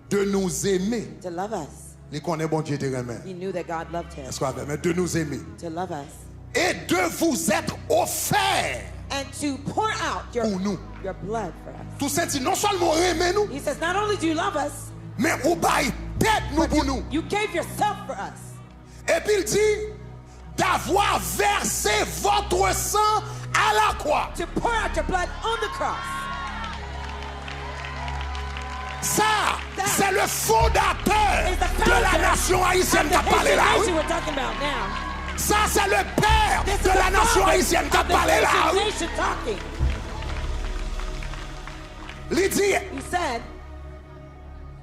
S1: de nous aimer,
S2: to love us.
S1: les connaît bon Dieu te remet.
S2: He knew that God loved him
S1: Est-ce qu'on avait, mais de nous aimer
S2: to love us
S1: et de vous être offert
S2: and to pour out
S1: pour nous.
S2: your blood for us.
S1: Tout ça dit non seulement aimer nous,
S2: He says, not only do you love us,
S1: mais ou bail tête nous pour nous.
S2: you gave yourself for us.
S1: Et puis il dit d'avoir versé votre sang à la croix.
S2: To pour out your blood on the cross.
S1: Ça, c'est le fondateur
S2: Is the
S1: de la
S2: founder
S1: nation haïtienne
S2: of
S1: qui a
S2: the
S1: parlé là.
S2: Haitian
S1: Oui.
S2: nation we're talking about now.
S1: Ça, c'est le père
S2: This
S1: de
S2: is
S1: la
S2: the
S1: nation
S2: father
S1: haïtienne qui a
S2: of the
S1: parlé là.
S2: Haitian
S1: Oui.
S2: nation talking.
S1: Il dit,
S2: He said,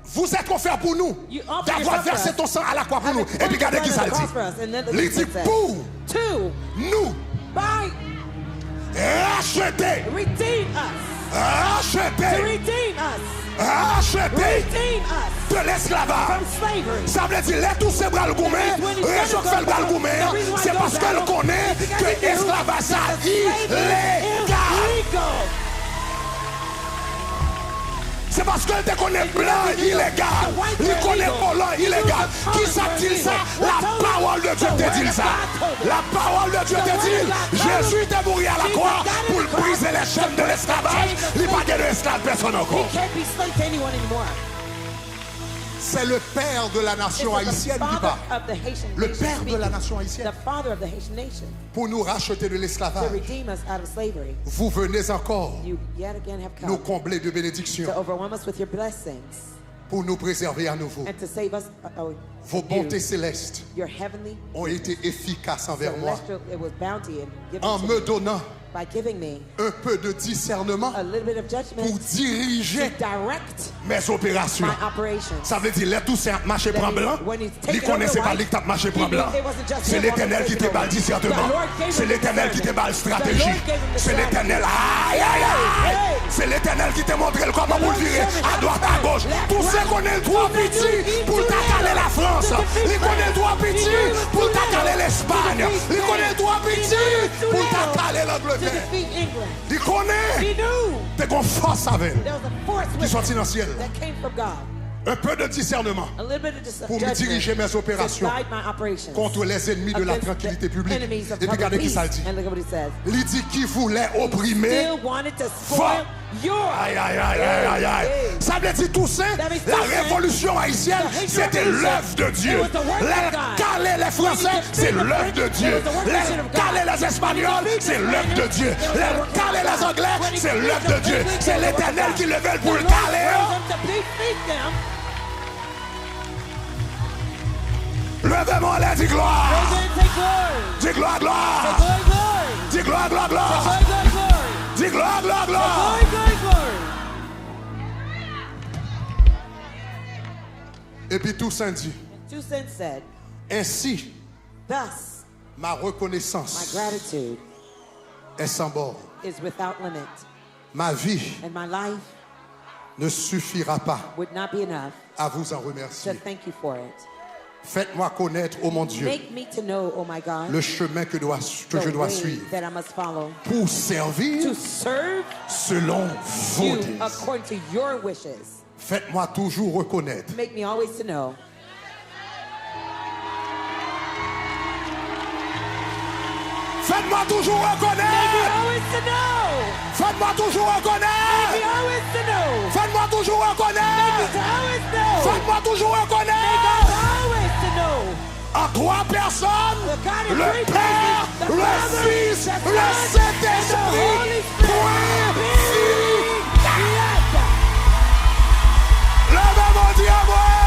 S1: vous êtes offert pour nous
S2: You offer
S1: d'avoir
S2: yourself for
S1: versé
S2: us.
S1: ton sang à la croix pour nous.
S2: having
S1: Et puis
S2: poured
S1: regardez
S2: your
S1: qui ça
S2: blood on the
S1: dit.
S2: cross for us. And then the
S1: Il
S2: next
S1: dit
S2: one says,
S1: pour
S2: to
S1: nous
S2: by
S1: racheter,
S2: redeem us. To
S1: racheter,
S2: redeem us.
S1: racheter
S2: Redeem us
S1: de l'esclavage.
S2: from slavery.
S1: Ça veut dire, les tous ces bras le gourmet, raison fait le bras le gourmet, c'est parce qu'elle connaît que l'esclavage ça illégal. C'est parce qu'elle te connaît blanc illégal, il connaît volant illégal. Qui ça dit ça? La parole de Dieu te dit ça. La parole de Dieu te dit, Jésus est mort à la croix pour briser les chaînes de l'esclavage. Il n'y a pas de l'esclave personne encore.
S2: He can't be slave to anyone anymore.
S1: C'est le père de la nation
S2: It's the
S1: haïtienne qui
S2: father
S1: parle.
S2: of the Haitian
S1: Le
S2: nation
S1: père de la
S2: speaking.
S1: nation haïtienne.
S2: The father of the Haitian nation
S1: Pour nous racheter de
S2: to
S1: l'esclavage.
S2: redeem us out of slavery.
S1: Vous venez encore
S2: You yet again have
S1: nous
S2: come
S1: combler de bénédictions
S2: to overwhelm us with your blessings
S1: pour nous préserver à nouveau.
S2: and to save us.
S1: Vos bontés célestes
S2: Your heavenly,
S1: ont été efficaces envers moi
S2: celestial, it was bounty and given
S1: en
S2: to
S1: me
S2: me
S1: donnant
S2: by giving me
S1: un peu de discernement
S2: a little bit of
S1: pour
S2: judgment to
S1: diriger
S2: direct
S1: mes opérations.
S2: my operations.
S1: Ça veut dire, les tous c'est marché pour un blanc. Il connaissait pas l'étape marché pour un blanc. C'est l'éternel qui te bat le discernement. C'est l'éternel qui te bat la stratégie. C'est l'éternel. Aïe, aïe, aïe. C'est l'éternel qui te montre comment vous le virer à droite, à gauche. Tous ceux qui connaissent le droit petit pour t'accaler la France. Ils connaissent le droit petit pour t'accaler l'Espagne. Ils connaissent le droit petit pour t'accaler
S2: To
S1: l'Angleterre.
S2: defeat England.
S1: Ils connaissent.
S2: He knew
S1: T'es qu'on force avec.
S2: there was a force
S1: Qui
S2: with
S1: sortit dans le ciel.
S2: that came from God.
S1: Un peu de discernement
S2: A little bit of
S1: pour me diriger mes opérations
S2: to guide my operations
S1: contre les ennemis de la
S2: against
S1: tranquillité
S2: the
S1: publique.
S2: enemies
S1: Et
S2: of
S1: puis
S2: public
S1: regardez qui
S2: peace.
S1: ça dit.
S2: And look at what he says.
S1: Il dit qui voulait opprimer.
S2: Still wanted to spoil your.
S1: Aïe, aïe, aïe, aïe, aïe, aïe. Ça veut dire Toussaint, la révolution haïtienne, c'était l'œuvre de Dieu. Les Calais, les Français, c'est l'œuvre de Dieu. Les Calais, les Espagnols, c'est l'œuvre de Dieu. Les Calais, les Anglais, c'est l'œuvre de Dieu. C'est l'Éternel qui levait pour le Calais. Levez-moi là, dis gloire. Dis gloire, gloire. Dis gloire, gloire, gloire. Dis gloire, gloire, gloire. Et puis Toussaint dit,
S2: Toussaint said,
S1: ainsi,
S2: thus
S1: ma
S2: my
S1: reconnaissance
S2: gratitude
S1: est sans borne.
S2: is without limit,
S1: Ma vie
S2: and my life
S1: ne suffira pas
S2: would not be enough
S1: à vous en
S2: to
S1: remercier.
S2: thank you for it.
S1: Faites-moi connaître, ô mon Dieu,
S2: Make me to know, oh my God,
S1: le chemin que je
S2: the
S1: dois
S2: way
S1: suivre
S2: that I must follow
S1: pour servir
S2: to serve
S1: selon vos
S2: you
S1: désirs.
S2: according to your wishes.
S1: Faites-moi toujours reconnaître
S2: Make me always to know.
S1: Faites-moi toujours
S2: Make me
S1: reconnaître.
S2: always to know.
S1: Faites-moi toujours
S2: Make me
S1: reconnaître.
S2: always to know.
S1: Faites-moi toujours
S2: Make me
S1: reconnaître.
S2: to always know.
S1: Faites-moi toujours
S2: Make
S1: reconnaître.
S2: us always to know.
S1: En trois personnes,
S2: The God in
S1: le
S2: three
S1: Père,
S2: persons, the
S1: le
S2: Father,
S1: Fils,
S2: the
S1: le
S2: Son, and the
S1: Saint-Esprit.
S2: Holy Spirit.
S1: Point.
S2: Yes.
S1: Levez mon Dieu à moi.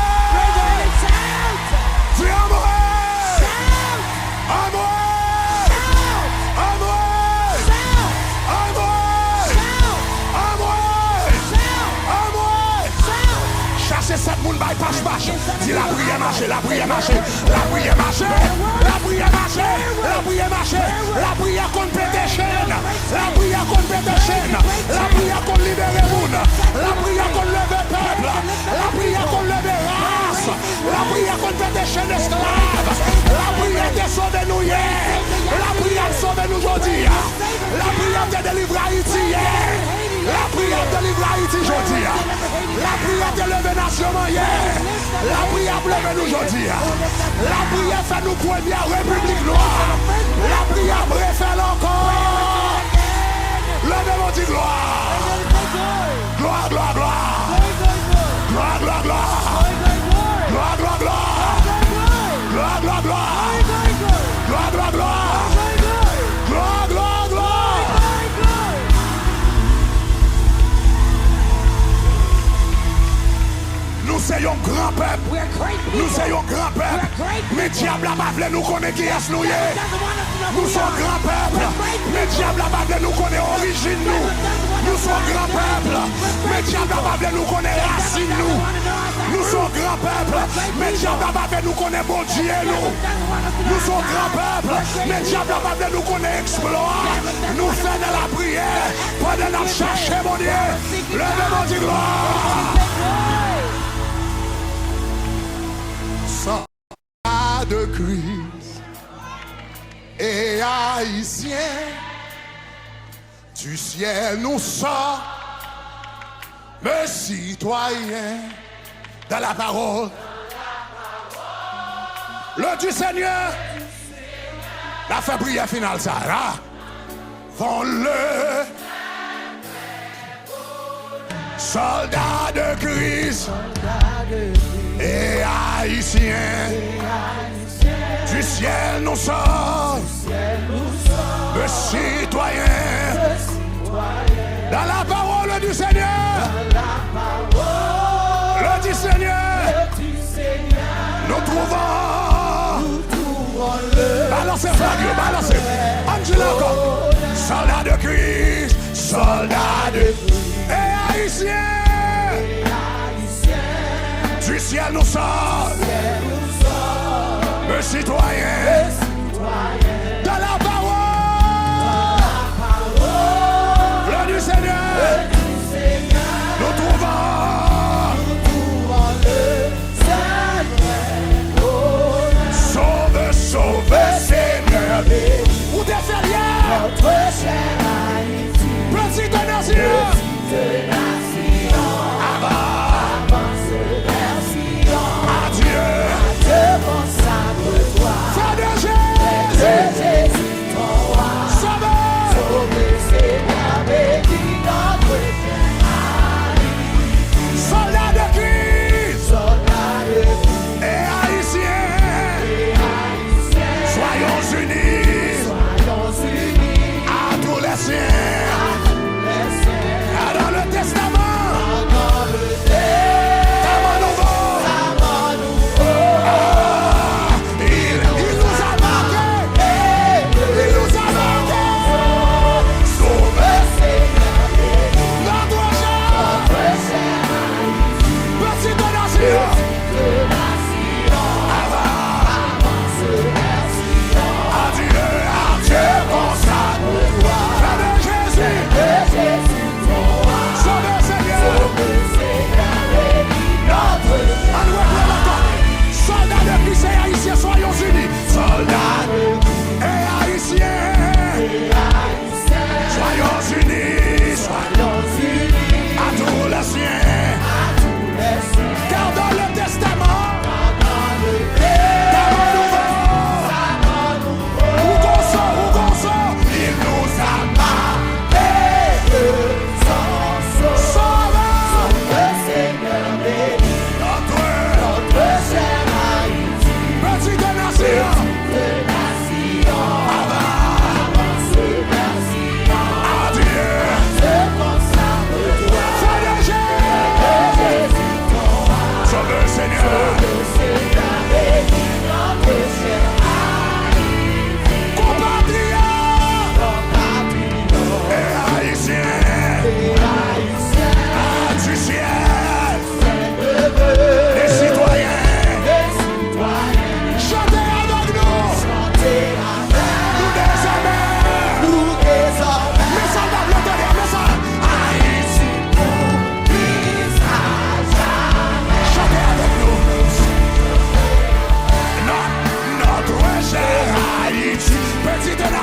S1: marche. Dis la prière marche, la prière marche, la prière marche, la prière marche, la prière marche, la prière qu'on peut des chaînes, la prière qu'on peut des chaînes, la prière qu'on libère le monde, la prière qu'on lève le peuple, la prière qu'on lève la race, la prière qu'on peut des chaînes esclaves, la prière de sauver nous hier, la prière de sauver nous aujourd'hui, la prière de délivrer Haïti hier, la prière de délivrer Haïti aujourd'hui, la prière de lever nation hier, la prière de lever nous aujourd'hui, la prière fait nous première république noire, la prière préfère encore, levez-moi dit gloire, gloire, gloire, gloire, gloire, gloire, gloire, gloire, gloire, gloire, gloire, gloire, gloire, gloire, gloire, gloire. Gloire, gloire, gloire. Nous sommes un grand peuple. Nous sommes un grand peuple. Mais diable a pas voulu nous connaître qui est nous. Nous sommes un grand peuple. Mais diable a pas voulu nous connaître origine nous. Nous sommes un grand peuple. Mais diable a pas voulu nous connaître racine nous. Nous sommes un grand peuple. Mais diable a pas voulu nous connaître bon Dieu nous. Nous sommes un grand peuple. Mais diable a pas voulu nous connaître exploit. Nous faisons la prière pendant nous chercher mon Dieu. Levez-moi du gloire. Soldat de Christ et haïtien du ciel nous sort, mes citoyens, dans la parole, le du Seigneur, la fait prière finale, ça, là, vont-le, soldat de Christ et haïtien, du ciel nous sort, le citoyen, dans la parole du Seigneur, le du Seigneur, nous trouvons le, balancez flague, balancez, Angela encore, soldat de Christ, soldat de et haïtien, du ciel nous sort, le citoyen, dans la parole, le du Seigneur, nous trouvons le Seigneur, sauve, Seigneur, ou des ferrières, notre cher Haïti, petite nation,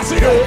S1: Haïti,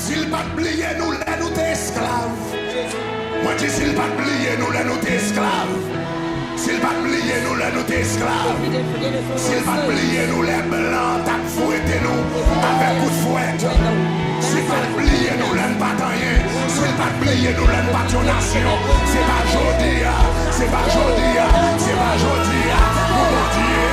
S1: S'il pas oublié nous, là nous t'es esclaves. Moi dis s'il pas oublié nous, là nous t'es esclaves. S'il pas oublié nous, là nous t'es esclaves. S'il pas oublié nous, les blancs t'as fouetté nous avec coup de fouette. S'il pas oublié nous, là nous pas rien. S'il pas oublié nous, là nous pas ton nation. C'est pas jodi, c'est pas jodi, c'est pas jodi, mon bon Dieu.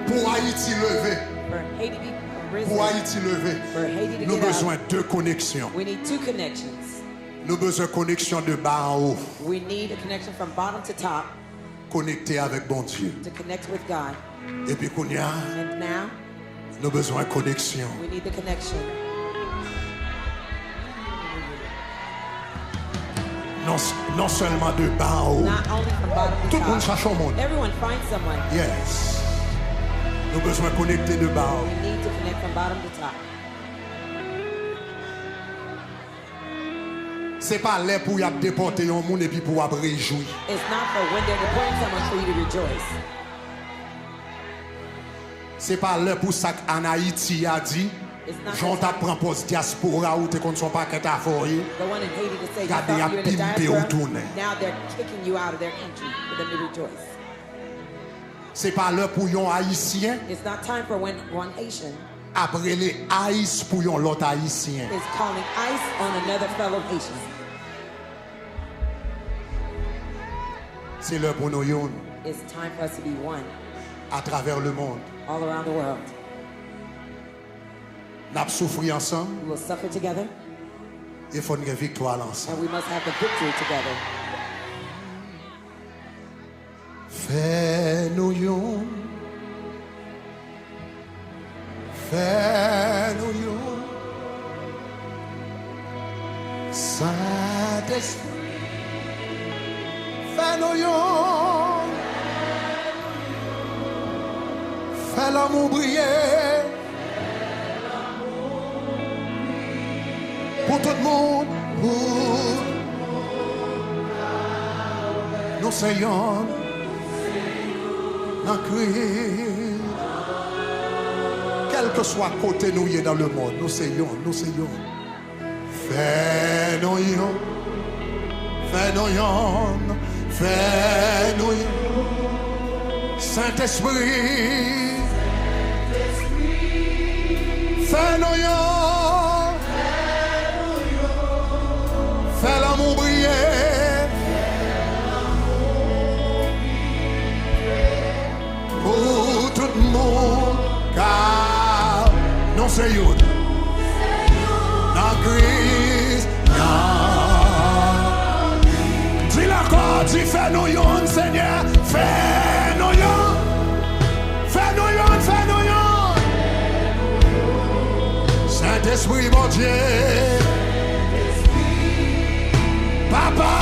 S1: Pour Haïti lever, pour Haïti lever, nous avons besoin de deux connexions.
S2: We need two connections.
S1: Nous avons besoin de connexion de bas en haut,
S2: We need a connection from bottom to top
S1: connecté avec bon Dieu.
S2: to connect with God.
S1: Et puis qu'on y a,
S2: And now
S1: nous avons besoin de connexion.
S2: we need the connection.
S1: Non seulement de bas en haut.
S2: Not only from bottom
S1: Tout
S2: to
S1: le monde
S2: top.
S1: cherche au monde.
S2: Everyone finds someone.
S1: Yes. Nous avons besoin de connecter de bas en haut.
S2: We need to connect from bottom to top.
S1: C'est pas là pour y a déporter un monde et puis pour y réjouir.
S2: It's not for when they're deporting someone for you to rejoice.
S1: C'est pas là pour ça qu'en Haïti a dit, Jean t'apprend poste diaspora ou t'es qu'on sont pas qu'à foyer.
S2: The one in Haiti to say you
S1: Regardez,
S2: thought you were in the
S1: a pimpé
S2: diaspora,
S1: autour.
S2: now they're kicking you out of their country for them to rejoice.
S1: C'est pas là pour un Haïtien,
S2: It's not time for when one Haitian
S1: après les Haïs pour un l'autre Haïtien.
S2: is calling ICE on another fellow Haitian.
S1: C'est là pour nous yon
S2: It's time for us to be one
S1: à travers le monde.
S2: all around the world.
S1: N'a souffrir ensemble
S2: We will suffer together
S1: et faut une victoire ensemble.
S2: and we must have the victory together.
S1: Fais-nous yon, fais-nous yon, Saint-Esprit, fais-nous yon, fais l'amour briller, pour tout le monde, pour nous seigneurs. En Christ. Quel que soit côté nous y est dans le monde, nous seyons, nous seyons. Fais-nous yon, fais-nous yon, fais-nous yon. Saint-Esprit, fais-nous yon, fais l'amour briller. Pour tout le monde, car nous c'est yon, dans Christ, dis l'encore, dis fais-nous yon, Seigneur, fais-nous yon, fais-nous yon, fais-nous yon. Saint-Esprit, mon Dieu, Papa.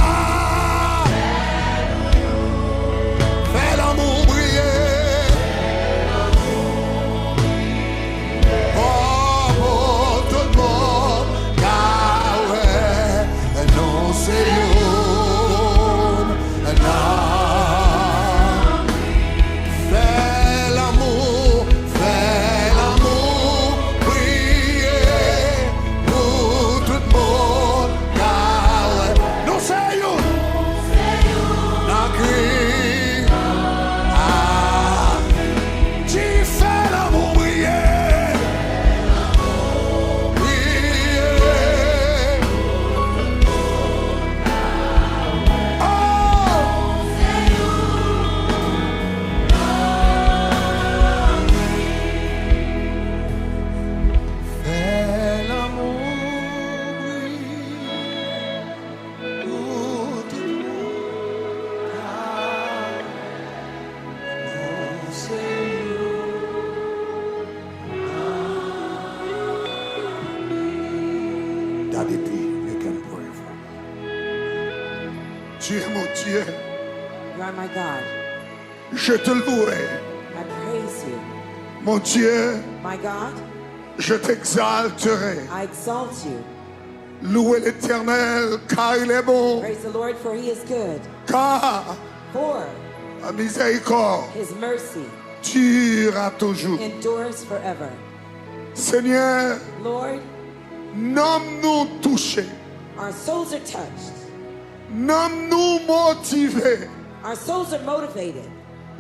S1: Dieu.
S2: You are my God.
S1: Je te louerai.
S2: I praise you.
S1: Mon Dieu,
S2: My God,
S1: je t'exalterai.
S2: I exalt you.
S1: Louez l'Éternel, car il est bon.
S2: Praise the Lord, for he is good.
S1: Car
S2: For
S1: la miséricorde
S2: his mercy
S1: durera toujours.
S2: endures forever.
S1: Seigneur,
S2: Lord,
S1: nomme-nous touchés.
S2: our souls are touched.
S1: Nomme-nous motivés.
S2: Our souls are motivated.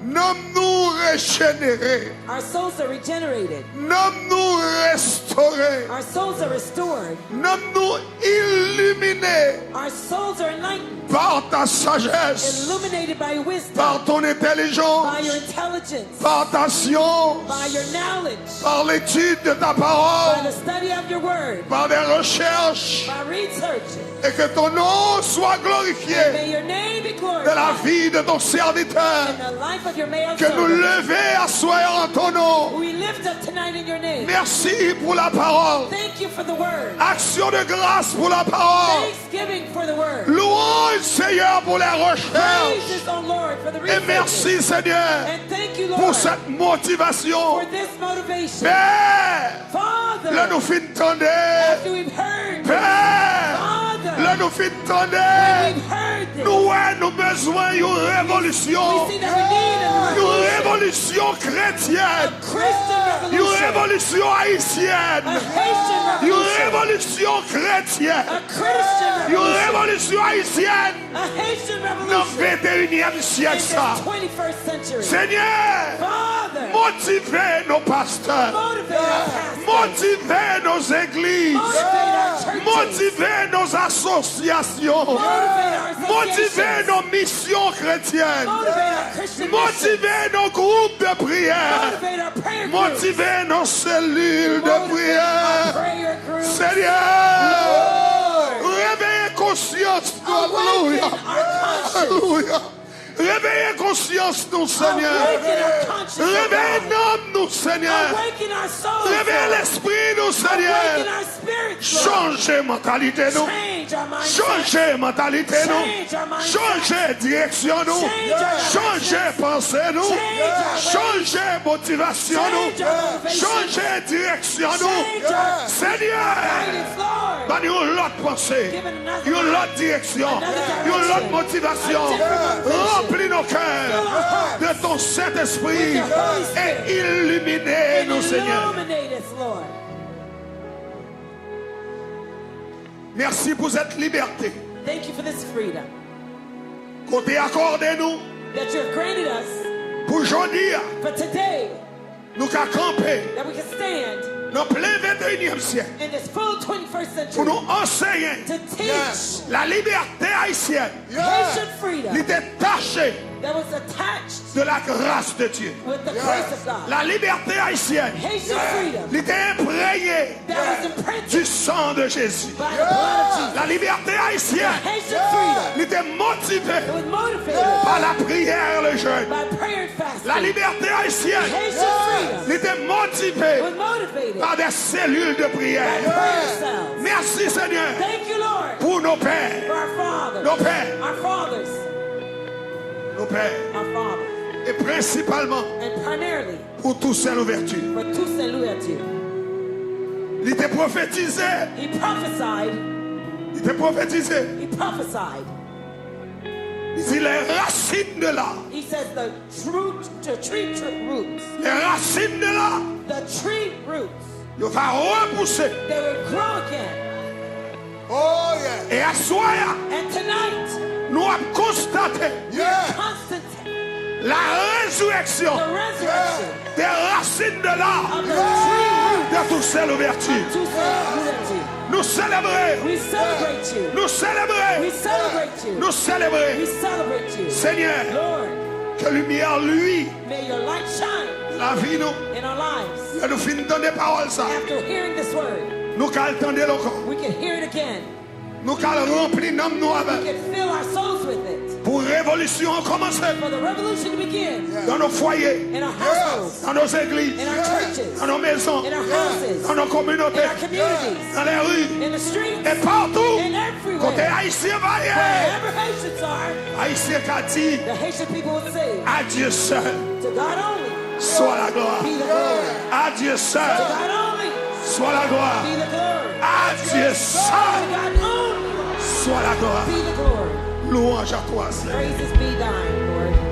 S1: Nomme-nous régénérés.
S2: Our souls are regenerated.
S1: Nomme-nous restaurés.
S2: Our souls are restored.
S1: Nomme-nous illuminés
S2: Our souls are enlightened,
S1: par ta sagesse,
S2: illuminated by your wisdom,
S1: par ton
S2: by your
S1: intelligence,
S2: intelligence,
S1: par ta science,
S2: by your knowledge,
S1: par l'étude de ta
S2: by
S1: parole,
S2: the study of your word,
S1: par des recherches,
S2: by research.
S1: et que ton nom soit glorifié
S2: May your name be
S1: de la
S2: glorified
S1: vie de ton serviteur.
S2: in the life of your male
S1: Que nous
S2: servant.
S1: lever à soir en ton nom.
S2: We lift up tonight in your name.
S1: Merci pour la parole.
S2: Thank you for the word.
S1: Action de grâce pour la parole.
S2: Thanksgiving for the word.
S1: Louange Seigneur pour les recherches.
S2: Praises, O Lord, for the
S1: Et
S2: research.
S1: merci Seigneur
S2: And thank you,
S1: pour
S2: Lord,
S1: cette motivation.
S2: for this motivation.
S1: Père,
S2: Father,
S1: le nous fin tendre.
S2: after we've heard,
S1: Père,
S2: Father,
S1: le nous fin tendre.
S2: when we've heard this,
S1: Nous avons besoin d'une révolution.
S2: we see that we need a
S1: Une révolution chrétienne.
S2: Christian
S1: Une
S2: revolution,
S1: révolution
S2: a
S1: haïtienne.
S2: Haitian
S1: Une
S2: revolution,
S1: révolution chrétienne.
S2: a Christian
S1: Une
S2: revolution,
S1: révolution haïtienne.
S2: a Haitian
S1: Dans
S2: revolution
S1: le 21e
S2: in
S1: siècle.
S2: the
S1: Ça.
S2: 21st century.
S1: Seigneur,
S2: Father,
S1: motivez nos pasteurs.
S2: motivate our pastors,
S1: Motivez nos églises.
S2: motivate our churches,
S1: Motivez nos associations.
S2: motivate our
S1: Motivez
S2: associations,
S1: nos missions chrétiennes.
S2: motivate our Christian missions,
S1: Motivez nos groupes de prière.
S2: motivate our prayer groups,
S1: Motivez nos cellules de
S2: motivate our
S1: prière.
S2: prayer groups.
S1: Seigneur, réveillez conscience.
S2: Awaken
S1: Alléluia.
S2: our conscience.
S1: Alléluia. Réveillez conscience, nous, Seigneur.
S2: Awaken our conscience, O
S1: Réveillez
S2: God.
S1: l'âme, nous, Seigneur.
S2: Awaken our souls,
S1: Réveillez
S2: Lord.
S1: l'esprit, nous,
S2: Awaken
S1: Seigneur.
S2: our spirits, Lord.
S1: Changez mentalité, nous.
S2: Change our mindset.
S1: Changez mentalité, nous.
S2: Change our mindset.
S1: Changez direction, nous.
S2: Change our
S1: Changez pensée, nous.
S2: Change our
S1: Changez motivation, nous.
S2: Change our motivation.
S1: Changez direction, nous.
S2: Change our
S1: Seigneur,
S2: guidance, Lord.
S1: donne une autre pensée,
S2: Give it another
S1: une
S2: mind.
S1: autre direction,
S2: Another
S1: une autre
S2: direction.
S1: motivation.
S2: A different motivation.
S1: Remplis nos cœurs
S2: Fill our hearts
S1: de ton Saint-Esprit
S2: with your Holy Spirit.
S1: et illuminez-nous, Seigneur.
S2: Illuminate us, Lord.
S1: Merci pour cette liberté
S2: Thank you for this freedom
S1: qu'on t'a accordé nous
S2: that you have granted us
S1: pour aujourd'hui.
S2: for today,
S1: Nous qu'à camper
S2: that we can stand
S1: dans plein 21e siècle
S2: in this full 21st
S1: pour
S2: century
S1: nous enseigner
S2: to teach
S1: la liberté haïtienne.
S2: Haitian freedom
S1: Il était taché
S2: that was attached
S1: de la grâce de Dieu.
S2: with the grace of God.
S1: La liberté haïtienne,
S2: Haitian freedom
S1: il était imprégné
S2: that was imprinted
S1: du sang de Jésus.
S2: by the blood of Jesus.
S1: La liberté haïtienne,
S2: Haitian freedom
S1: il était motivé
S2: that was motivated
S1: par la prière et le jeûne.
S2: by prayer and fasting.
S1: La liberté haïtienne,
S2: Haitian freedom
S1: il était motivé
S2: was motivated
S1: par des cellules de
S2: by
S1: prière.
S2: prayer cells.
S1: Merci Seigneur
S2: Thank you, Lord,
S1: pour nos
S2: for
S1: pères,
S2: our fathers,
S1: nos pères,
S2: our fathers,
S1: nos pères,
S2: our fathers,
S1: et principalement
S2: and primarily
S1: pour tous ces ouvertures.
S2: for tous Louverture.
S1: Il était prophétisé,
S2: He prophesied,
S1: il était prophétisé.
S2: he prophesied.
S1: Il dit les racines de l'arbre,
S2: He says the tree roots,
S1: les racines de l'arbre,
S2: the tree roots,
S1: il va repousser.
S2: they will grow again.
S3: Oh, yeah.
S1: Et à soir,
S2: And tonight,
S1: nous avons constaté
S3: Yeah.
S2: constant
S1: la résurrection
S2: the resurrection
S1: des racines de l'arbre
S2: of the tree roots
S1: de toutes ces ouvertures.
S2: to Louverture.
S1: Nous célébrons,
S2: We celebrate you.
S1: nous
S2: We
S1: célébrons,
S2: celebrate you.
S1: nous
S2: We
S1: célébrons.
S2: celebrate you.
S1: Seigneur,
S2: Lord,
S1: que lumière, lui,
S2: may your light shine
S1: la vie, nous,
S2: in our lives.
S1: et nous finissons des paroles, ça.
S2: After hearing this word,
S1: Nous qu'à entendre encore,
S2: we can hear it again.
S1: nous qu'à remplir nos nous
S2: We
S1: avec,
S2: can fill our souls with it
S1: pour révolutionner révolution a commencé
S2: For the revolution to begin
S1: dans nos foyers,
S2: in our households,
S1: dans nos églises,
S2: in our churches,
S1: dans nos maisons,
S2: in our houses,
S1: dans nos communautés,
S2: in our communities,
S1: dans les rues
S2: in the streets,
S1: et partout.
S2: and
S1: Côté
S2: everywhere.
S1: haïtien va y aller.
S2: Wherever Haitians are,
S1: Haïtien qu'a dit
S2: the Haitian people will say,
S1: à Dieu seul
S2: to God only
S1: soit la gloire.
S2: be the glory.
S1: À Dieu seul
S2: To God only
S1: soit la gloire.
S2: be the glory.
S1: À Dieu
S2: To
S1: seul
S2: God only
S1: soit la gloire.
S2: be the glory.
S1: Louange à toi, Seigneur.
S2: Praises be thine, Lord.